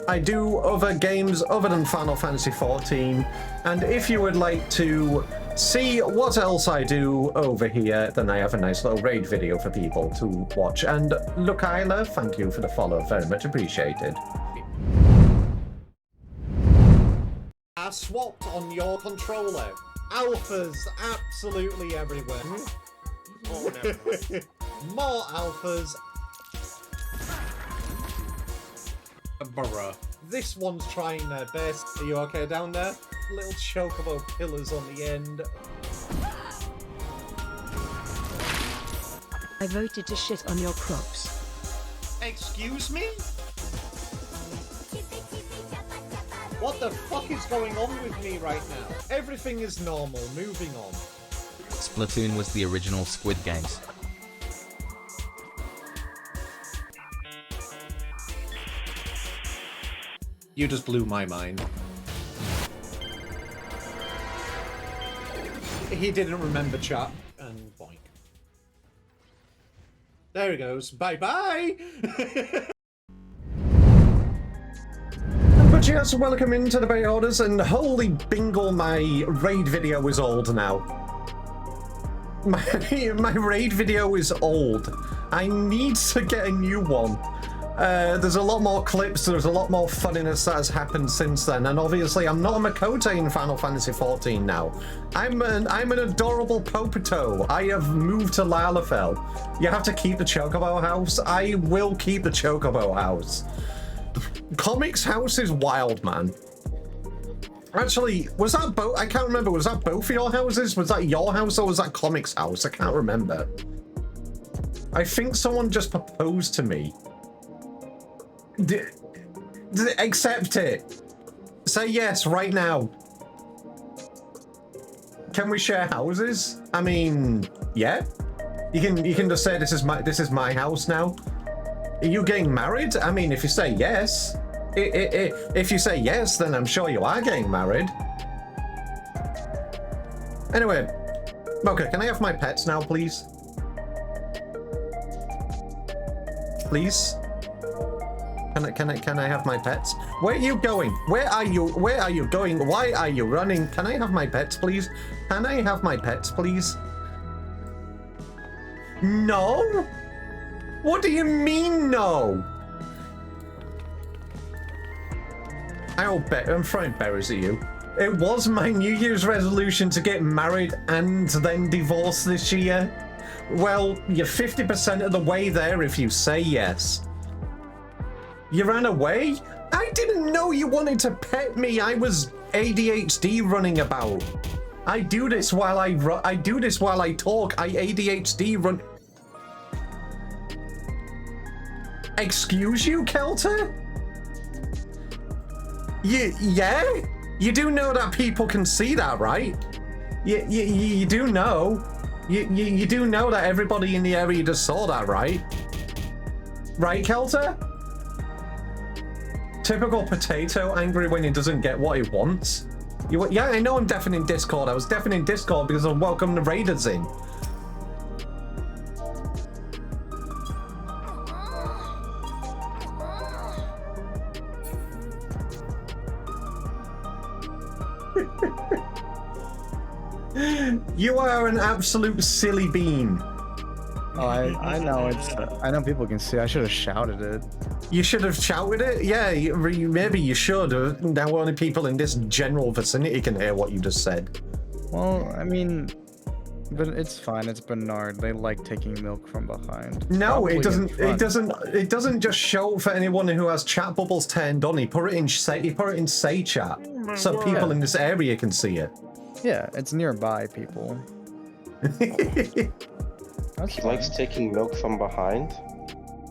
I do other games other than Final Fantasy XIV, and if you would like to see what else I do over here, then I have a nice little raid video for people to watch. And look, Isla, thank you for the follow, very much appreciated. I swapped on your controller. Alphas absolutely everywhere. Oh, never mind. More alphas. Bruh. This one's trying their best. Are you okay down there? Little chocobo pillars on the end. I voted to shit on your crops. Excuse me? What the fuck is going on with me right now? Everything is normal. Moving on. Splatoon was the original Squid Games. You just blew my mind. He didn't remember chat, and boink. There he goes. Bye-bye! But yes, welcome into the Bay Orders, and holy bingle, my raid video is old now. My raid video is old. I need to get a new one. There's a lot more clips, there's a lot more funniness that has happened since then, and obviously I'm not a Makote in Final Fantasy XIV now. I'm an adorable Popito. I have moved to Lalafell. You have to keep the Chocobo house. I will keep the Chocobo house. Comics house is wild, man. Actually, was that both? I can't remember. Was that both of your houses? Was that your house or was that Comics house? I can't remember. I think someone just proposed to me. Accept it. Say yes right now. Can we share houses? I mean, yeah. You can just say this is my house now. Are you getting married? I mean, if you say yes, if you say yes, then I'm sure you are getting married. Anyway, okay, can I have my pets now, please? Please? Can I have my pets? Where are you going? Where are you going? Why are you running? Can I have my pets, please? Can I have my pets, please? No? What do you mean, no? I'm throwing berries at you. It was my New Year's resolution to get married and then divorce this year. Well, you're 50% of the way there if you say yes. You ran away? I didn't know you wanted to pet me. I was ADHD running about. I do this while I talk. I ADHD run. Excuse you, Kelter? Yeah? You do know that people can see that, right? You do know. You do know that everybody in the area just saw that, right? Right, Kelter? Typical potato, angry when he doesn't get what he wants. Yeah, I know I'm deafened in Discord. I was deafened in Discord because I welcomed the Raiders in. You are an absolute silly bean. Oh, I know I know people can see. I should have shouted it. You should have shouted it? Yeah, maybe you should. Now only people in this general vicinity can hear what you just said. Well, I mean, but it's fine. It's Bernard. They like taking milk from behind. No, Probably it doesn't. in front. It doesn't just show for anyone who has chat bubbles turned on. He put it in say chat, so people in this area can see it. Yeah, it's nearby people. That's He fine. likes taking milk from behind.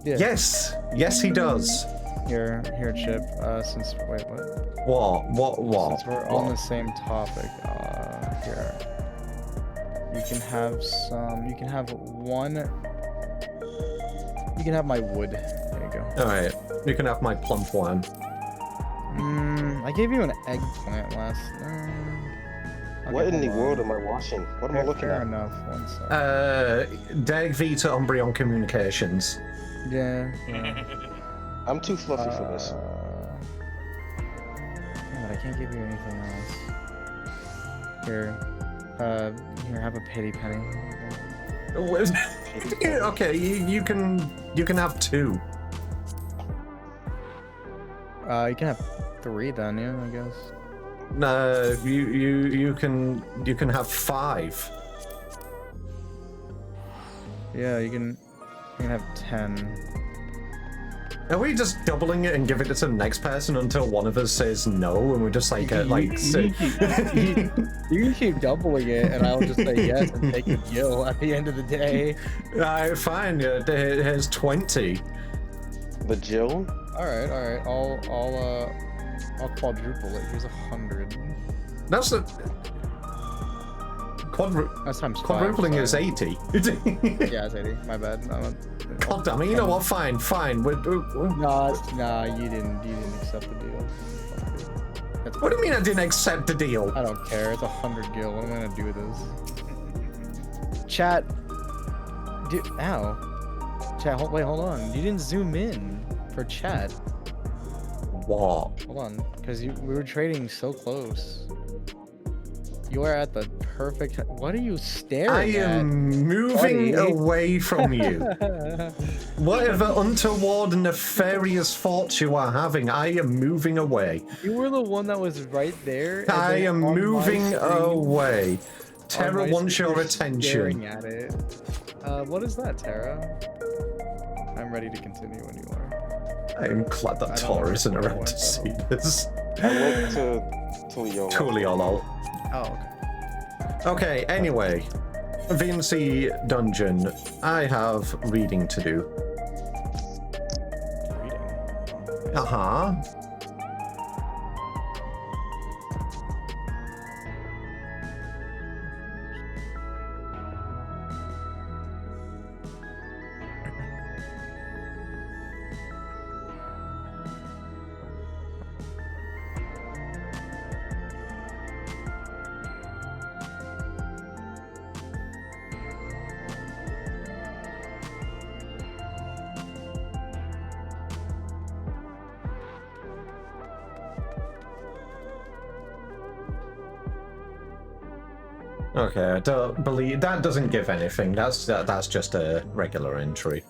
Yeah. Yes, he does. Here, Chip. Since wait, what? What? Since we're on the same topic, here. You can have some. You can have one. You can have my wood. There you go. All right, you can have my plump one. I gave you an eggplant last. What in the world am I watching? What am I looking fair at? enough. One second. Dag Vita Umbreon Communications. Yeah. I'm too fluffy for this. Yeah, but I can't give you anything else. Here, have a pity penny. Okay, you can have two. You can have 3 then, yeah, I guess. No, you can have 5. Yeah, you can have 10. Are we just doubling it and giving it to the next person until one of us says no, and we're just like You can keep doubling it, and I'll just say yes and take the deal at the end of the day. Alright, fine. Here's 20. The Jill? All right. I'll quadruple it. Here's 100. That's the That's times 5, quadrupling is so- 80. Yeah, it's 80. My bad. God damn it! You know what? Fine. Nah, you didn't accept the deal. What do you mean I didn't accept the deal? I don't care. It's 100 gil. What am I gonna do with this? Chat. Dude, ow. Chat. Wait, hold on. You didn't zoom in for chat. What? Hold on, because we were trading so close. You are at the perfect. What are you staring at? I am moving buddy? away from you. Whatever untoward nefarious thoughts you are having, I am moving away. You were the one that was right there. and I then am on my moving screen- away. on Terra my wants screen, your you're attention. staring at it. What is that, Terra? I'm ready to continue when you are. I am glad that Tor isn't around to see this. I went to Tulio. Cooliolol. Oh, okay. Okay, anyway. VNC Dungeon. I have reading to do. Reading. Uh-huh. Okay, I don't believe that doesn't give anything. That's just a regular entry.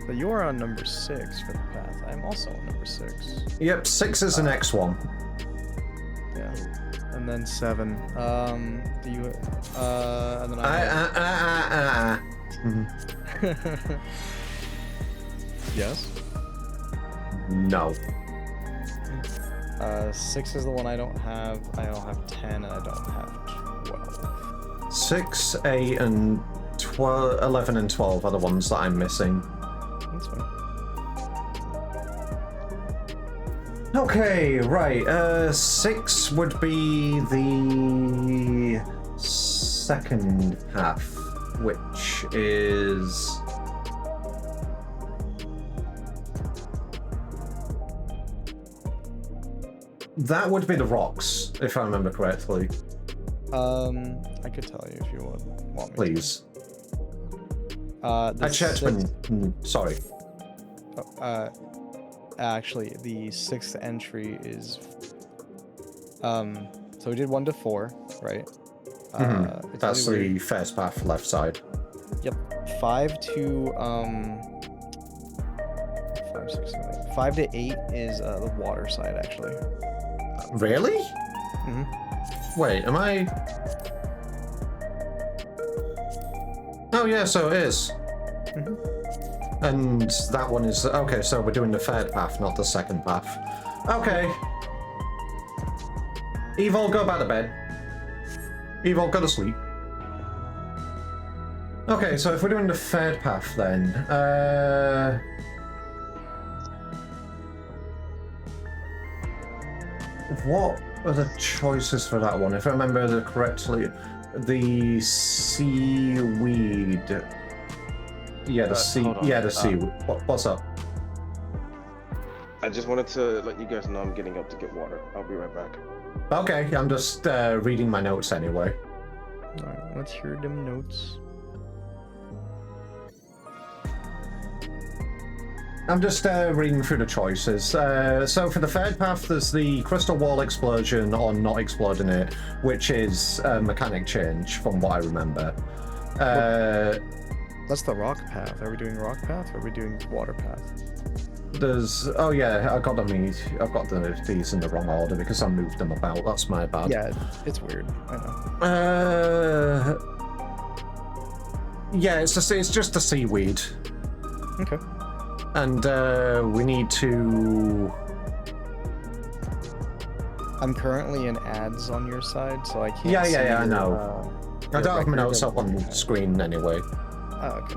But you are on number 6 for the path. I'm also on number 6. Yep, 6 is the next one. Yeah. And then 7. Do you and then Yes? No. 6 is the one I don't have. I don't have 10 and I don't have 12. 6, 8, and 12, 11 and 12 are the ones that I'm missing. That's fine. Okay, right. 6 would be the second path, which is... That would be the rocks, if I remember correctly. I could tell you if you want me Please. to. I checked when... sorry. Actually, the 6th entry is... so we did 1 to 4, right? It's That's really the first path, left side. Yep. 5 to 5, 6, 7, 8. 5 to 8 is the water side, actually. Really? Mm-hmm. Wait, am I... Oh yeah, so it is. Mm-hmm. And that one is... Okay, so we're doing the third path, not the second path. Okay. Evil, go back to bed. Evil, go to sleep. Okay, so if we're doing the third path then... What are the choices for that one? If I remember correctly, the seaweed. Yeah, the hold on. Yeah, the seaweed. What's up? I just wanted to let you guys know I'm getting up to get water. I'll be right back. Okay, I'm just reading my notes anyway. Alright, let's hear them notes. I'm just reading through the choices. So for the third path, there's the crystal wall explosion or not exploding it, which is a mechanic change from what I remember. That's the rock path. Are we doing rock path or are we doing water path? There's... Oh yeah, I've got these in the wrong order because I moved them about. That's my bad. Yeah, it's weird. I know. Yeah, it's just the seaweed. Okay. And we need to... I'm currently in ads on your side, so I can't Yeah, see I your, know. I don't have my notes up on the screen anyway. Oh, okay.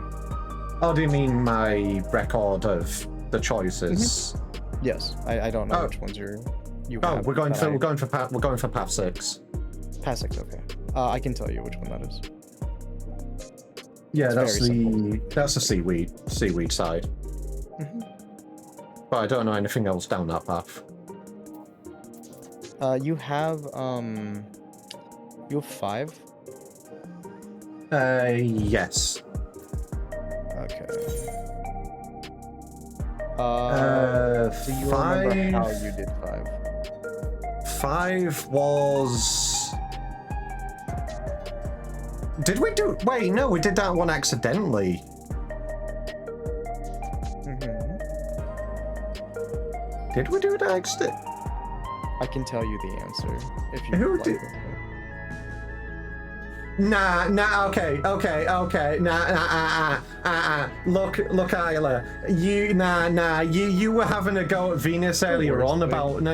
Oh, do you mean my record of the choices? Mm-hmm. Yes, I don't know which ones you have. We're going for path 6. Path 6, okay. I can tell you which one that is. Yeah, It's that's the seaweed side. Mm-hmm. But I don't know anything else down that path. You have 5? Yes. Okay. Do you 5... remember how you did 5? 5 was... Did we do... Wait, no, we did that one accidentally. Mm-hmm. Did we do it accident? I can tell you the answer if you Who would did- like it. Nah, okay. Look, Isla. You were having a go at Venus earlier on about...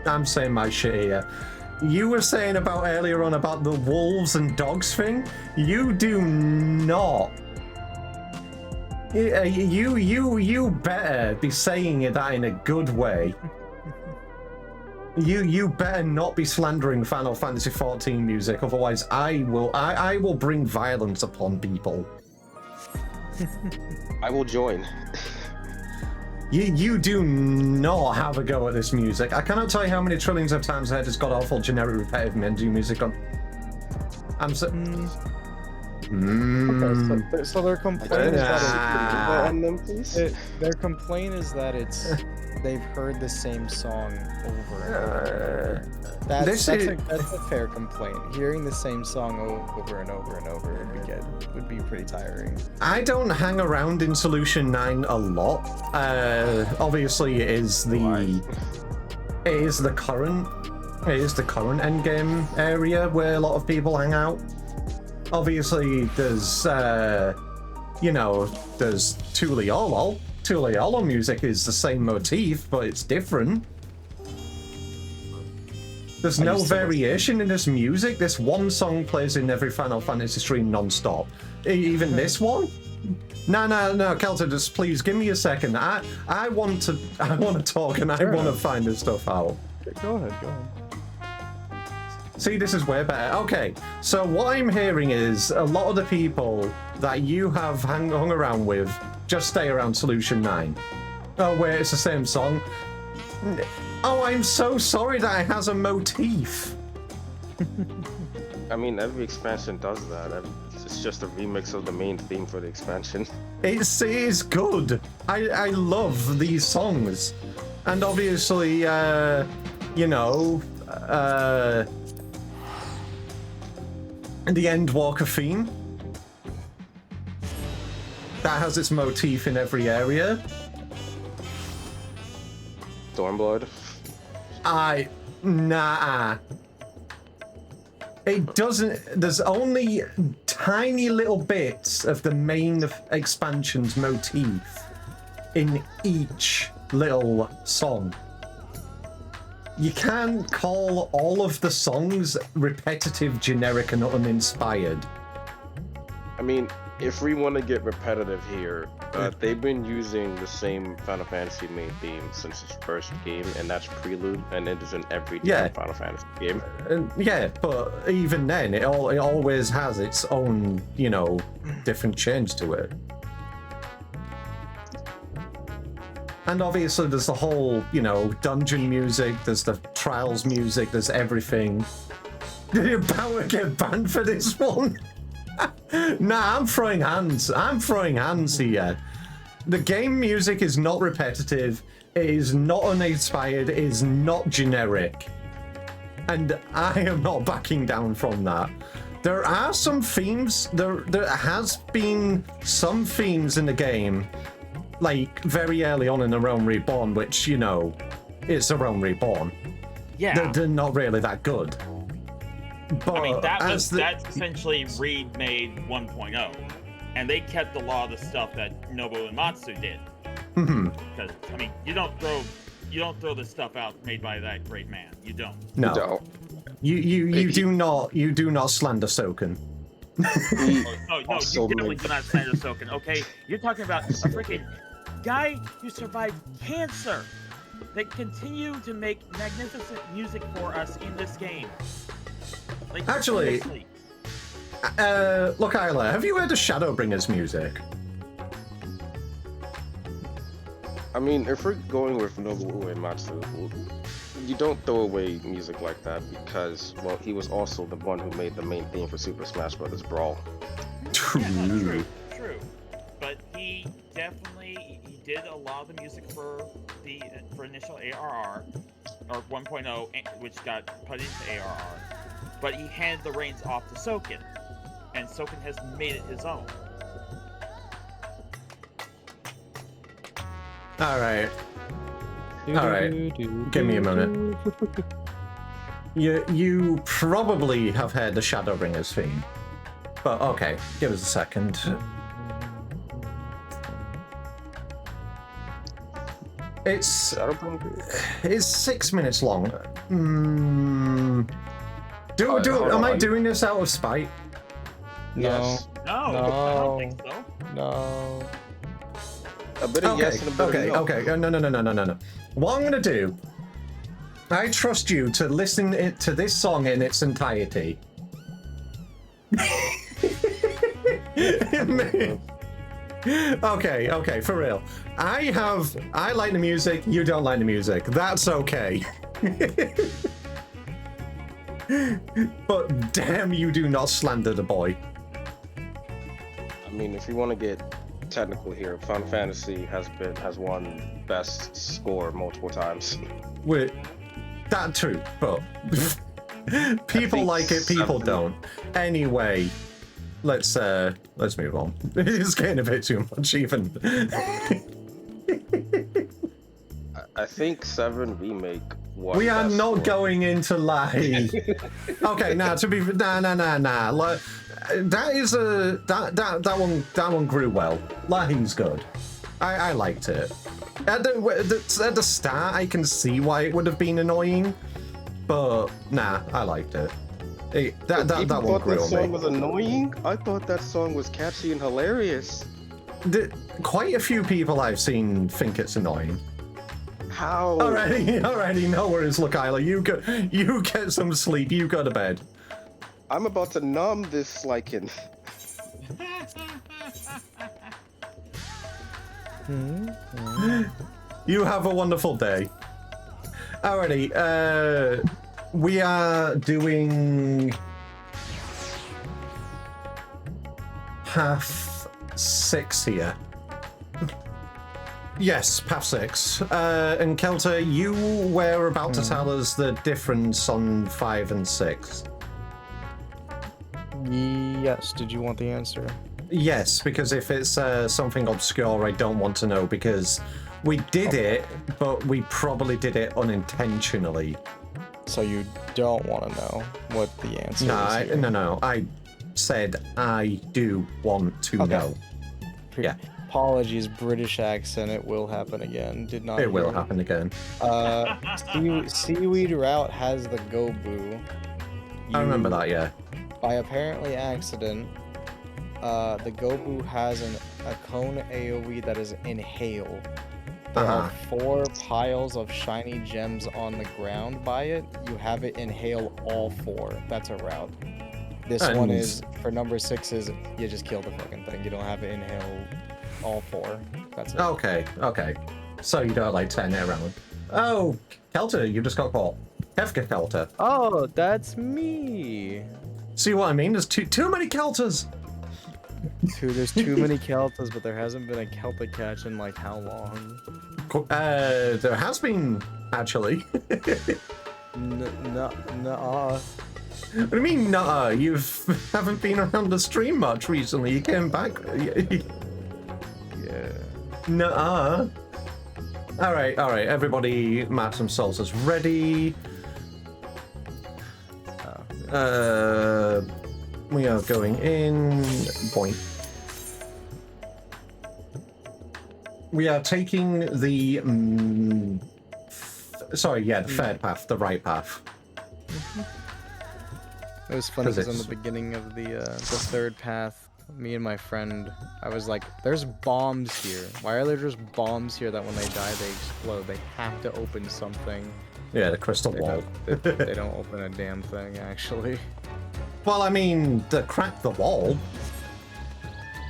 I'm saying my shit here. You were saying about earlier on about the wolves and dogs thing. You do not You better be saying that in a good way. You better not be slandering Final Fantasy XIV music, otherwise I will bring violence upon people. I will join. You do not have a go at this music. I cannot tell you how many trillions of times I had this god awful generic repetitive menu music on. I'm so. Okay, so their complaint is that On them, please. their complaint is that they've heard the same song over and over. That's a fair complaint. Hearing the same song over and over and over would be pretty tiring. I don't hang around in Solution 9 a lot. Obviously, it is the current endgame area where a lot of people hang out. Obviously, there's there's Tuliolo. Tuliolo music is the same motif, but it's different. There's no variation in this music. This one song plays in every Final Fantasy stream non-stop. Even this one? No, Kelta, just please give me a second. I want to talk and I want to find this stuff out. Go ahead. See, this is way better. Okay, so what I'm hearing is a lot of the people that you have hung around with just stay around Solution 9. Oh, where it's the same song. Oh, I'm so sorry that it has a motif. I mean, every expansion does that. It's just a remix of the main theme for the expansion. It's good. I love these songs. And obviously, the Endwalker theme. That has its motif in every area. Stormblood. Nah. It doesn't. There's only tiny little bits of the main expansion's motif in each little song. You can't call all of the songs repetitive, generic, and uninspired. I mean, if we want to get repetitive here, they've been using the same Final Fantasy main theme since its first game, and that's Prelude, and it is in every different Final Fantasy game. Yeah, but even then, it always has its own, different change to it. And obviously there's the whole, dungeon music, there's the trials music, there's everything. Did you about to get banned for this one? Nah, I'm throwing hands here. The game music is not repetitive, it is not uninspired, it is not generic. And I am not backing down from that. There are some themes, there has been some themes in the game, like very early on in The Realm Reborn, which, it's A Realm Reborn. Yeah. They're not really that good. But I mean, that's essentially Reed made 1.0, and they kept a lot of the stuff that Nobuo Uematsu did. Because I mean, you don't throw the stuff out made by that great man. You don't. No. You do not slander Soken. No, you definitely do not slander Soken. Okay, you're talking about a freaking guy who survived cancer that continue to make magnificent music for us in this game. Like, actually, seriously. Look, Isla, have you heard of Shadowbringers music? I mean, if we're going with Nobuo Uematsu, you don't throw away music like that because, well, he was also the one who made the main theme for Super Smash Bros. Brawl. True. Yeah, true. But he did a lot of the music for initial ARR, or 1.0, which got put into ARR. But he handed the reins off to Soken, and Soken has made it his own. All right. Give me a moment. You probably have heard the Shadowbringers theme, but okay, give us a second. It's 6 minutes long. Am I doing this out of spite? Yes. No, I don't think so. No. A bit of yes and a bit of no. Okay. No. What I'm gonna do, I trust you to listen to this song in its entirety. Okay, for real. I like the music, you don't like the music. That's okay. But damn, you do not slander the boy. I mean, if you want to get technical here, Final Fantasy has won best score multiple times. Wait, that too, but people like it, people don't. Anyway, let's move on. It's getting a bit too much, even. I think 7 Remake won. We are best not score. going into lie. Okay, nah. Like, that one grew well. Lying's good. I liked it. At the start, I can see why it would have been annoying, but nah, I liked it. That one thought grew that on song me. was annoying? I thought that song was catchy and hilarious. Quite a few people I've seen think it's annoying. How? Alrighty, no worries. Look, Isla, you get some sleep. You go to bed. I'm about to numb this liking. You have a wonderful day. Alrighty, we are doing path 6 here. Yes, path 6. And Kelter, you were about to tell us the difference on 5 and 6. Yes, did you want the answer? Yes, because if it's something obscure, I don't want to know, because we did it, but we probably did it unintentionally. So you don't want to know what the answer is? Here. No. I said I do want to know. Yeah. Apologies, British accent. It will happen again. Did not. It will happen again. Seaweed Route has the Go Boo. I remember that, yeah. By apparently accident, the Go Boo has a cone AoE that is Inhale. There are 4 piles of shiny gems on the ground by it. You have it Inhale all 4. That's a route. This one is, for number 6 is, you just kill the fucking thing. You don't have it Inhale all 4. That's it. Okay. So you don't like turn it around. Oh, Kelter, you just got caught. Hefka Kelter. Oh, that's me. See what I mean? There's too many Kelters. There's too many Keltas, but there hasn't been a Kelta catch in like how long? There has been, actually. Nuh-uh. What do you mean, nuh-uh? You haven't been around the stream much recently. You came back. Yeah. Nuh-uh. All right. Everybody, maps and salsas ready. We are going in. Point. We are taking the. The third path, the right path. It was funny because in the beginning of the third path, me and my friend, I was like, "There's bombs here. Why are there just bombs here that when they die they explode? They have to open something." Yeah, the crystal wall. They don't open a damn thing, actually. Well, I mean, they cracked the wall,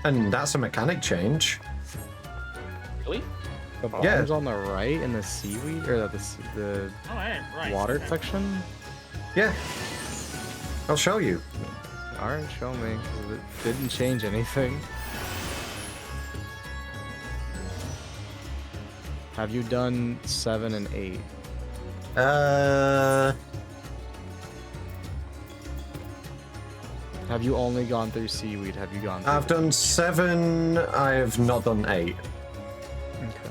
and that's a mechanic change. Really? The bombs on the right in the seaweed, or the right. water section? Yeah. I'll show you. Alright, show me, 'cause it didn't change anything. Have you done 7 and 8? Have you only gone through seaweed? Have you gone through I've done 7, I have not done 8. Okay.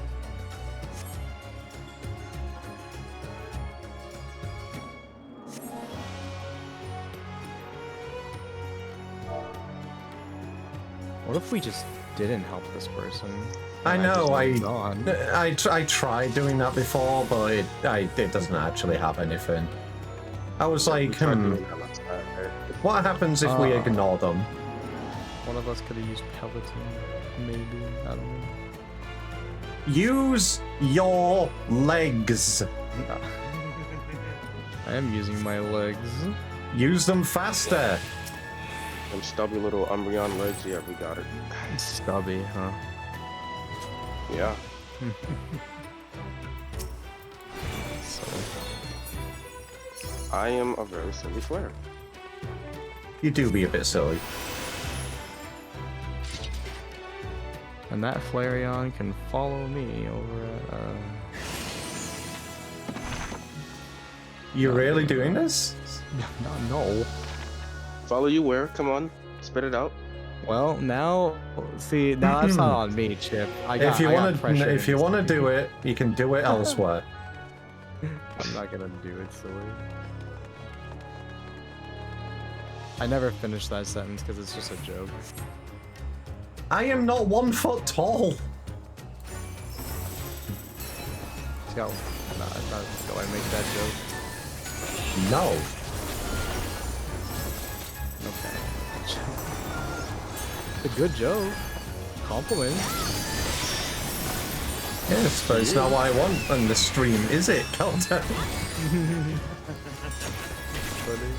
What if we just didn't help this person? I know, I I tried doing that before, but it doesn't actually have anything. I was like, what happens if we ignore them? One of us could have used Peloton, maybe. I don't know. Use your legs. I am using my legs. Use them faster. Them stubby little Umbreon legs. Yeah, we got it. Stubby, huh? Yeah. So, I am a very silly player. You do be a bit silly. and that Flareon can follow me over at, You really doing this? No. Follow you where? Come on, spit it out. Well, now, see, now that's not on me, Chip. If you want to do it, you can do it elsewhere. I'm not gonna do it, silly. I never finished that sentence because it's just a joke. I am not 1 foot tall. Let's go. No, do I make that joke? No. Okay. It's a good joke. Compliment. Yes, but it's not what I want on the stream, is it, Kelter? Funny.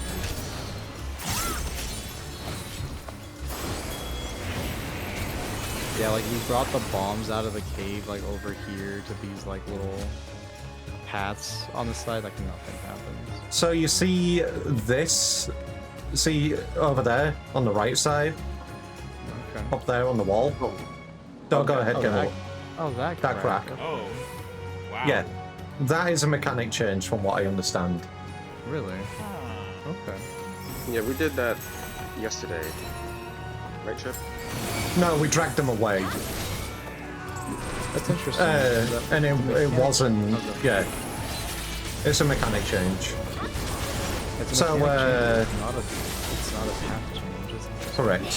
Yeah, like he brought the bombs out of the cave, like over here to these like little paths on the side, like nothing happens. So you see this? See over there on the right side? Okay. Up there on the wall? Don't go ahead, get up. Oh, that crack. Oh, wow. Yeah, that is a mechanic change from what I understand. Really? Huh. Okay. Yeah, we did that yesterday. Right, Chip? No, we dragged them away. That's interesting. And it wasn't, yeah. It's a mechanic change. It's a So, mechanic change, it's not a path change, is it? Correct.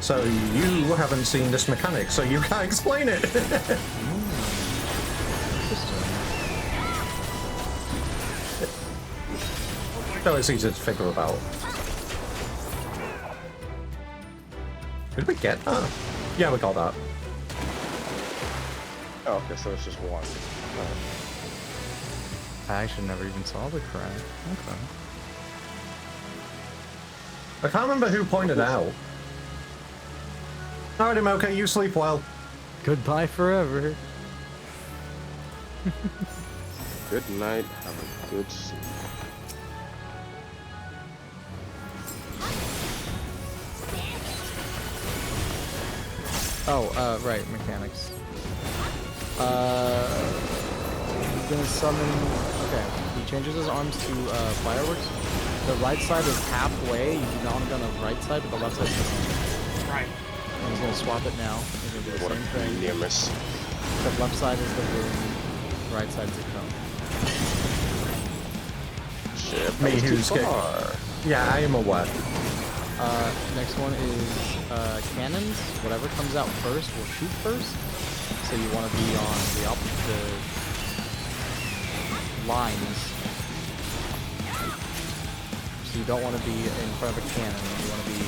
So you haven't seen this mechanic, so you can't explain it. Interesting. No, it's easy to figure about. Did we get that? Yeah, we got that. Oh, okay, so it's just one. I actually never even saw the crack. Okay. I can't remember who pointed out. Alrighty, Mocha, you sleep well. Goodbye forever. Good night. Have a good sleep. Oh, right, mechanics. He's gonna summon. Okay, he changes his arms to fireworks. The right side is halfway. You do not want to go on the right side, but the left side is the same. Right. And he's gonna swap it now. He's gonna do the What same a thing. near miss. The left side is the room. Right side is the cone. Shit, Me, that was too who's good. far. Yeah, I am aware. Next one is cannons. Whatever comes out first will shoot first. So you want to be on the opposite lines. So you don't want to be in front of a cannon. You want to be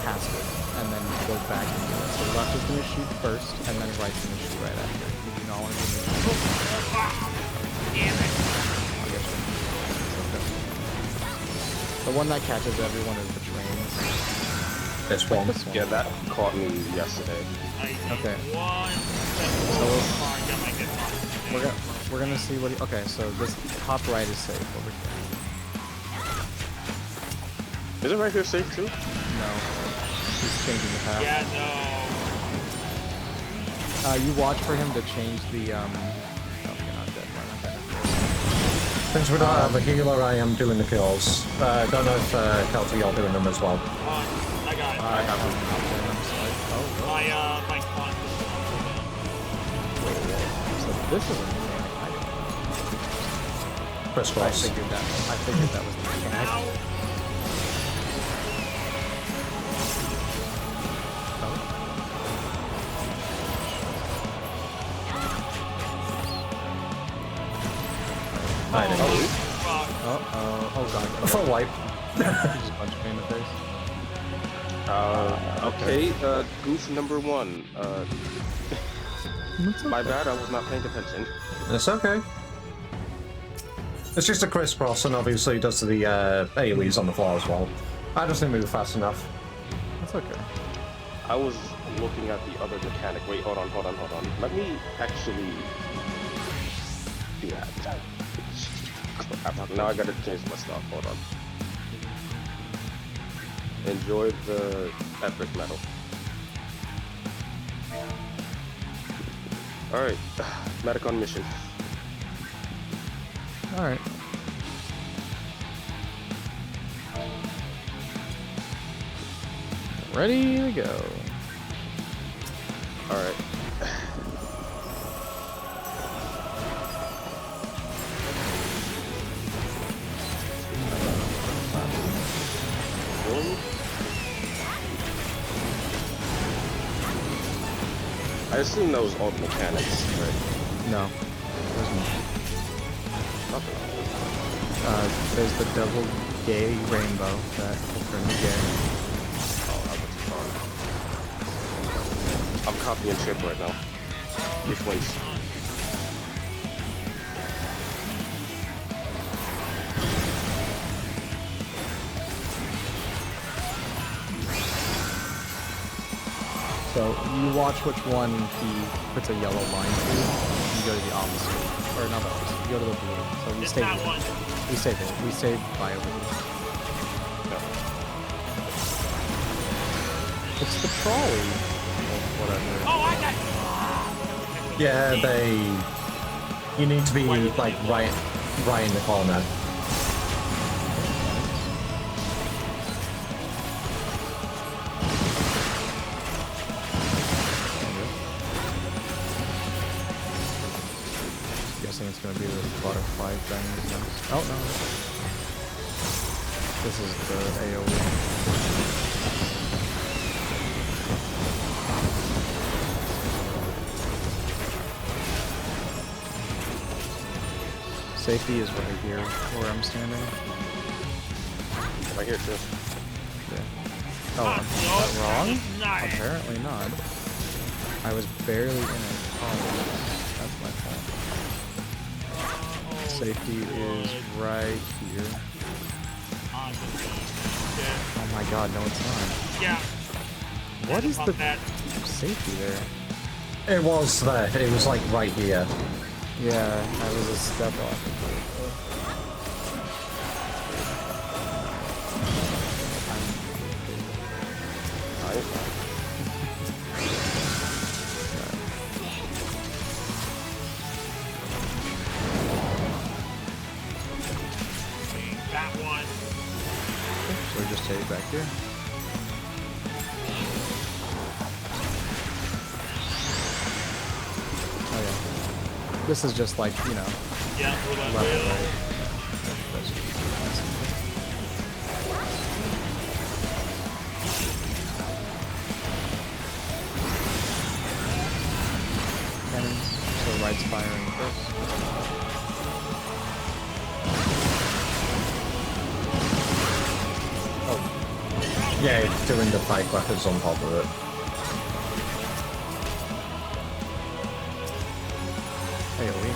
past it, and then go back into it. So left is going to shoot first, and then right's going to shoot right after. You do not want to be in the Damn it. I'll get you. Okay. The one that catches everyone is the trains. This one. Yeah, that caught me yesterday. Okay. We're gonna see what. Okay, so this top right is safe over here. Is it right here safe too? No, he's changing the path. Yeah, no. You watch for him to change the. Oh, you're not dead. We're not dead. Since we don't have a healer, I am doing the kills. Don't know if Kelty, you're doing them as well. I got it. I have one. My con. So this is a mechanic. Crisscross. I figured that was the mechanic. Ow. I did. Fuck. Oh god. Full wipe. He just punched me in the face. Okay, goof number 1. My okay. bad, I was not paying attention. It's okay. It's just a crisscross, and obviously does the AoEs on the floor as well. I just didn't move fast enough. That's okay. I was looking at the other mechanic. Wait, hold on. Let me actually do that. Now I gotta change my stuff. Hold on. Enjoy the epic metal. Alright, medic on mission. Alright. Ready to go. Alright. I assume that was all the mechanics, right? No. There's more. Okay. There's the double gay rainbow that will turn you gay. Oh, that was fun. I'm copying ship right now. Which one's? So you watch which one he puts a yellow line to, and you go to the opposite. Or not the opposite, you go to the blue. So we It's stay that here. one. We save it. We save by over here. No. It's the trolley. Or whatever. Oh, I got. Yeah, you need to be like right in the corner. Guessing it's gonna be the butterfly thing. Oh no. This is the AoE. Safety is right here where I'm standing. Right here too. Yeah. Oh, is no, that wrong? nice. Apparently not. I was barely in it. Oh, that's my fault. Safety is right here. Oh my god, no it's not. Yeah. What is Pump the that. safety there? It was there. It was like right here. Yeah, I was a step off. That one. So we just take it back here. Oh yeah. This is just like, you know, Yeah, we're left, like, right. Cannons. So right's firing first. Yeah, it's doing the firecrackers on top of it. AoE.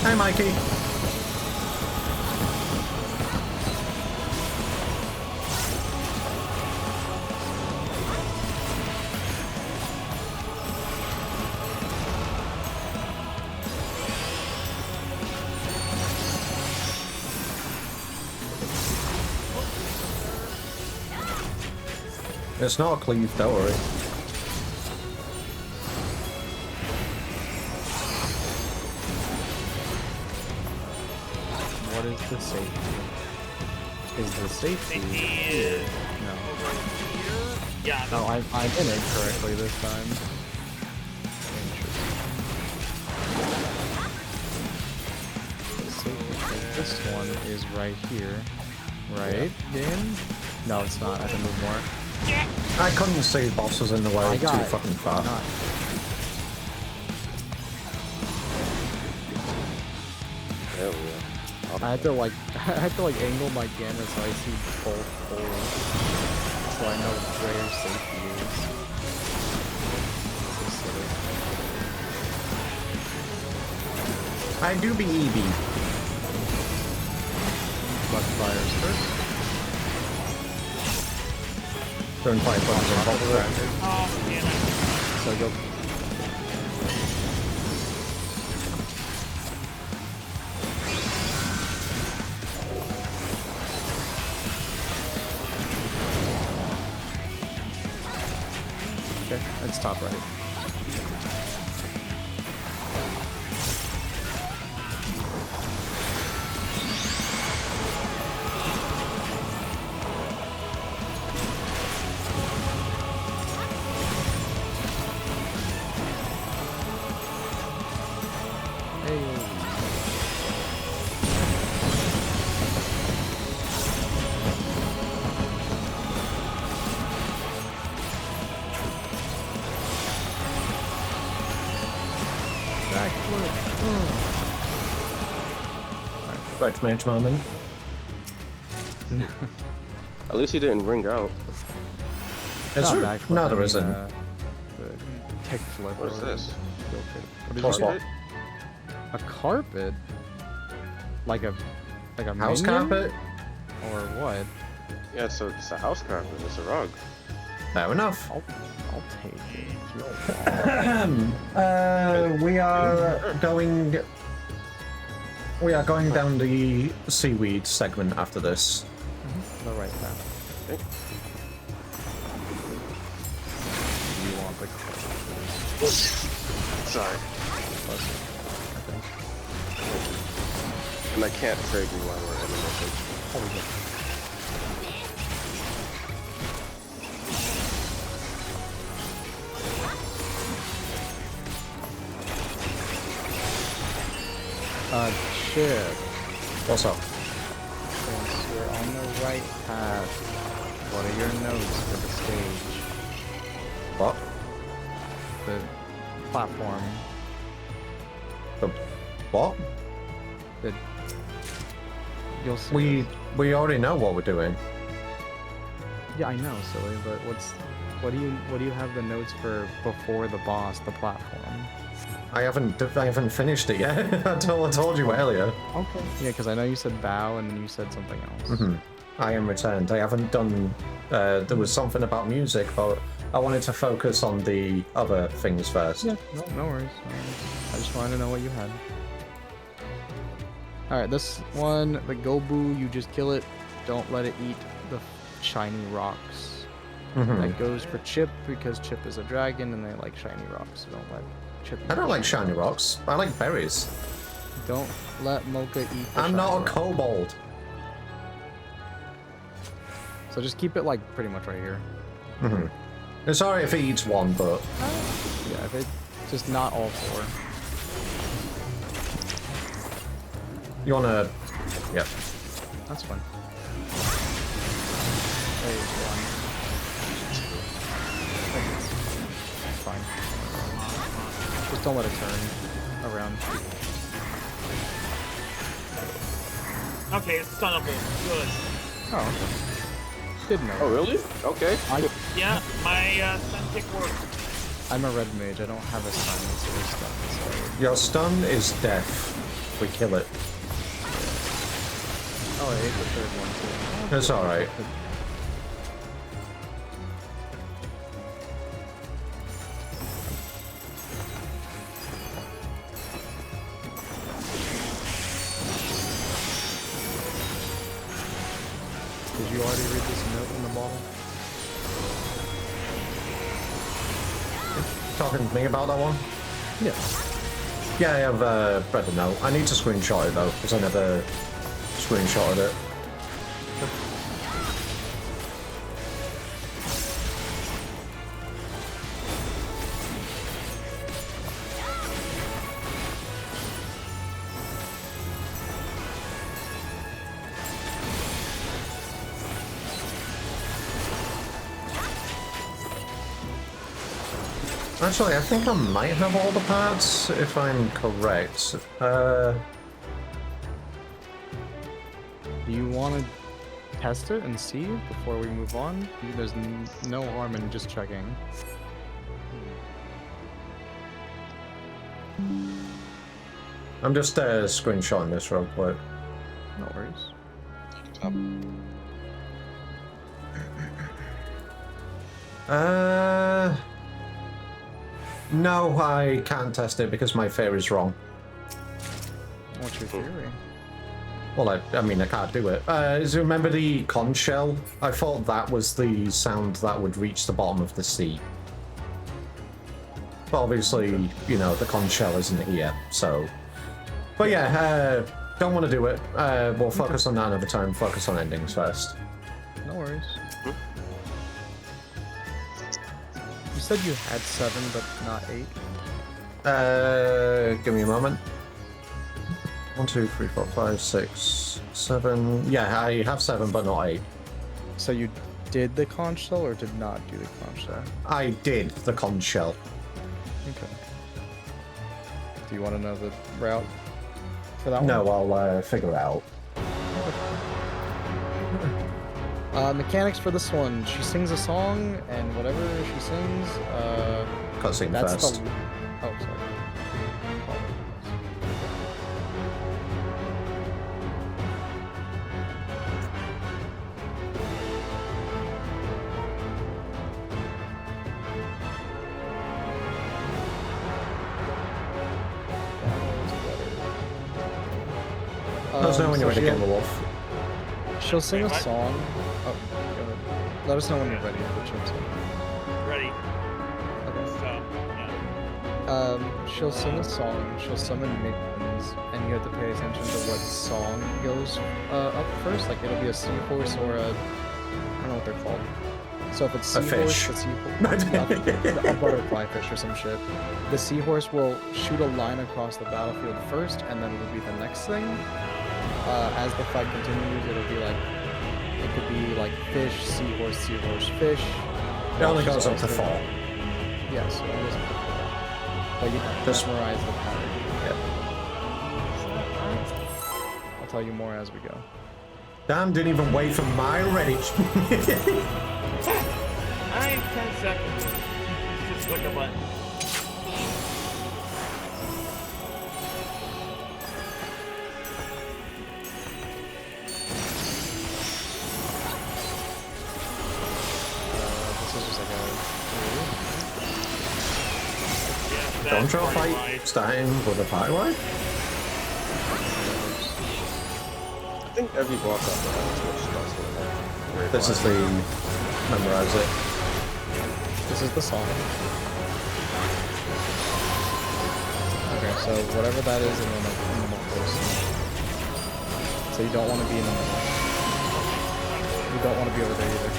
Hi, Mikey. It's not a cleave, don't worry. What is the safety? Is the safety here? No. yeah. No, I'm in it correctly this time. Interesting. This one is right here. Right, game? No, it's not. I can move more. I couldn't see bosses in the way. I got Too it. fucking far. Not. There we go. I had to like angle my camera so I see both holes. I know where safety is. So silly. I do be EB. But fires first. Turn 5 buttons on top of it. Oh, damn it. So go. Okay, it's top right. Right, Mage Moment. At least he didn't ring out. Is there? Backflip, No, I there mean, isn't. the kick flip. What is or this? heel kick. What did What's you what? say? A carpet? Like a House minion? carpet? Or what? Yeah, it's a house carpet. It's a rug. Fair enough. I'll take it. If you want. We are going. We are going down the seaweed segment after this. The right path. Okay. You want the Sorry. And I can't trade you while we're in the mission. Holy shit. Chip. What's up? Since you're on the right path, what are your notes for the stage? What? The platform. The what? The you'll see. We already know what we're doing. Yeah, I know, silly, but what do you have the notes for before the boss, the platform? I haven't finished it yet. I told you earlier. Okay. Yeah, because I know you said bow and then you said something else. I am returned. I haven't done. There was something about music, but I wanted to focus on the other things first. Yeah, no worries. I just wanted to know what you had. Alright, this one, the Gobu, you just kill it. Don't let it eat the shiny rocks. That goes for Chip, because Chip is a dragon and they like shiny rocks, so don't let Chip eat I don't the like shiny rocks. I like berries. Don't let Mocha eat the I'm shiny not a rock. kobold. So just keep it like pretty much right here. It's alright if he eats one, but Yeah, if it just not all four. you wanna. Yep. That's fine. There's one. That's fine. Just don't let it turn around. Okay, it's stunnable. Good. Oh, okay. Didn't know. Oh, really? Okay. Yeah, my stun kick worked. I'm a red mage. I don't have a silence or stun, so Your stun is death. We kill it. oh, I ate the third one too. It's alright. Did you already read this note in the bottle? Talking to me about that one? Yeah. Yeah, I have read the note. I need to screenshot it though, because I never screenshotted it. Actually, I think I might have all the parts, if I'm correct. You want to test it and see before we move on. There's no harm in just checking. I'm just screenshotting this real quick. No worries. No, I can't test it because my theory's wrong. What's your theory? Well, I mean, I can't do it. Do you remember the conch shell? I thought that was the sound that would reach the bottom of the sea. But obviously, you know, the conch shell isn't here, so... But yeah, don't want to do it. We'll focus on that another time. Focus on endings first. No worries. You said you had 7, but not 8? Give me a moment. 1, 2, 3, 4, 5, 6, 7. Yeah, I have 7, but not 8. So you did the conch shell or did not do the conch shell? I did the conch shell. Okay. Do you want to know the route for that one? No, I'll figure it out. Mechanics for this one. She sings a song, and whatever she sings, Cutscene that's first. the... Oh, sorry. Let us know when you're ready, she'll- Game of Wolf. She'll sing a Wait, what? song. Oh, go ahead. Let us know when you're ready. But she'll sing. Ready. Okay. So, yeah. She'll sing a song. She'll summon minions, and you have to pay attention to what song goes up first. Like it'll be a seahorse or a, I don't know what they're called. So if it's A seahorse, fish. the seahorse, a butterfly fish or some shit. The seahorse will shoot a line across the battlefield first, and then it'll be the next thing. As the fight continues, it'll be like, it could be like fish, seahorse, seahorse, fish. It only goes up to 4. Yes, it goes up to 4. But you Just- memorize the pattern. Yep. I'll tell you more as we go. Dan didn't even wait for my ready. I am 10 seconds. Just click a button. This is just like a... Yeah, Don't that's draw party fight life. starting with a party wipe? I think every boss after that is what starts with. This is the memorize it. This is the song. Okay, so whatever that is in the vocals. So you don't want to be in the middle. You don't want to be over there either.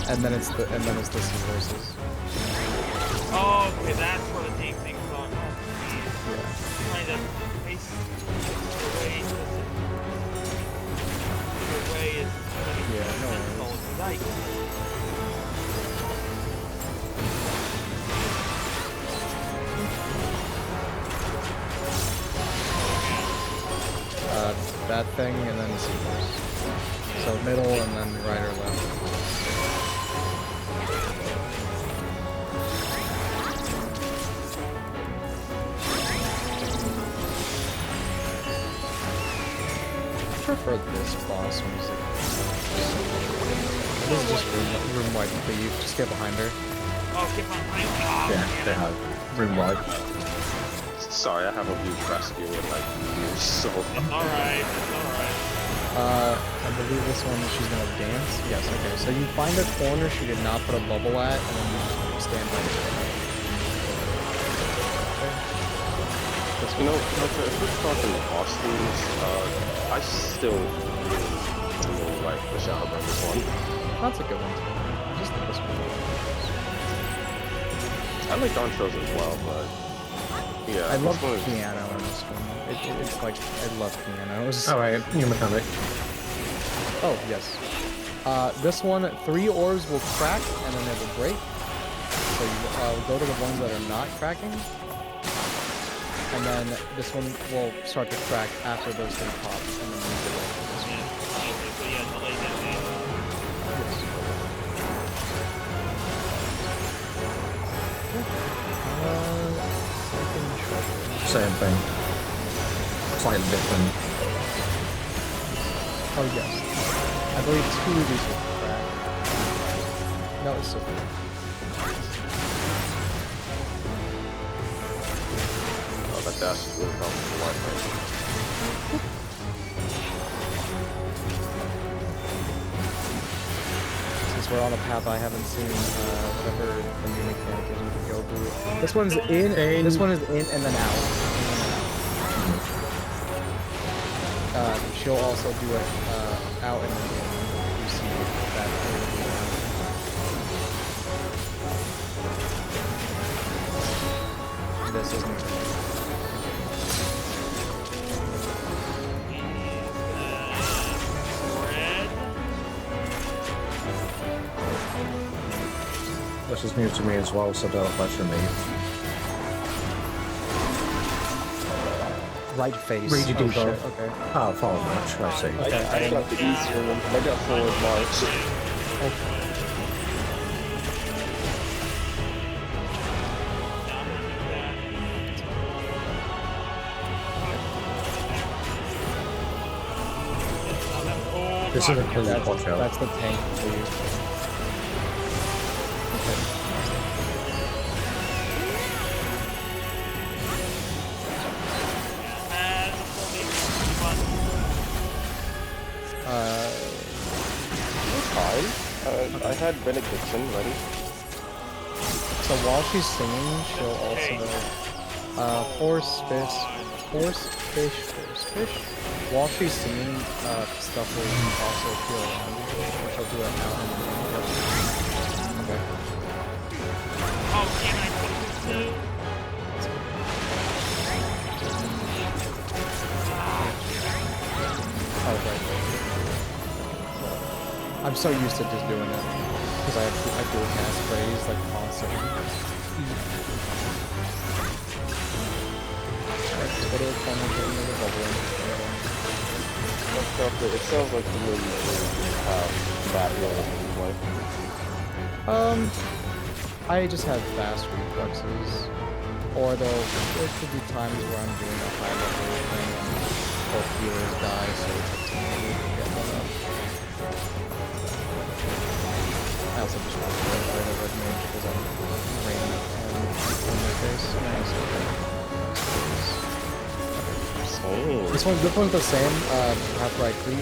And then it's the seahorses. Oh, okay, that's where the deep thing's on. Oh, jeez. Yeah. Trying to face the way is Yeah, no worries. Yikes. That thing and then the seahorse. So middle and then right or left. I prefer this boss music. This is just room wide cleave. Just get behind her. Oh, get behind me. Oh, Yeah, damn they it. have room wide. Sorry, I haven't used rescue in like years, so. Alright, alright. I believe this one she's gonna dance. Yes, okay. So you find a corner she did not put a bubble at, and then you just stand right there. You know, if we're talking boss themes, I still really like the Shadow Brothers one. That's a good one too. Just like this one. I like Entrees as well, but yeah. I love this one is- piano in this one. It's like, I love pianos. Alright, new mechanic. Oh, yes. This one, 3 orbs will crack, and then they will break. So you go to the ones that are not cracking. And then this one will start to crack after those 3 pop, and then you go back to this one. Okay, so yeah, same thing. Slightly different. Oh yes. I believe 2 of these were cracked. No, it's so good. Oh, that dash is really helpful for life right Since we're on a path I haven't seen, whatever the new mechanic is, we can go through. This one's in, this one is in and then out. She'll also do it out and then in. You see that clearly. This isn't. This is new to me as well, so don't question me. Right face. Read you do shit, both. Okay. Oh, forward march, I see. now. I got the easier one. I got forward march. This is a cool watch out. That's the tank for you. Fine. I had benediction ready. So while she's singing, she'll also horse fish. While she's singing, stuff will also appear around you, which will do it out in the okay. Oh, can I put this Oh, right. I'm so used to just doing it because I do a cast phrase like constantly. It sounds like the movie have that role in I just have fast reflexes, or there could be times where I'm doing a high level thing and both healers die, so it's up to me to get one up. I also just want to get rid of red mage because I'm raining on my face. This one's the same, half right click.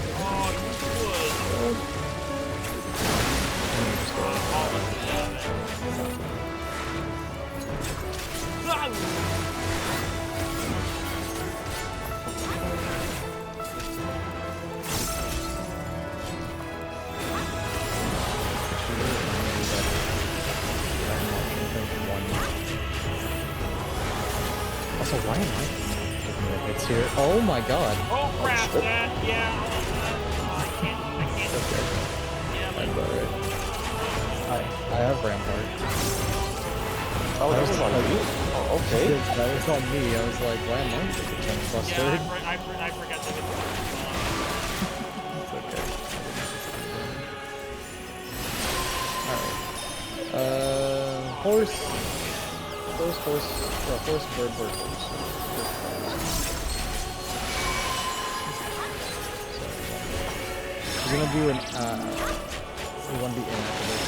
Also, why am I taking the hits here? Oh my god. Oh crap, that, yeah. I can't. Okay. Yeah, I'm alright. I have Rampart. Oh, that was on you? Oh, okay. That was on me. I was like, why am I taking 10 plus yeah, third? I forgot that it's It's okay. Alright. Horse, bird, horse. We're gonna do an, we want to be in after this.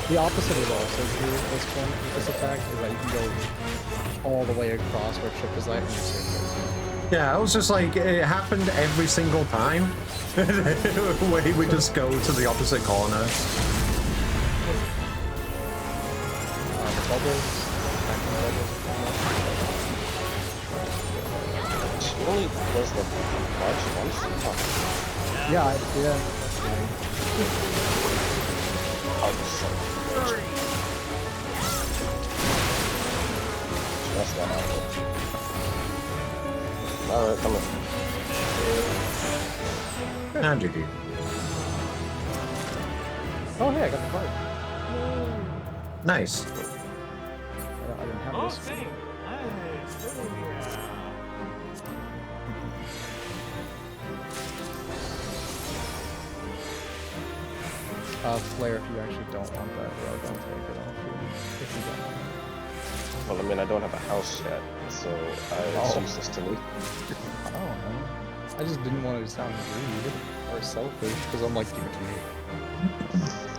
The opposite is also true with this one, with this attack, is that you can go all the way across where Chip is at and you're safe. Yeah, I was just like, it happened every single time. Where he would just go to the opposite corner. The bubbles, attacking the bubbles. She only does the march once? Oh. Yeah, yeah. Oh, son of a bitch. That's one out. Alright, come on. And GG. Oh, hey, I got the card. Nice. I didn't have Oh, this. same. Nice. Oh, yeah. Flare, if you actually don't want that, bro, don't take it off you. If you don't want it. Well, I mean, I don't have a house yet, so it's useless to me. I don't know. I just didn't want it to sound rude or selfish, because I'm like, give it to me.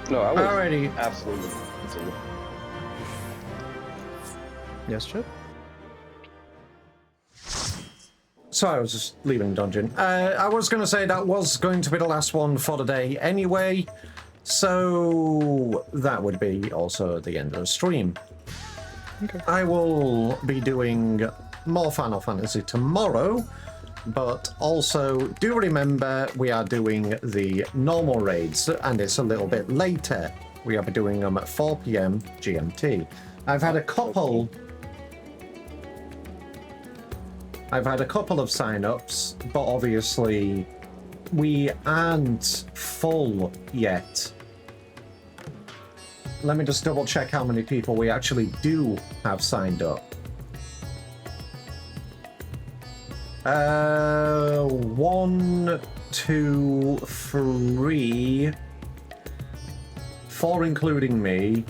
No, I was Alrighty. absolutely. Yes, Chip? Sorry, I was just leaving dungeon. I was going to say that was going to be the last one for the day anyway, so that would be also the end of the stream. Okay. I will be doing more Final Fantasy tomorrow, but also do remember we are doing the normal raids, and it's a little bit later. We will be doing them at 4 PM GMT. I've had a couple of sign-ups, but obviously we aren't full yet. Let me just double check how many people we actually do have signed up. 1, 2, 3, 4 including me.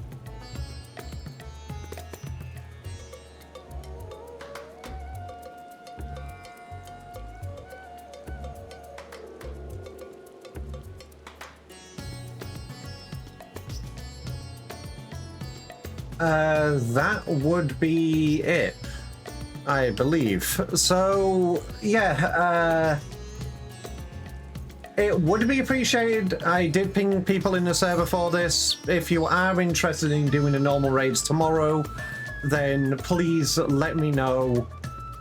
That would be it, I believe. So, yeah, it would be appreciated. I did ping people in the server for this. If you are interested in doing the normal raids tomorrow, then please let me know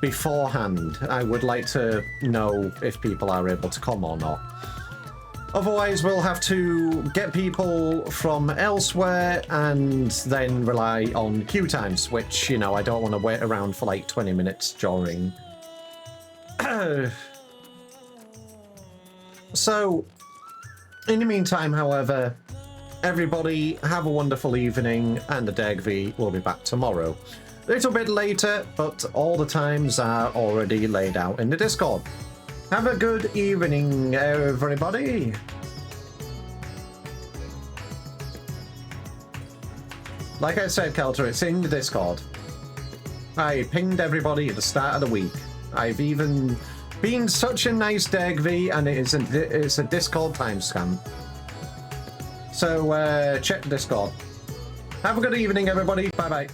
beforehand. I would like to know if people are able to come or not. Otherwise, we'll have to get people from elsewhere and then rely on queue times, which, you know, I don't want to wait around for like 20 minutes during. So, in the meantime, however, everybody have a wonderful evening, and the Degvi will be back tomorrow. A little bit later, but all the times are already laid out in the Discord. Have a good evening, everybody. Like I said, Kelter, it's in the Discord. I pinged everybody at the start of the week. I've even been such a nice Degvi, and it's a Discord timestamp. So check Discord. Have a good evening, everybody. Bye-bye.